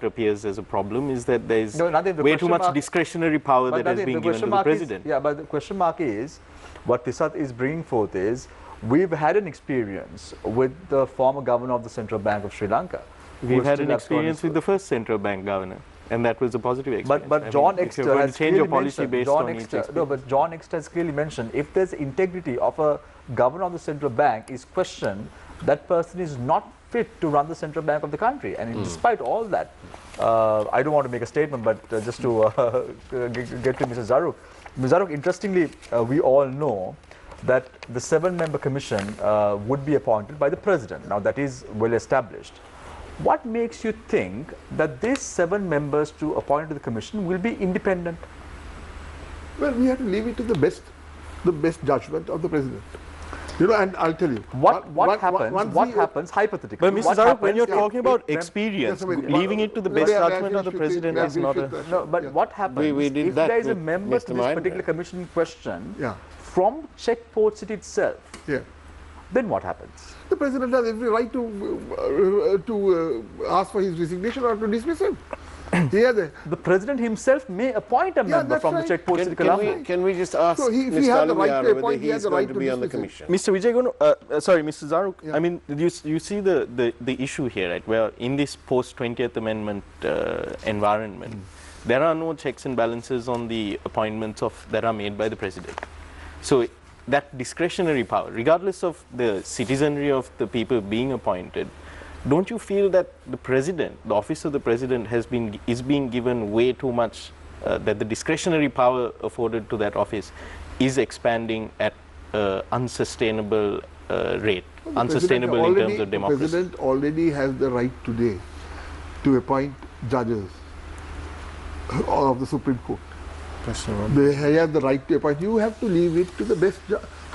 appears as a problem is that there is Nadeem, way too much discretionary power that has been given to the president. But the question mark is, what Tisat is bringing forth is, we've had an experience with the former governor of the Central Bank of Sri Lanka. We've had an experience with the first central bank governor, and that was a positive experience. But John Exter has change your policy based on each experience. No, but John Exter has clearly mentioned, if there's integrity of a governor of the central bank is questioned, that person is not fit to run the central bank of the country. And despite all that, I don't want to make a statement, but just to get to Mrs. Zaruk. Ms. Zaruk, interestingly, we all know that the 7-member commission would be appointed by the president. Now, that is well established. What makes you think that these 7 members to appoint to the commission will be independent? Well, we have to leave it to the best judgment of the president. You know, and I'll tell you. What happens hypothetically? But Mr. Zaruk, when you're talking about experience, leaving it to the best judgment of the president is not a... No, but what happens if there is a member to this particular commission in question from Czech Port City itself? Yeah. Then what happens? The president has every right to ask for his resignation or to dismiss him. The president himself may appoint a member from the Czech Port City Colombo. Can we just ask Mr. Alumiara whether he is going to be on the commission? Mr. Mr. Zaruk, I mean, you see the issue here, right, where in this post-20th Amendment environment, there are no checks and balances on the appointments that are made by the president. So that discretionary power, regardless of the citizenry of the people being appointed, don't you feel that the president, the office of the president is being given way too much, that the discretionary power afforded to that office is expanding at unsustainable rate, unsustainable in terms of democracy? The president already has the right today to appoint judges of the Supreme Court. They have the right to appoint. You have to leave it to the best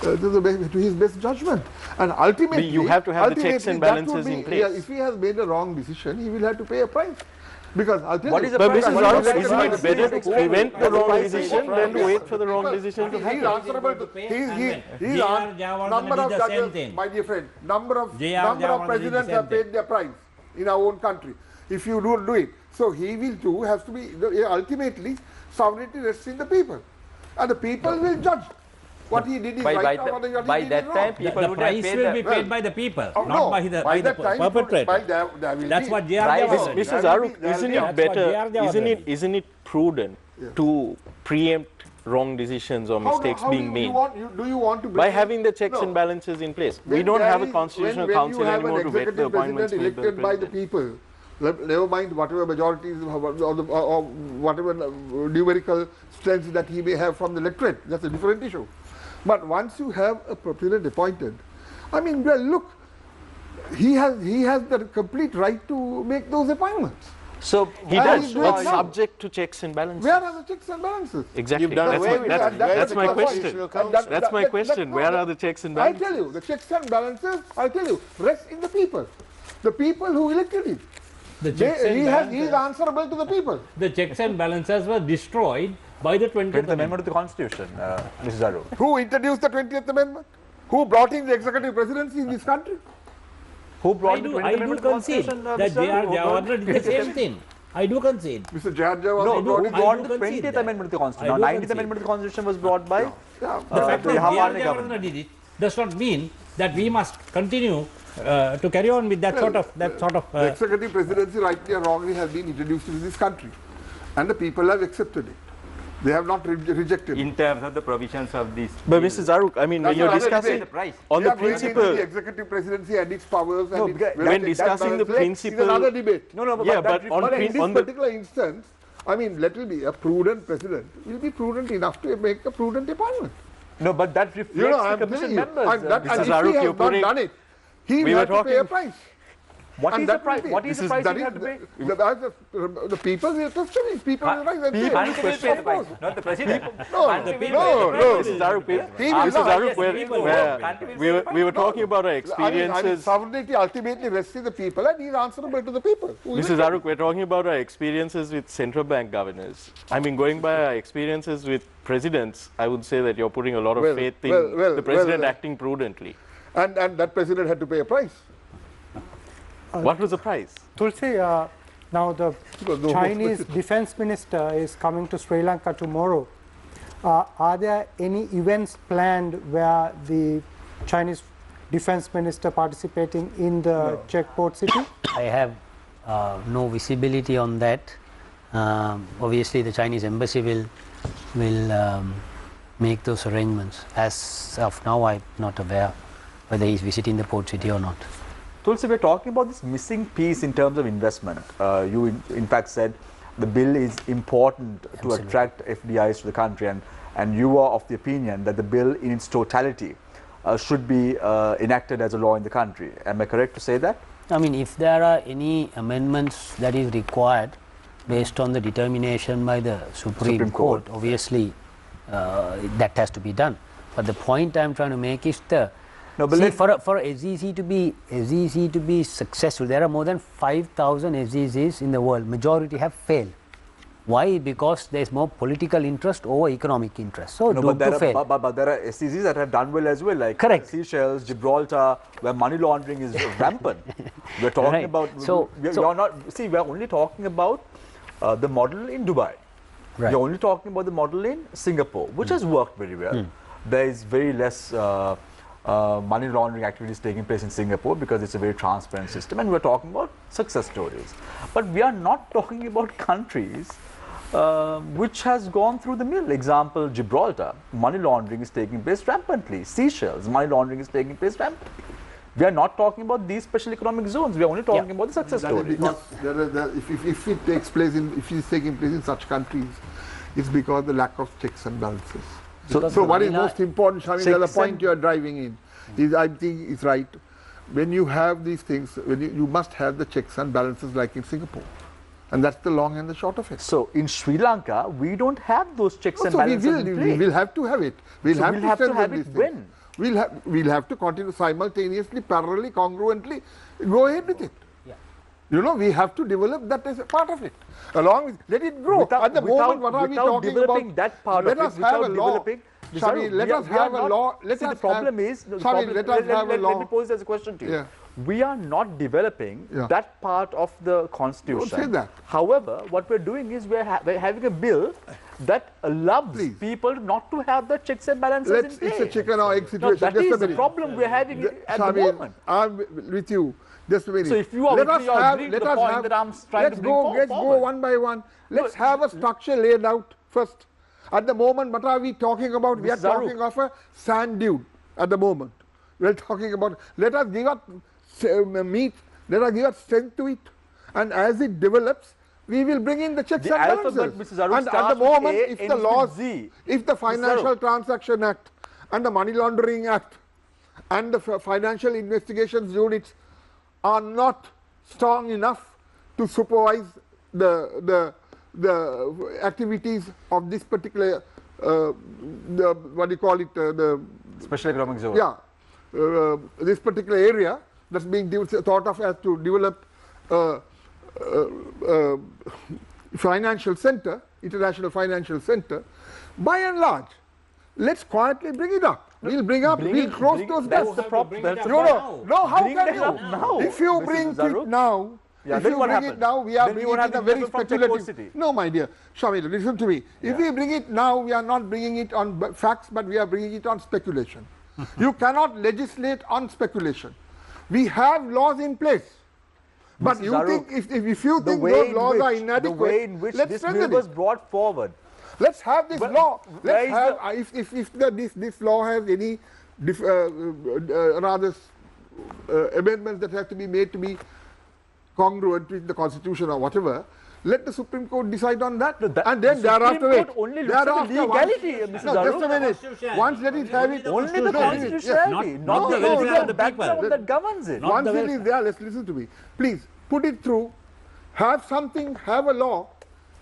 to his best judgment, and ultimately you have to have the checks and balances in place. If he has made a wrong decision, he will have to pay a price. Because I'll tell what you, is the price? Isn't it better to prevent the wrong decision than to wait for the wrong decision to happen? He's answerable to number of judges, my dear friend. Number of presidents have paid their price in our own country. If you don't do it, so he will too has to be ultimately sovereignty rests in the people, and the people will judge. What he did is right or what he did is wrong. The price will be paid by the people, not by the perpetrator. That's what Mr. Zaruk, isn't it better, isn't it prudent to preempt wrong decisions or mistakes being made by having the checks and balances in place? We don't have a constitutional council anymore to vet the appointments made by the elected by the people. Never mind whatever majorities or whatever numerical strength that he may have from the electorate. That's a different issue. But once you have a president appointed, I mean, well, look, he has the complete right to make those appointments. So he does, but subject to checks and balances. Where are the checks and balances? Exactly. That's my question. That's my question. Where are the checks and balances? I'll tell you, the checks and balances, I'll tell you, rest in the people. The people who elected him. He is answerable to the people. The checks and balances were destroyed by the 20th Amendment of the Constitution, Mrs. Zaruk. Who introduced the 20th Amendment? Who brought in the executive presidency in this country? Who brought in the 20th Amendment of the Constitution? That J.R. Jawahar did the same thing. I do concede. Mr. J.R. Jawahar who brought the 20th Amendment of the Constitution? Now, 19th Amendment of the Constitution was brought by the fact that J.R. Jawahar did it does not mean that we must continue to carry on with that sort of the executive presidency, rightly or wrongly, has been introduced in this country, and the people have accepted it. They have not rejected in terms of the provisions of this. But Mr. Zaruk, I mean, when you're discussing on the principle, the executive presidency and its powers, when discussing the principle, is another debate. But in this particular instance, I mean, let it be a prudent president will be prudent enough to make a prudent appointment. No, but that reflects the commission members. And if he has not done it, he will have to pay a price. What is the price? What is the price you have to pay? The people will question it. People will rise and pay the price, not the president. No. Mr. Zaruk, we were talking about our experiences. Sovereignty ultimately rests with the people, and he is answerable to the people. Mr. Zaruk, we're talking about our experiences with central bank governors. I mean, going by our experiences with presidents, I would say that you're putting a lot of faith in the president acting prudently. And that president had to pay a price. What was the price? Tulsi, now the Chinese defense minister is coming to Sri Lanka tomorrow. Are there any events planned where the Chinese defense minister participating in the Czech port city? I have no visibility on that. Obviously, the Chinese embassy will make those arrangements. As of now, I'm not aware whether he's visiting the port city or not. Tulsi, we're talking about this missing piece in terms of investment. You in fact said the bill is important to attract FDIs to the country, and you are of the opinion that the bill in its totality should be enacted as a law in the country. Am I correct to say that? I mean, if there are any amendments that is required based on the determination by the Supreme Court, obviously that has to be done. But the point I'm trying to make is for SEC to be successful, there are more than 5,000 SECs in the world. Majority have failed. Why? Because there is more political interest over economic interest. So, but there are SECs that have done well as well, like correct. Seychelles, Gibraltar, where money laundering is rampant. We're talking about. We're only talking about the model in Dubai. We're only talking about the model in Singapore, which has worked very well. There is very less money laundering activities taking place in Singapore because it's a very transparent system, and we're talking about success stories. But we are not talking about countries which has gone through the mill. Example, Gibraltar, money laundering is taking place rampantly. Seychelles, money laundering is taking place rampantly. We are not talking about these special economic zones. We are only talking about the success stories. If it takes place if it is taking place in such countries, it's because of the lack of checks and balances. So what is most important, Shami, the other point you are driving in, is I think is right. When you have these things, you must have the checks and balances like in Singapore. And that's the long and the short of it. So in Sri Lanka, we don't have those checks and balances in place. We will have to have it. We'll have to have it when? We'll have to continue simultaneously, parallelly, congruently, go ahead with it. Yeah. You know, we have to develop that as a part of it. Along with, let it grow. At the moment, what are we talking about? That part let of us it, have a law. Sorry, let us have a law. Let us have a law. Let me pose this as a question to you. Yeah. We are not developing that part of the constitution. Don't say that. However, what we're doing is we're having a bill that allows people not to have the checks and balances in place. It's a chicken or egg situation. That is the problem we're having at the moment. I'm with you. Just a minute. So if you are agreeing to the point that I'm trying to bring forward. Let's go one by one. Let's have a structure laid out first. At the moment, what are we talking about? We are talking of a sand dune at the moment. We're talking about, let us give up meat, let us give up strength to it. And as it develops, we will bring in the checks and balances. And at the moment, if the laws, if the Financial Transaction Act and the Money Laundering Act and the Financial Investigations Units are not strong enough to supervise the activities of this particular, what do you call it, the special economic zone. Yeah, this particular area that's being thought of as to develop financial center, international financial center. By and large, let's quietly bring it up. We'll bring up, we'll cross those. That's the problem. No, how can you? If you bring it now, if you bring it now, we are bringing it in a very speculative. No, my dear Shamil, listen to me. If we bring it now, we are not bringing it on facts, but we are bringing it on speculation. You cannot legislate on speculation. We have laws in place. But you think, if you think those laws are inadequate, the way in which this bill was brought forward. Let's have this law. Let's have, if this law has any amendments that have to be made to be congruent with the Constitution or whatever, let the Supreme Court decide on that. And then thereafter, only looks at the legality, Mr. No, just a minute. Once let it have it. Only the constitutionality, not the background that governs it. Once it is there, let's listen to me. Please, put it through, have something, have a law,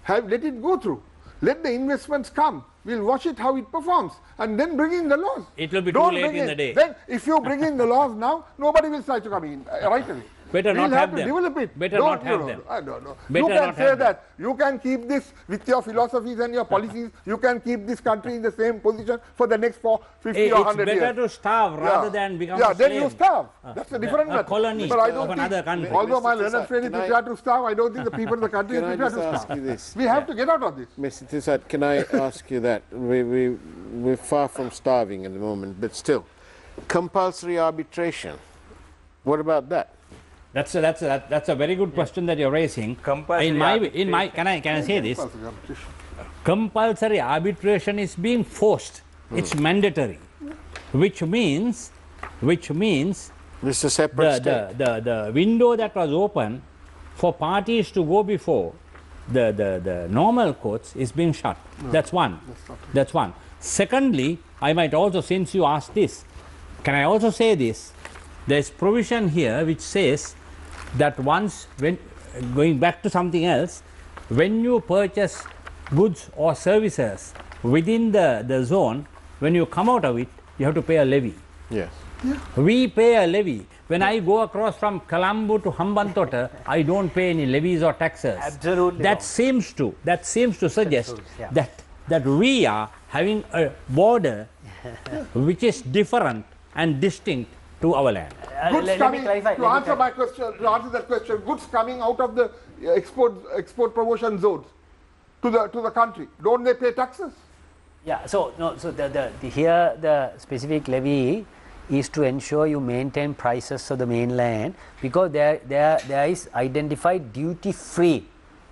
let it go through. Let the investments come. We'll watch it how it performs and then bring in the laws. It will be too late in the day. Then if you bring in the laws now, nobody will try to come in right away. Better We'll not have have to them. develop it. Better Don't, not have them. I don't know. Better You can not say have them. that. You can keep this with your philosophies and your policies. You can keep this country in the same position for the next 50 or 100 years. It's better to starve rather than become a slave. then you starve. That's a different matter. colony But I don't of think, another country. although my Mr. learned Tisat, friend is can I- prepared to starve, I don't think the people in the country is Can I prepared just to ask you starve. this? We have to get out of this. Mr. Tisat, can I ask you that? We're far from starving at the moment, but still, compulsory arbitration. What about that? That's a very good question that you're raising. Compulsory Can I say this? Compulsory arbitration is being forced. It's mandatory, which means This is a separate state. the window that was open for parties to go before the normal courts is being shut. That's one. That's one. Secondly, I might also, since you asked this, can I also say this? There's provision here which says that once, when going back to something else, when you purchase goods or services within the zone, when you come out of it, you have to pay a levy. Yes. We pay a levy. When I go across from Colombo to Hambantota, I don't pay any levies or taxes. Absolutely That wrong. seems to suggest Yeah. that we are having a border which is different and distinct to our land. Goods Let me coming, clarify. to answer my question, to answer that question, goods coming out of the export promotion zones to the country, don't they pay taxes? Yeah, so no, so here the specific levy is to ensure you maintain prices of the mainland, because there is identified duty free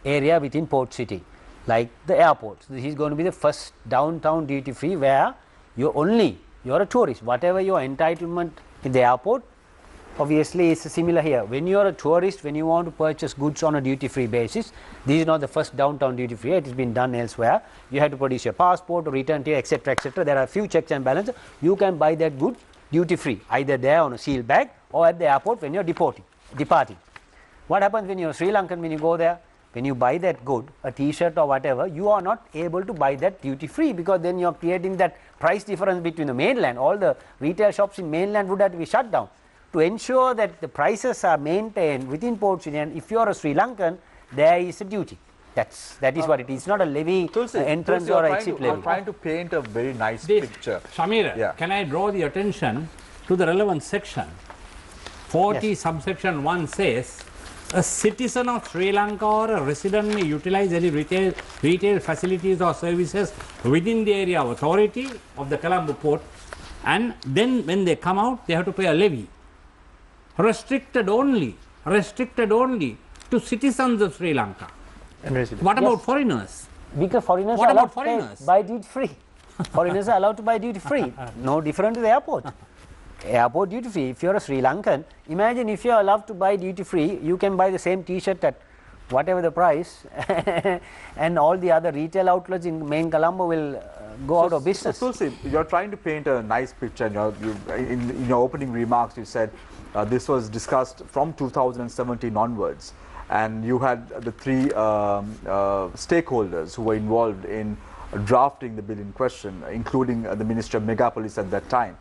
area within port city, like the airport. So this is going to be the first downtown duty free where you're a tourist, whatever your entitlement in the airport, obviously it's similar here. When you are a tourist, when you want to purchase goods on a duty free basis, this is not the first downtown duty free, it has been done elsewhere. You have to produce your passport or return to, etc., etc. There are a few checks and balances. You can buy that good duty free, either there on a sealed bag or at the airport when you're departing. What happens when you're Sri Lankan, when you go there? When you buy that good, a t-shirt or whatever, you are not able to buy that duty free, because then you're creating that price difference between the mainland. All the retail shops in mainland would have to be shut down. To ensure that the prices are maintained within Port City, and if you are a Sri Lankan, there is a duty. That is what it is. It's not a levy, entrance or exit levy. I'm trying to paint a very nice picture. Shamira, can I draw the attention to the relevant section? 40 subsection 1 says, a citizen of Sri Lanka or a resident may utilize any retail facilities or services within the area of authority of the Colombo port, and then when they come out, they have to pay a levy. Restricted only to citizens of Sri Lanka. What about foreigners? Because foreigners What are about allowed to foreigners? buy duty free. Foreigners are allowed to buy duty free. No different to the airport. Airport duty free. If you're a Sri Lankan, imagine if you're allowed to buy duty free, you can buy the same t-shirt at whatever the price, and all the other retail outlets in main Colombo will go out of business. So Tulsi, you're trying to paint a nice picture. In your opening remarks, you said this was discussed from 2017 onwards, and you had the three stakeholders who were involved in drafting the bill in question, including the Minister of Megapolis at that time.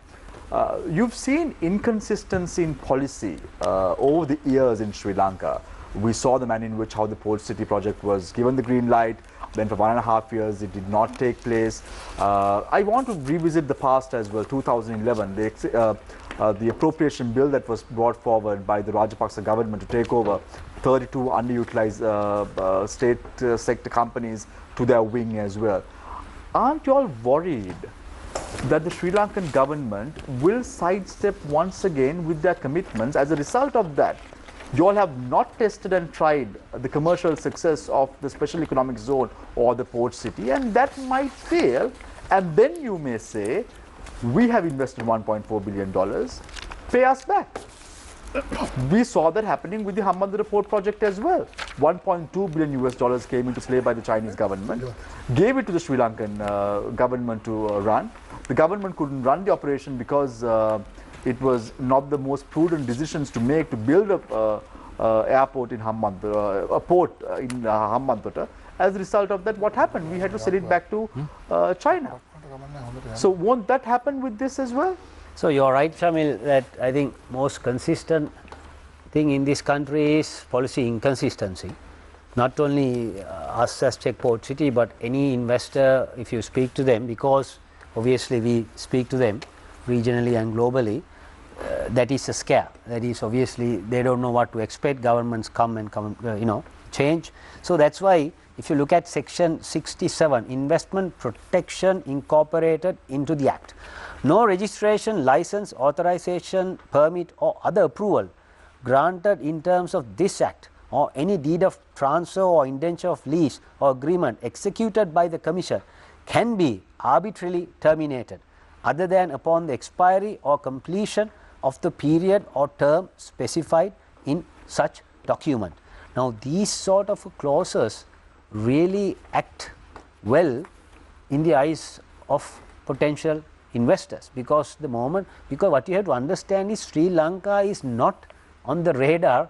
You've seen inconsistency in policy over the years in Sri Lanka. We saw the manner in which how the Port City project was given the green light, then for 1.5 years it did not take place. I want to revisit the past as well. 2011, the appropriation bill that was brought forward by the Rajapaksa government to take over 32 underutilized state sector companies to their wing as well. Aren't you all worried that the Sri Lankan government will sidestep once again with their commitments? As a result of that, you all have not tested and tried the commercial success of the special economic zone or the port city, and that might fail, and then you may say, we have invested $1.4 billion, pay us back. We saw that happening with the Hambantota port project as well. $1.2 billion came into play by the Chinese government, gave it to the Sri Lankan government to run. The government couldn't run the operation because it was not the most prudent decisions to make to build a airport in Hambantota, a port in Hambantota. As a result of that, what happened? We had to sell it back to China. So won't that happen with this as well? So you're right, Shamil, that I think most consistent thing in this country is policy inconsistency. Not only us as Checkport City, but any investor, if you speak to them, because obviously we speak to them regionally and globally, that is a scare. That is obviously they don't know what to expect. Governments come and change. So that's why if you look at section 67, investment protection incorporated into the act, no registration, license, authorization, permit or other approval granted in terms of this act or any deed of transfer or indenture of lease or agreement executed by the Commission can be arbitrarily terminated other than upon the expiry or completion of the period or term specified in such document. Now these sort of clauses really act well in the eyes of potential investors, because what you have to understand is Sri Lanka is not on the radar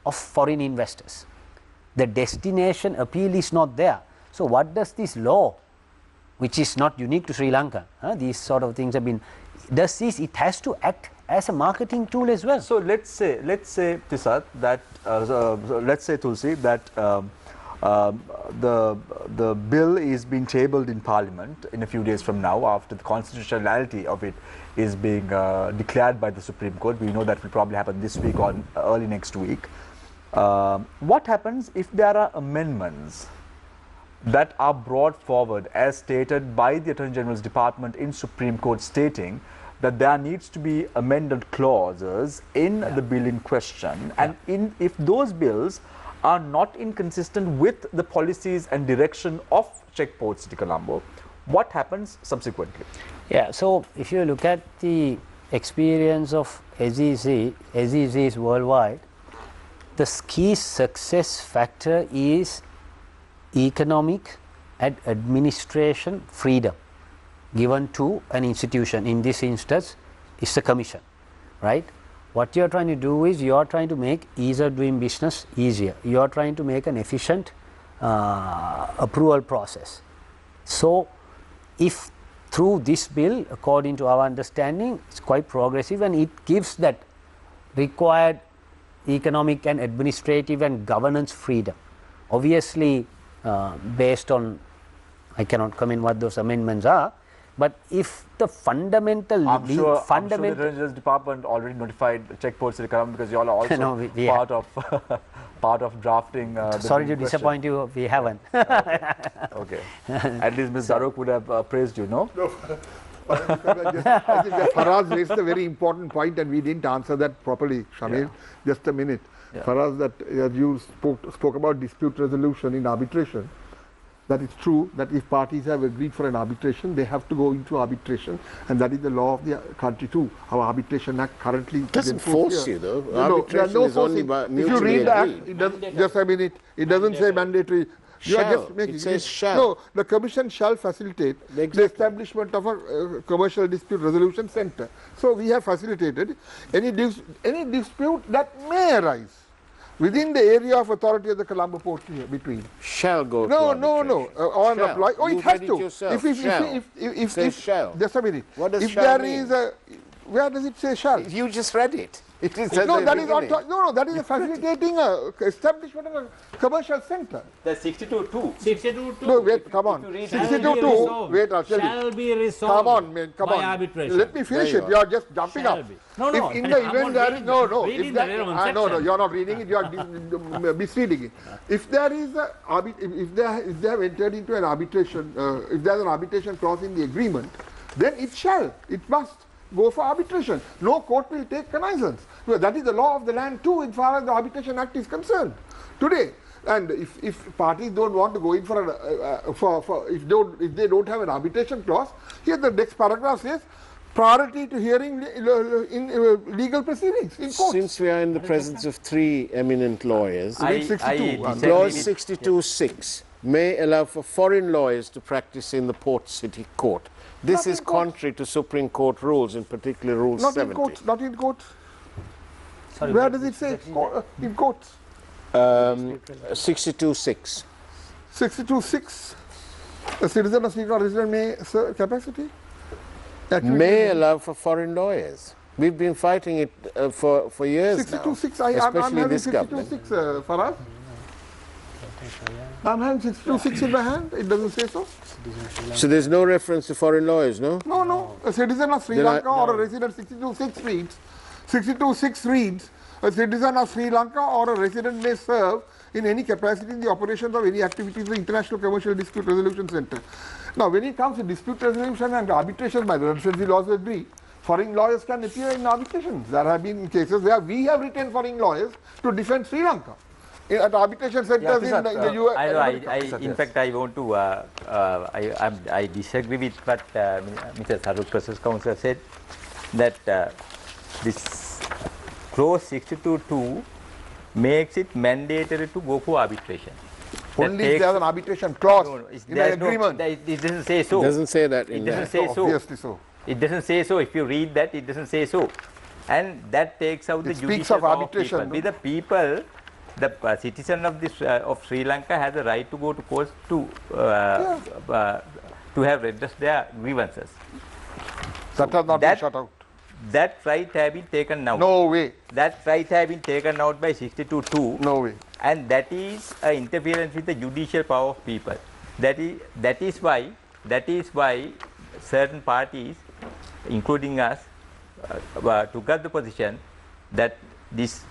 of foreign investors. The destination appeal is not there. So what does this law, which is not unique to Sri Lanka, these sort of things have been, it has to act as a marketing tool as well. So let's say Tisat that let's say Tulsi that the bill is being tabled in Parliament in a few days from now, after the constitutionality of it is being declared by the Supreme Court. We know that will probably happen this week or early next week. What happens if there are amendments that are brought forward as stated by the Attorney General's Department in Supreme Court, stating that there needs to be amended clauses in the bill in question, and if those bills are not inconsistent with the policies and direction of Checkport City Colombo, what happens subsequently? Yeah, so if you look at the experience of SEZs worldwide, the key success factor is economic and administration freedom given to an institution. In this instance, it's the Commission, right? What you are trying to do is you are trying to make ease of doing business easier. You are trying to make an efficient approval process. So if through this bill, according to our understanding, it's quite progressive and it gives that required economic and administrative and governance freedom. Obviously, based on, I cannot comment what those amendments are, but if the fundamental, I'm sure the Attorney General's Department already notified Checkport City Colombo, because you all are also no, part of drafting. Sorry to disappoint you, we haven't. Okay. At least Ms. Daruk would have praised you, no? No. I think that Faraz raised a very important point and we didn't answer that properly, Shamil. Yeah. Just a minute. Yeah. Faraz, that you spoke about dispute resolution in arbitration. That is true that if parties have agreed for an arbitration, they have to go into arbitration, and that is the law of the country too. Our Arbitration Act currently doesn't force you though. No, arbitration is only by mutually if you read the act, agreed. it doesn't, just a minute, it doesn't say mandatory. You are just making it says shall. No, the Commission shall facilitate the establishment of a commercial dispute resolution center. So we have facilitated any dispute that may arise within the area of authority of the Colombo Port here between. Shall go No, to no, no. On Shall. apply. Oh, You it has read it to. yourself. If Says shall. just a minute. What does if shall there mean? is a, where does it say shall? You just read it. It is No, that is not. No, that is facilitating a establishment of a commercial center. The 62.2. No, wait, come on. 62.2. Wait, I'll tell Shall you. be resolved. Come on, man. Come by on. arbitration. Let me finish it. You are just jumping Shall up. be. No, If in the event there is no. Reading If the that, relevant no, section. you are not reading it. You are misreading it. If there is a if they have entered into an arbitration, if there is an arbitration clause in the agreement, then it must go for arbitration. No court will take cognizance. Well, that is the law of the land too, as far as the Arbitration Act is concerned today. And if parties don't want to go in for if they don't have an arbitration clause, here the next paragraph says priority to hearing in legal proceedings in court. Since we are in the presence of three eminent lawyers, Clause 62.6 may allow for foreign lawyers to practice in the Port City Court. This is contrary to Supreme Court rules, in particular Rule 70. Not in courts. Sorry, Where does it say? In courts. 62.6. 62.6. A citizen or speaker or resident may serve capacity. May allow for foreign lawyers. We've been fighting it for years 62.6, now, I'm especially having this government. 62.6 for us. I'm having 62.6 in my hand, it doesn't say so. So there's no reference to foreign lawyers, no? No, a citizen of Sri Then Lanka or a resident 62.6 reads, 62.6 reads, a citizen of Sri Lanka or a resident may serve in any capacity in the operations of any activities of the International Commercial Dispute Resolution Center. Now, when it comes to dispute resolution and arbitration, by the residency laws agree, foreign lawyers can appear in arbitrations. There have been cases where we have retained foreign lawyers to defend Sri Lanka at arbitration centers in the US. In fact, I want to, I disagree with what Mr. Saruk Process Council said, that this clause 62.2 makes it mandatory to go for arbitration. Only if there is an arbitration clause in the agreement. It doesn't say so. It doesn't say that in It doesn't say so. Obviously so. It doesn't say so. If you read that, it doesn't say so. And that takes out the It speaks judicial of power arbitration, people. no? With the people, the citizen of this of Sri Lanka has a right to go to court to have redressed their grievances. That has not been shut out. That right has been taken out. No way. That right has been taken out by 62.2. No way. And that is interference with the judicial power of people. That is why certain parties, including us, took up the position that this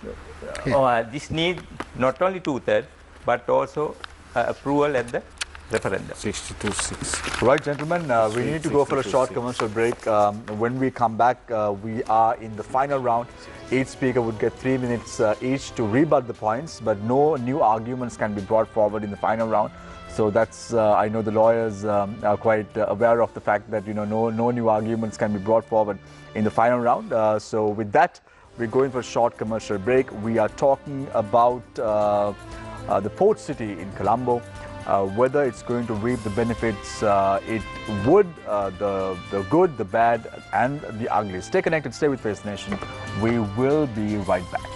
needs not only 2/3 but also approval at the referendum. 62.6. Right, gentlemen, we need to go for a short commercial break. When we come back, we are in the final round. Each speaker would get 3 minutes each to rebut the points, but no new arguments can be brought forward in the final round. So that's, I know the lawyers are quite aware of the fact that, no new arguments can be brought forward in the final round. So with that, we're going for a short commercial break. We are talking about the port city in Colombo. Whether it's going to reap the benefits, it would, the good, the bad, and the ugly. Stay connected, stay with Face Nation. We will be right back.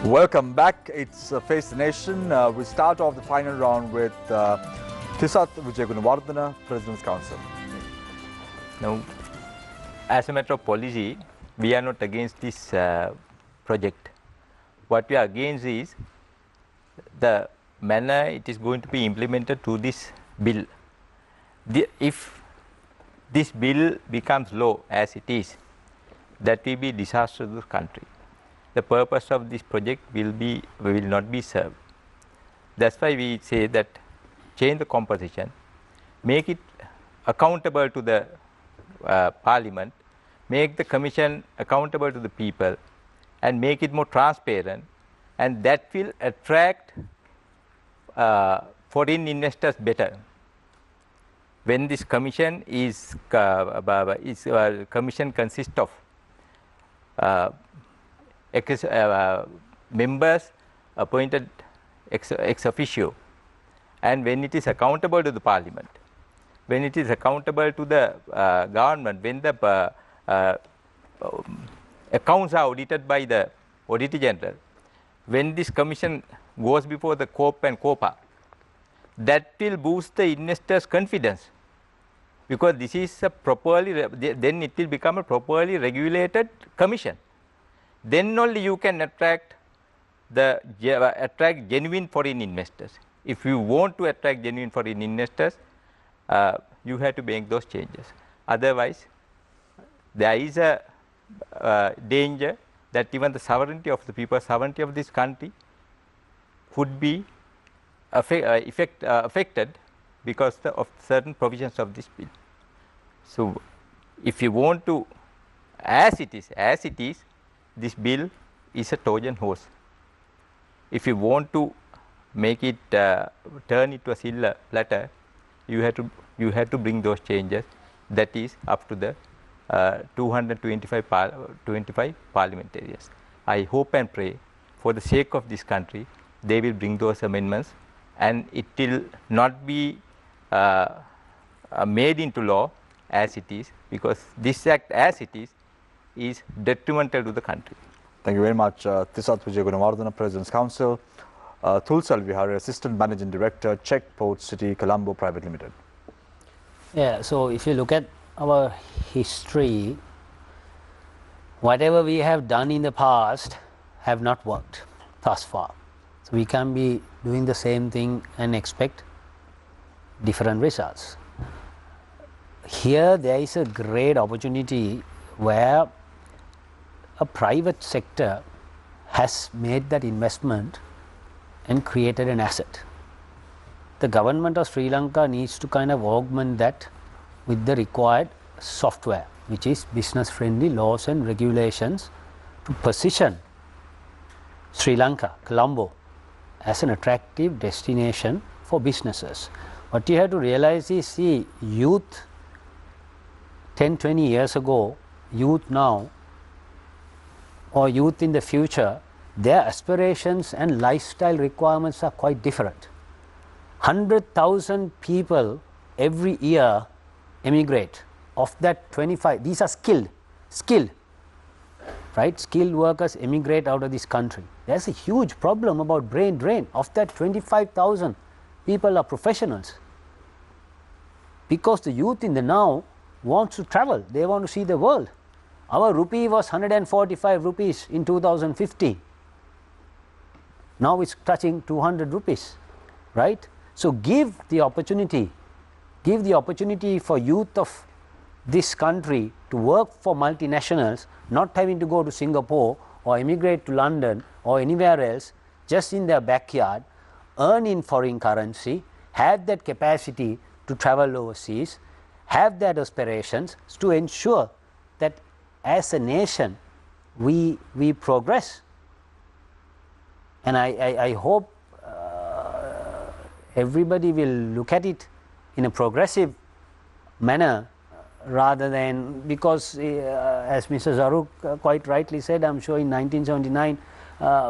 Welcome back. It's Face the Nation. We start off the final round with Thisat Wijegunawardena, President's Council. Now, as a matter of policy, we are not against this project. What we are against is the manner it is going to be implemented to this bill. If this bill becomes law as it is, that will be disaster to the country. The purpose of this project will not be served. That's why we say that change the composition, make it accountable to the parliament, make the commission accountable to the people, and make it more transparent, and that will attract foreign investors better. When this commission commission consists of members appointed ex officio, and when it is accountable to the parliament, when it is accountable to the government, when the accounts are audited by the Auditor General, when this commission goes before the COP and COPA, that will boost the investors' confidence, because this is a then it will become a properly regulated commission. Then only you can attract genuine foreign investors. If you want to attract genuine foreign investors, you have to make those changes. Otherwise, there is a danger that even the sovereignty of the people, sovereignty of this country could be affected because of certain provisions of this bill. So, if you want to, as it is, this bill is a Trojan horse. If you want to make it turn it to a silver platter, you have to bring those changes. That is up to the 225 parliamentarians. I hope and pray, for the sake of this country, they will bring those amendments, and it will not be made into law as it is, because this act as it is detrimental to the country. Thank you very much, Tisat Vijay Gunawardana, President's Council, Tulsal Vihari, Assistant Managing Director, Czech Port City, Colombo Private Limited. Yeah, so if you look at our history, whatever we have done in the past have not worked thus far. So we can't be doing the same thing and expect different results. Here there is a great opportunity where a private sector has made that investment and created an asset. The government of Sri Lanka needs to kind of augment that with the required software, which is business friendly laws and regulations, to position Sri Lanka, Colombo, as an attractive destination for businesses. What you have to realize is, see, youth 10-20 years ago, youth now, or youth in the future, their aspirations and lifestyle requirements are quite different. 100,000 people every year emigrate. Of that 25, these are skilled, right? Skilled workers emigrate out of this country. There's a huge problem about brain drain. Of that 25,000 people are professionals, because the youth in the now wants to travel, they want to see the world. Our rupee was 145 rupees in 2015. Now it's touching 200 rupees, right? So give the opportunity for youth of this country to work for multinationals, not having to go to Singapore or immigrate to London or anywhere else, just in their backyard, earn in foreign currency, have that capacity to travel overseas, have that aspirations to ensure that as a nation we progress. And I hope everybody will look at it in a progressive manner, rather than, because as Mr. Zaruk quite rightly said, I am sure in 1979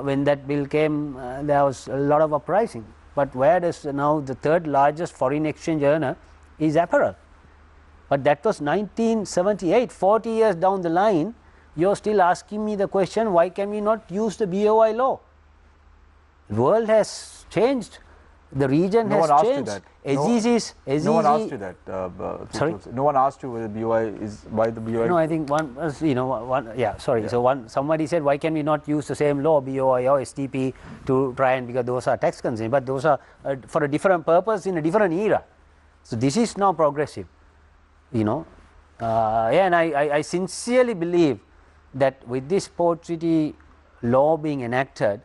when that bill came, there was a lot of uprising. But where does now the third largest foreign exchange earner is apparel? But that was 1978, 40 years down the line. You are still asking me the question, why can we not use the BOI law? The world has changed, the region has changed. No one asked you that. Sorry? No one asked you whether BOI is, why the BOI. No, I think one was, sorry. Yeah. So somebody said, why can we not use the same law, BOI or STP, to try and, because those are tax concerns, but those are for a different purpose in a different era. So this is now progressive, and I sincerely believe that with this Port City law being enacted,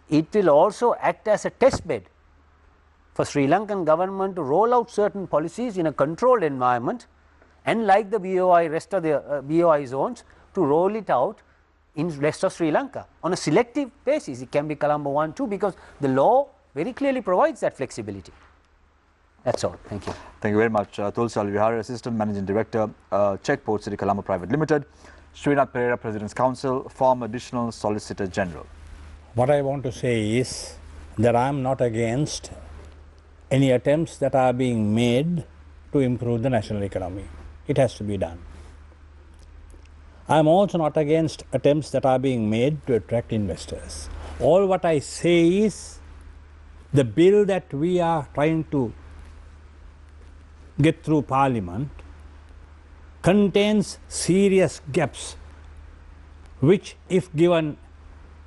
it will also act as a test bed for Sri Lankan government to roll out certain policies in a controlled environment, and like the BOI, rest of the BOI zones, to roll it out in rest of Sri Lanka on a selective basis. It can be Colombo 1, 2, because the law very clearly provides that flexibility. That's all. Thank you. Thank you very much. Tulsal Vihari, Assistant Managing Director, Czech Port City, Colombo Private Limited. Srinath Pereira, President's Council, former Additional Solicitor General. What I want to say is that I am not against any attempts that are being made to improve the national economy. It has to be done. I am also not against attempts that are being made to attract investors. All what I say is, the bill that we are trying to get through Parliament contains serious gaps, which if given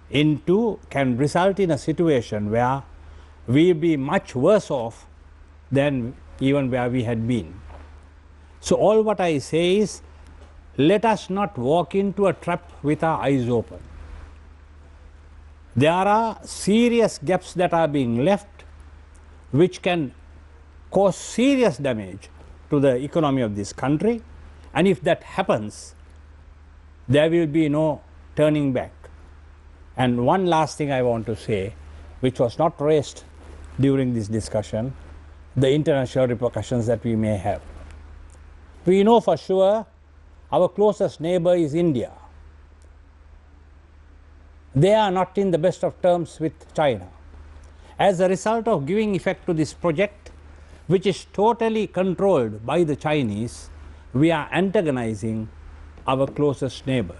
into can result in a situation where we will be much worse off than even where we had been. So all what I say is, let us not walk into a trap with our eyes open. there are serious gaps that are being left which can cause serious damage to the economy of this country, and if that happens, there will be no turning back. And one last thing I want to say, which was not raised during this discussion, the international repercussions that we may have. We know for sure our closest neighbor is India. They are not in the best of terms with China. As a result of giving effect to this project, which is totally controlled by the Chinese, we are antagonizing our closest neighbor.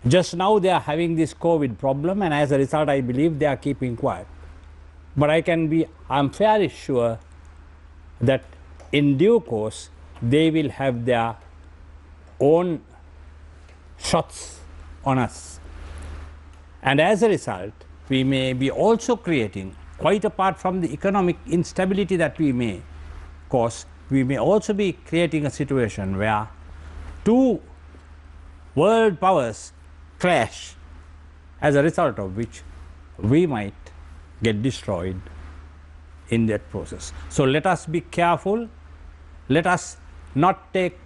Just now they are having this COVID problem, and as a result I believe they are keeping quiet. But I'm fairly sure that in due course they will have their own shots on us. And as a result, we may be also creating, quite apart from the economic instability that we may cause, we may also be creating a situation where two world powers clash, as a result of which we might get destroyed in that process. So let us be careful, let us not take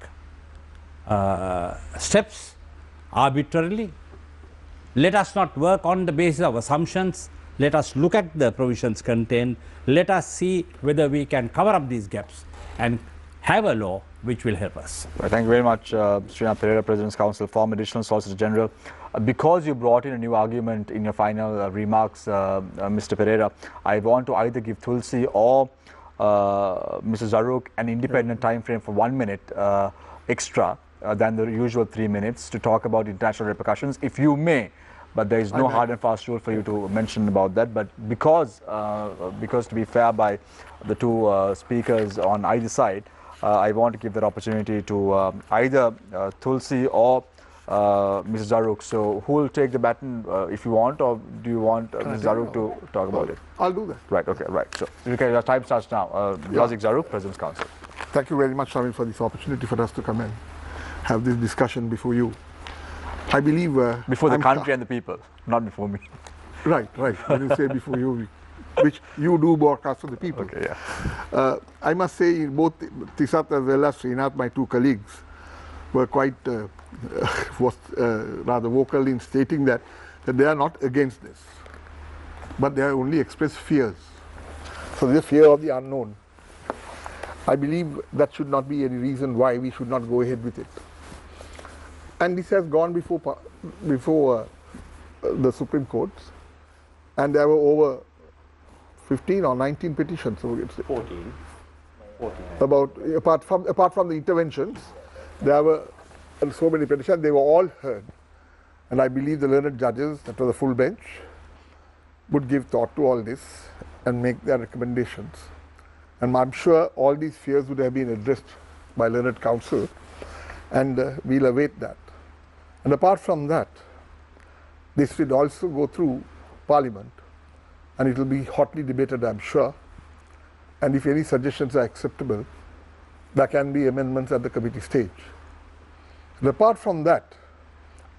steps arbitrarily, let us not work on the basis of assumptions, let us look at the provisions contained, let us see whether we can cover up these gaps and have a law which will help us. Right, thank you very much, Srinath Pereira, President's Counsel, former Additional Solicitor General. Because you brought in a new argument in your final remarks, Mr. Pereira, I want to either give Tulsi or Mr. Zaruk an independent time frame for 1 minute extra than the usual 3 minutes to talk about international repercussions, if you may. But there is no hard and fast rule for you to mention about that. But because to be fair by the two speakers on either side, I want to give that opportunity to either Tulsi or Mrs. Zaruk. So who will take the baton if you want, or do you want Mrs. Zaruk to talk about it? I'll do that. Right, okay, right. So your time starts now. Razik Zaruk, President's Counsel. Thank you very much, Shamil, for this opportunity for us to come and have this discussion before you. I believe before the country and the people, not before me. Right. When you say before you, which you do broadcast for the people. Okay, yeah. I must say, both Tisat as well as Srinath, my two colleagues, were quite rather vocal in stating that they are not against this, but they are only expressed fears. So the fear of the unknown. I believe that should not be any reason why we should not go ahead with it. And this has gone before the Supreme Courts, and there were over 15 or 19 petitions. So it's 14. About apart from the interventions, there were so many petitions. They were all heard, and I believe the learned judges, that was the full bench, would give thought to all this and make their recommendations. And I'm sure all these fears would have been addressed by learned counsel, and we'll await that. And apart from that, this will also go through Parliament, and it will be hotly debated, I'm sure. And if any suggestions are acceptable, there can be amendments at the committee stage. And apart from that,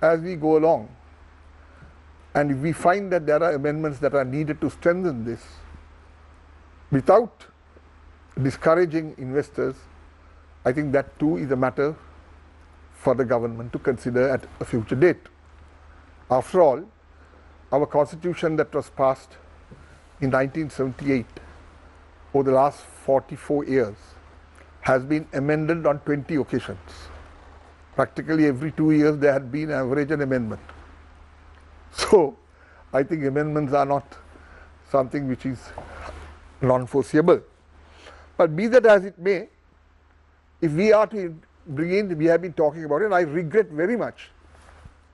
as we go along, and if we find that there are amendments that are needed to strengthen this, without discouraging investors, I think that too is a matter for the government to consider at a future date. After all, our constitution that was passed in 1978, over the last 44 years, has been amended on 20 occasions. Practically every 2 years there had been average an amendment. So I think amendments are not something which is non-foreseeable. But be that as it may, if we are to bring in, we have been talking about it, and I regret very much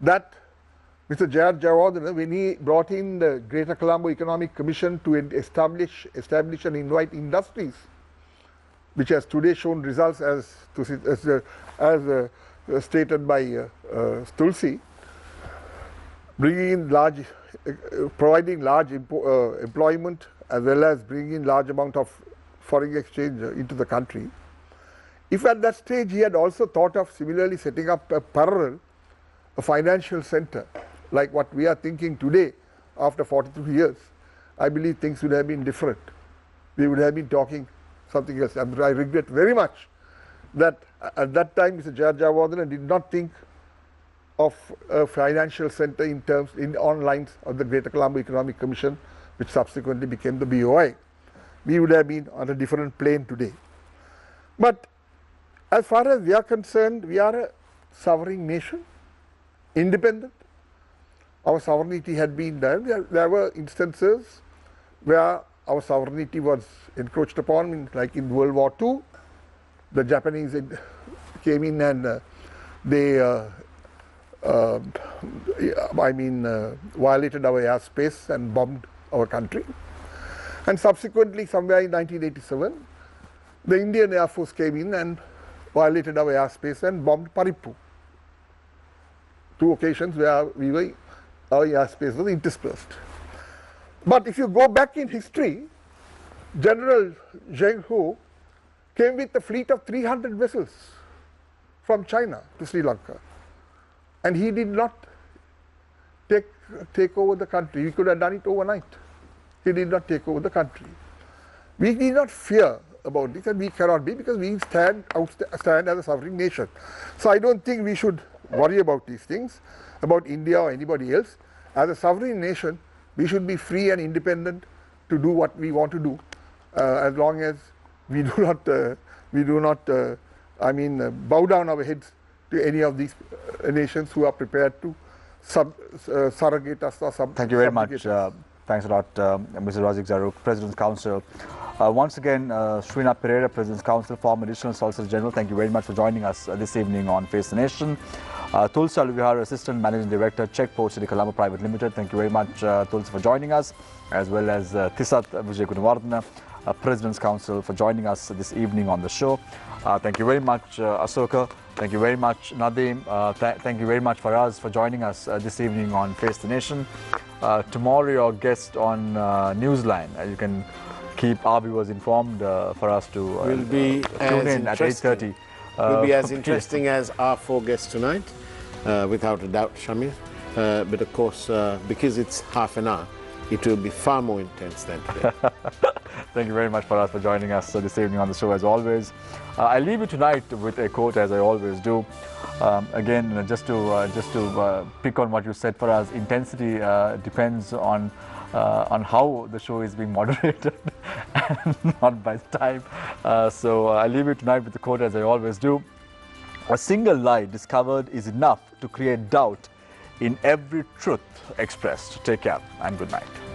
that Mr. Jayad Jayawardena, when he brought in the Greater Colombo Economic Commission to establish and invite industries, which has today shown results as stated by Tulsi, bringing in large, providing large employment, as well as bringing in large amount of foreign exchange into the country. If at that stage he had also thought of similarly setting up a parallel, a financial center like what we are thinking today after 42 years, I believe things would have been different. We would have been talking something else. And I regret very much that at that time Mr. Jayawardena did not think of a financial center on lines of the Greater Colombo Economic Commission, which subsequently became the BOI. We would have been on a different plane today. But as far as we are concerned, we are a sovereign nation, independent. Our sovereignty had been done. There were instances where our sovereignty was encroached upon, like in World War II. The Japanese came in and they violated our airspace and bombed our country. And subsequently, somewhere in 1987, the Indian Air Force came in and violated our airspace and bombed Parippu. Two occasions where our airspace was interspersed. But if you go back in history, General Zheng He came with a fleet of 300 vessels from China to Sri Lanka. And he did not take over the country. We could have done it overnight. He did not take over the country. We need not fear about this, and we cannot be, because we stand as a sovereign nation. So I don't think we should worry about these things, about India or anybody else. As a sovereign nation, we should be free and independent to do what we want to do, as long as we do not bow down our heads to any of these nations who are prepared to surrogate us or Thank you very much. Thanks a lot, Mr. Razik Zaruk, President's Counsel. Once again, Srinath Pereira, President's Counsel, former Additional Solicitor General, thank you very much for joining us this evening on Face the Nation. Tulsa Alvihar, Assistant Managing Director, Czech Port City Colombo Private Limited, thank you very much, Tulsa, for joining us, as well as Thisat Vijay Gunawardena, President's Counsel, for joining us this evening on the show. Thank you very much, Asoka. Thank you very much, Nadeem. Thank you very much, Faraz, for joining us this evening on Face the Nation. Tomorrow, your guest on Newsline. You can keep our viewers informed for us to will be tune in at 8:30. Will be as interesting as our four guests tonight, without a doubt, Shamir. But of course, because it's half an hour, it will be far more intense than today. Thank you very much, Faraz, for joining us this evening on the show, as always. I leave you tonight with a quote, as I always do. Again, just to pick on what you said, for us, intensity depends on how the show is being moderated and not by time. So I leave you tonight with the quote, as I always do. A single lie discovered is enough to create doubt in every truth expressed. Take care and good night.